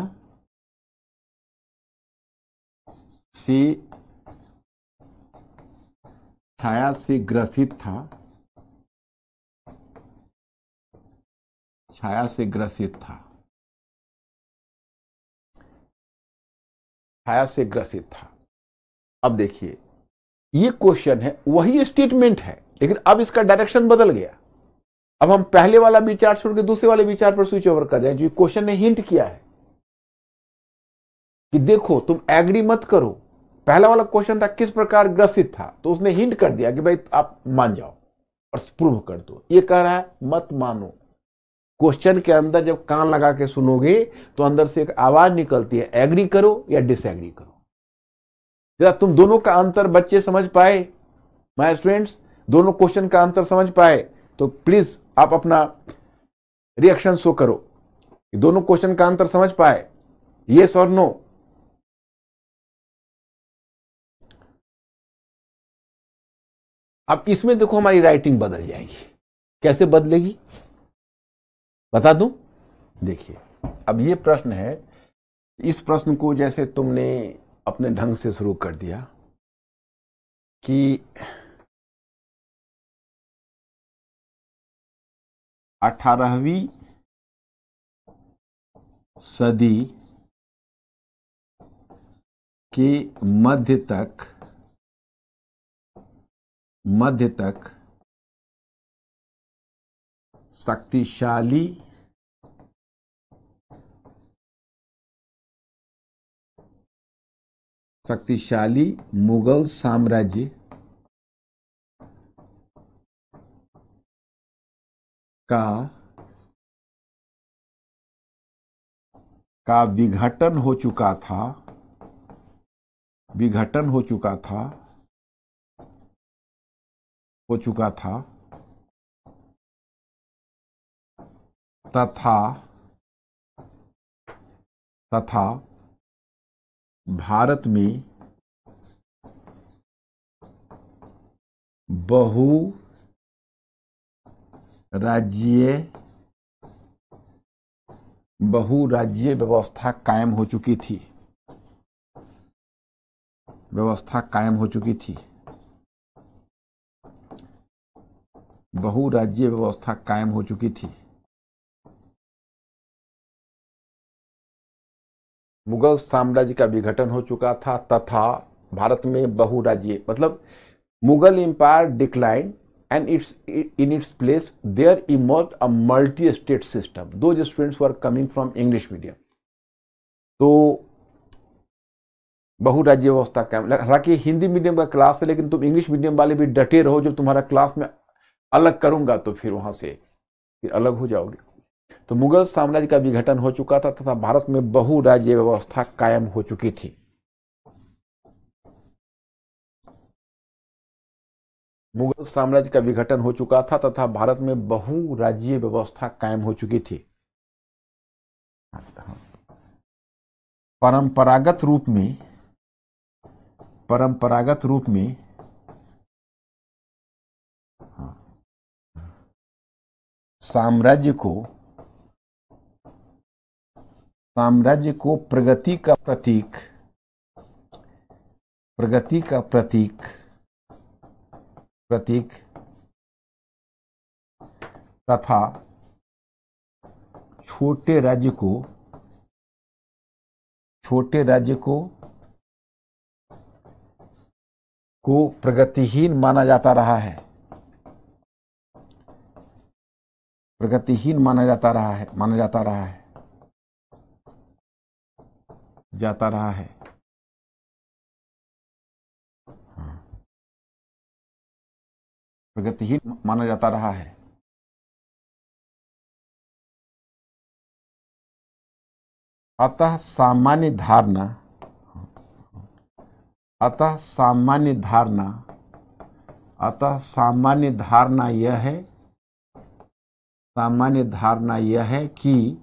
से ग्रसित था, छाया से ग्रसित था, छाया से ग्रसित था। अब देखिए ये क्वेश्चन है, वही स्टेटमेंट है, लेकिन अब इसका डायरेक्शन बदल गया। अब हम पहले वाला विचार छोड़ के दूसरे वाले विचार पर स्विच ओवर कर जाए। जो क्वेश्चन ने हिंट किया है कि देखो तुम एग्री मत करो, पहला वाला क्वेश्चन था किस प्रकार ग्रसित था, तो उसने हिंट कर दिया कि भाई आप मान जाओ और प्रूव कर दो। ये कह रहा है मत मानो। क्वेश्चन के अंदर जब कान लगा के सुनोगे तो अंदर से एक आवाज निकलती है, एग्री करो या डिसएग्री करो। जरा तुम दोनों का अंतर बच्चे समझ पाए, माय स्टूडेंट्स, दोनों क्वेश्चन का अंतर समझ पाए तो प्लीज आप अपना रिएक्शन शो करो। दोनों क्वेश्चन का अंतर समझ पाए, यस और नो? अब इसमें देखो हमारी राइटिंग बदल जाएगी। कैसे बदलेगी बता दूं? देखिए अब ये प्रश्न है, इस प्रश्न को जैसे तुमने अपने ढंग से शुरू कर दिया कि 18वीं सदी के मध्य तक शक्तिशाली मुगल साम्राज्य का विघटन हो चुका था तथा भारत में बहुराज्यीय व्यवस्था कायम हो चुकी थी। बहुराज्यीय व्यवस्था कायम हो चुकी थी। मुगल साम्राज्य का विघटन हो चुका था तथा भारत में बहुराज्यीय, मतलब Mughal empire decline and in its place there emerged a multi-state system. Those students who are coming from English medium, तो बहुराज्य व्यवस्था का, हालांकि हिंदी मीडियम का क्लास है लेकिन तुम इंग्लिश मीडियम वाले भी डटे रहो। जब तुम्हारा क्लास में अलग करूंगा तो फिर वहां से फिर अलग हो जाओगे। तो मुगल साम्राज्य का विघटन हो चुका था तथा भारत में बहुराज्य व्यवस्था कायम हो चुकी थी। मुगल साम्राज्य का विघटन हो चुका था तथा भारत में बहुराज्यीय व्यवस्था कायम हो चुकी थी। परंपरागत रूप में साम्राज्य को प्रगति का प्रतीक तथा छोटे राज्य को प्रगतिहीन माना जाता रहा है। प्रगतिहीन माना जाता रहा है। अतः सामान्य धारणा अतः सामान्य धारणा अतः सामान्य धारणा यह है सामान्य धारणा यह है कि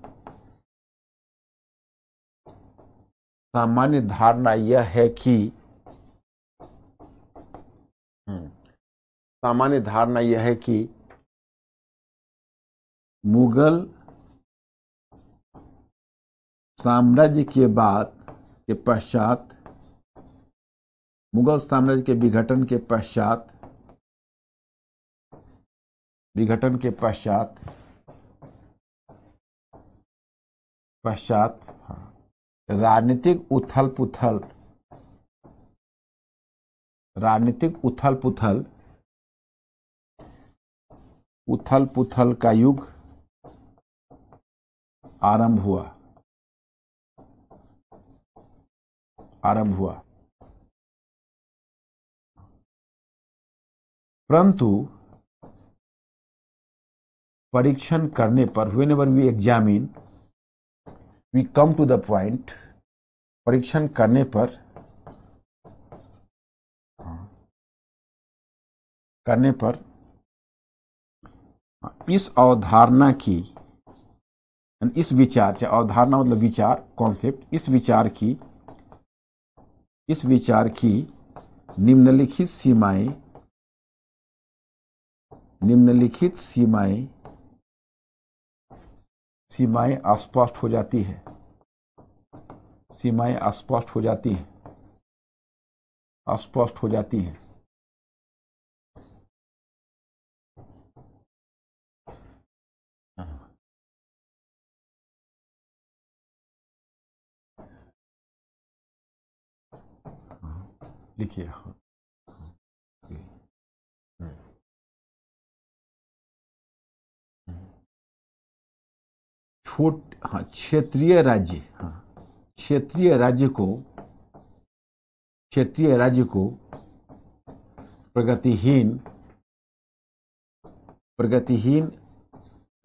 सामान्य धारणा यह है कि सामान्य धारणा यह है कि मुगल साम्राज्य के बाद के पश्चात मुगल साम्राज्य के विघटन के पश्चात राजनीतिक उथल पुथल का युग आरंभ हुआ परंतु परीक्षण करने पर whenever we examine we come to the point परीक्षण करने पर इस अवधारणा की इस विचार चाहे अवधारणा मतलब विचार कॉन्सेप्ट इस विचार की निम्नलिखित सीमाएं अस्पष्ट हो जाती है लिखिए। क्षेत्रीय राज्य को प्रगतिहीन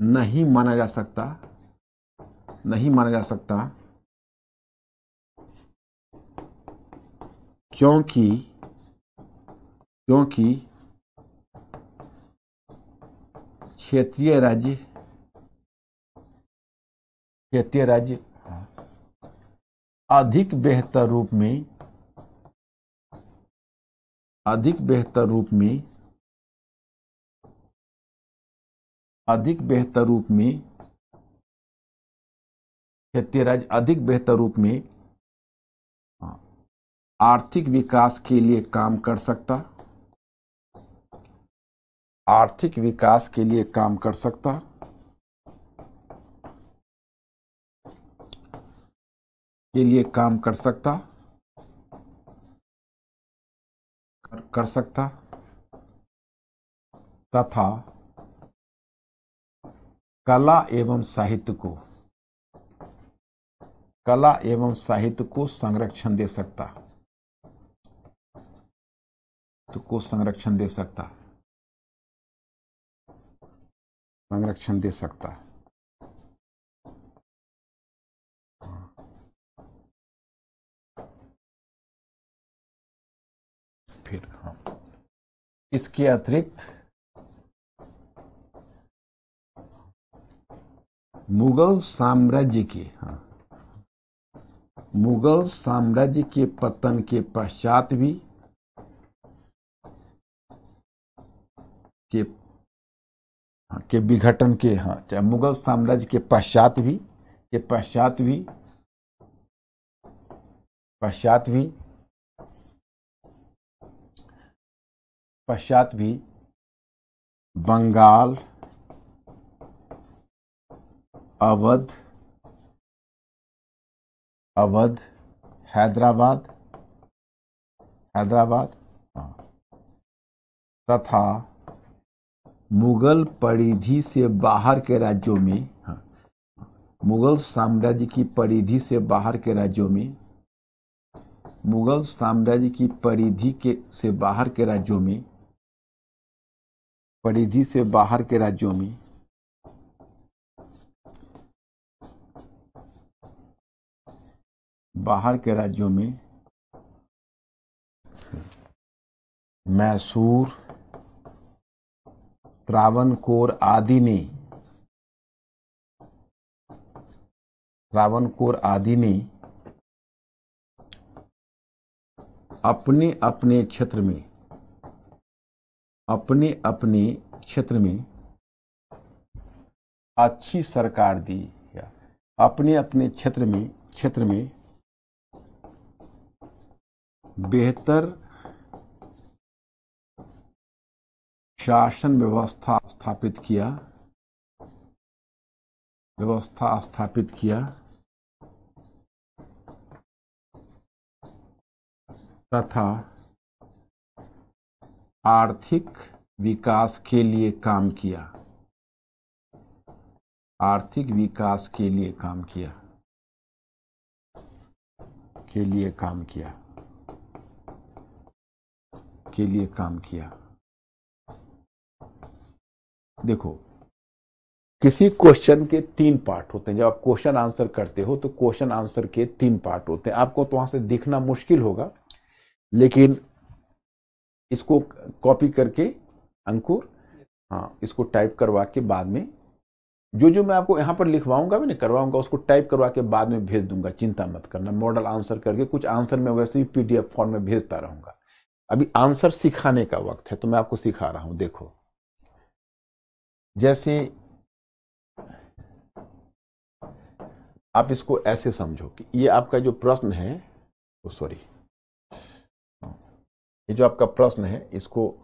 नहीं माना जा सकता क्योंकि क्षेत्रीय राज्य अधिक बेहतर रूप में आर्थिक विकास के लिए काम कर सकता तथा कला एवं साहित्य को संरक्षण दे सकता फिर इसके अतिरिक्त मुगल साम्राज्य के पतन के पश्चात भी के विघटन के चाहे मुगल साम्राज्य के पश्चात भी बंगाल, अवध, हैदराबाद तथा मुगल परिधि से बाहर के राज्यों में मुगल साम्राज्य की परिधि से बाहर के राज्यों में परिधि से बाहर के राज्यों में मैसूर, त्रावणकोर आदि ने अपने अपने क्षेत्र में अच्छी सरकार दी, या अपने अपने क्षेत्र में बेहतर शासन व्यवस्था स्थापित किया तथा आर्थिक विकास के लिए काम किया। देखो, किसी क्वेश्चन के 3 पार्ट होते हैं। जब आप क्वेश्चन आंसर करते हो तो क्वेश्चन आंसर के 3 पार्ट होते हैं। आपको तो वहां से दिखना मुश्किल होगा, लेकिन इसको कॉपी करके अंकुर, हाँ, इसको टाइप करवा के बाद में जो मैं आपको यहाँ पर लिखवाऊंगा भी नहीं करवाऊंगा, उसको टाइप करवा के बाद में भेज दूंगा। चिंता मत करना। मॉडल आंसर करके कुछ आंसर मैं वैसे भी पीडीएफ फॉर्म में भेजता रहूंगा। अभी आंसर सिखाने का वक्त है, तो मैं आपको सिखा रहा हूं। देखो, जैसे आप इसको ऐसे समझो कि ये आपका जो प्रश्न है, ये जो आपका प्रश्न है, इसको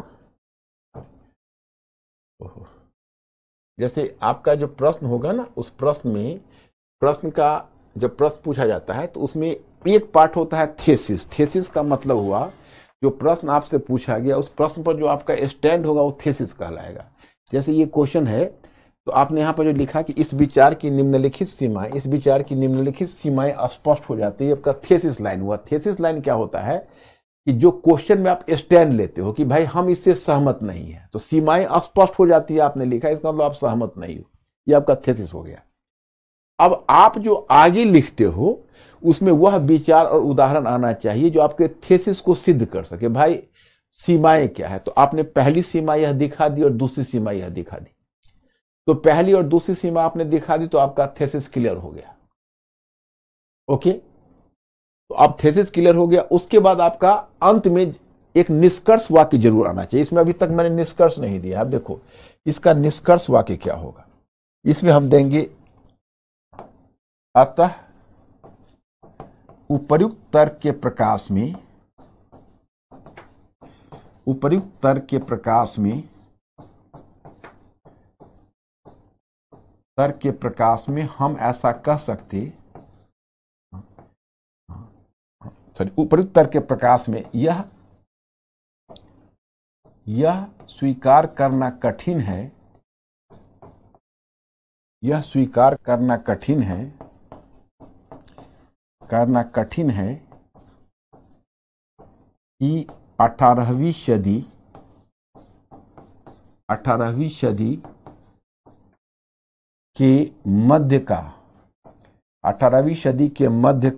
जैसे आपका जो प्रश्न होगा ना, उस प्रश्न का जब प्रश्न पूछा जाता है तो उसमें एक पार्ट होता है थेसिस। थेसिस का मतलब हुआ जो प्रश्न आपसे पूछा गया उस प्रश्न पर जो आपका स्टैंड होगा वो थेसिस कहलाएगा। जैसे ये क्वेश्चन है तो आपने यहाँ पर जो लिखा कि इस विचार की निम्नलिखित सीमाएं स्पष्ट हो जाती है, आपका थेसिस लाइन हुआ। थेसिस लाइन क्या होता है कि जो क्वेश्चन में आप स्टैंड लेते हो कि भाई हम इससे सहमत नहीं है, तो सीमाएं स्पष्ट हो जाती है। आपने लिखा, इसका मतलब आप सहमत नहीं हो, ये आपका थेसिस हो गया। अब आप जो आगे लिखते हो उसमें वह विचार और उदाहरण आना चाहिए जो आपके थेसिस को सिद्ध कर सके। भाई सीमाएं क्या है, तो आपने पहली सीमा यह दिखा दी और दूसरी सीमा यह दिखा दी। तो पहली और दूसरी सीमा आपने दिखा दी तो आपका थेसिस क्लियर हो गया। ओके, तो अब थेसिस क्लियर हो गया। उसके बाद आपका अंत में एक निष्कर्ष वाक्य जरूर आना चाहिए। इसमें अभी तक मैंने निष्कर्ष नहीं दिया। आप देखो, इसका निष्कर्ष वाक्य क्या होगा। इसमें हम देंगे, अतः उपर्युक्त तर्क के प्रकाश में हम ऐसा कह सकते, उपर्युक्त तर्क के प्रकाश में यह स्वीकार करना कठिन है कि 18वीं सदी के मध्य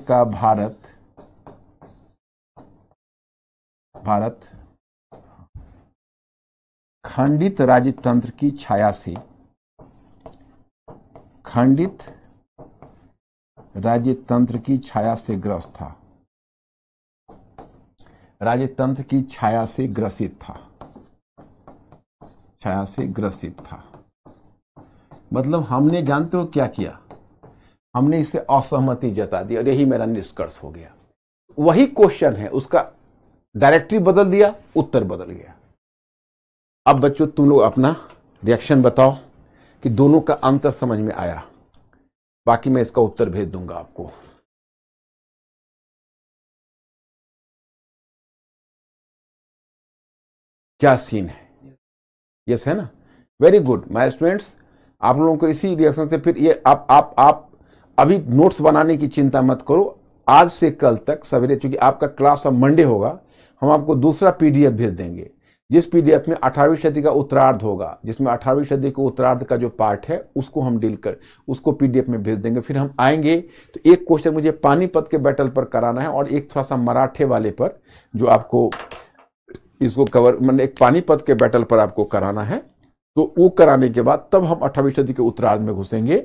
का भारत खंडित राजतंत्र की छाया से ग्रस्त था। राजतंत्र की छाया से ग्रसित था। मतलब हमने, जानते हो क्या किया, हमने इसे असहमति जता दी और यही मेरा निष्कर्ष हो गया। वही क्वेश्चन है, उसका डायरेक्टरी बदल दिया, उत्तर बदल गया। अब बच्चों तुम लोग अपना रिएक्शन बताओ कि दोनों का अंतर समझ में आया। बाकी मैं इसका उत्तर भेज दूंगा आपको। क्या सीन है? यस है ना? Very good my students. आप लोगों को इसी रिएक्शन से फिर ये आप अभी नोट्स बनाने की चिंता मत करो। आज से कल तक सवेरे, चूंकि आपका क्लास अब मंडे होगा, हम आपको दूसरा पीडीएफ भेज देंगे, जिस पीडीएफ में 18वीं सदी का उत्तरार्ध होगा, जिसमें 18वीं सदी के उत्तरार्ध का जो पार्ट है उसको हम उसको पीडीएफ में भेज देंगे। फिर हम आएंगे तो एक क्वेश्चन मुझे पानीपत के बैटल पर कराना है और एक थोड़ा सा मराठे वाले पर, जो आपको इसको कवर, मतलब एक पानीपत के बैटल पर आपको कराना है। तो वो कराने के बाद तब हम 18वीं सदी के उत्तरार्ध में घुसेंगे।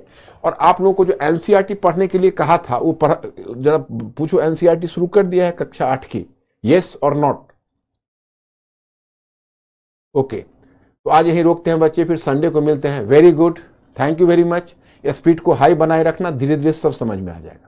और आप लोगों को जो एनसीईआरटी पढ़ने के लिए कहा था वो जरा पूछो, एनसीईआरटी शुरू कर दिया है कक्षा 8 की? यस और नॉट? ओके, तो आज यहीं रोकते हैं बच्चे, फिर संडे को मिलते हैं। Very good, thank you very much. Speed को हाई बनाए रखना, धीरे धीरे सब समझ में आ जाएगा।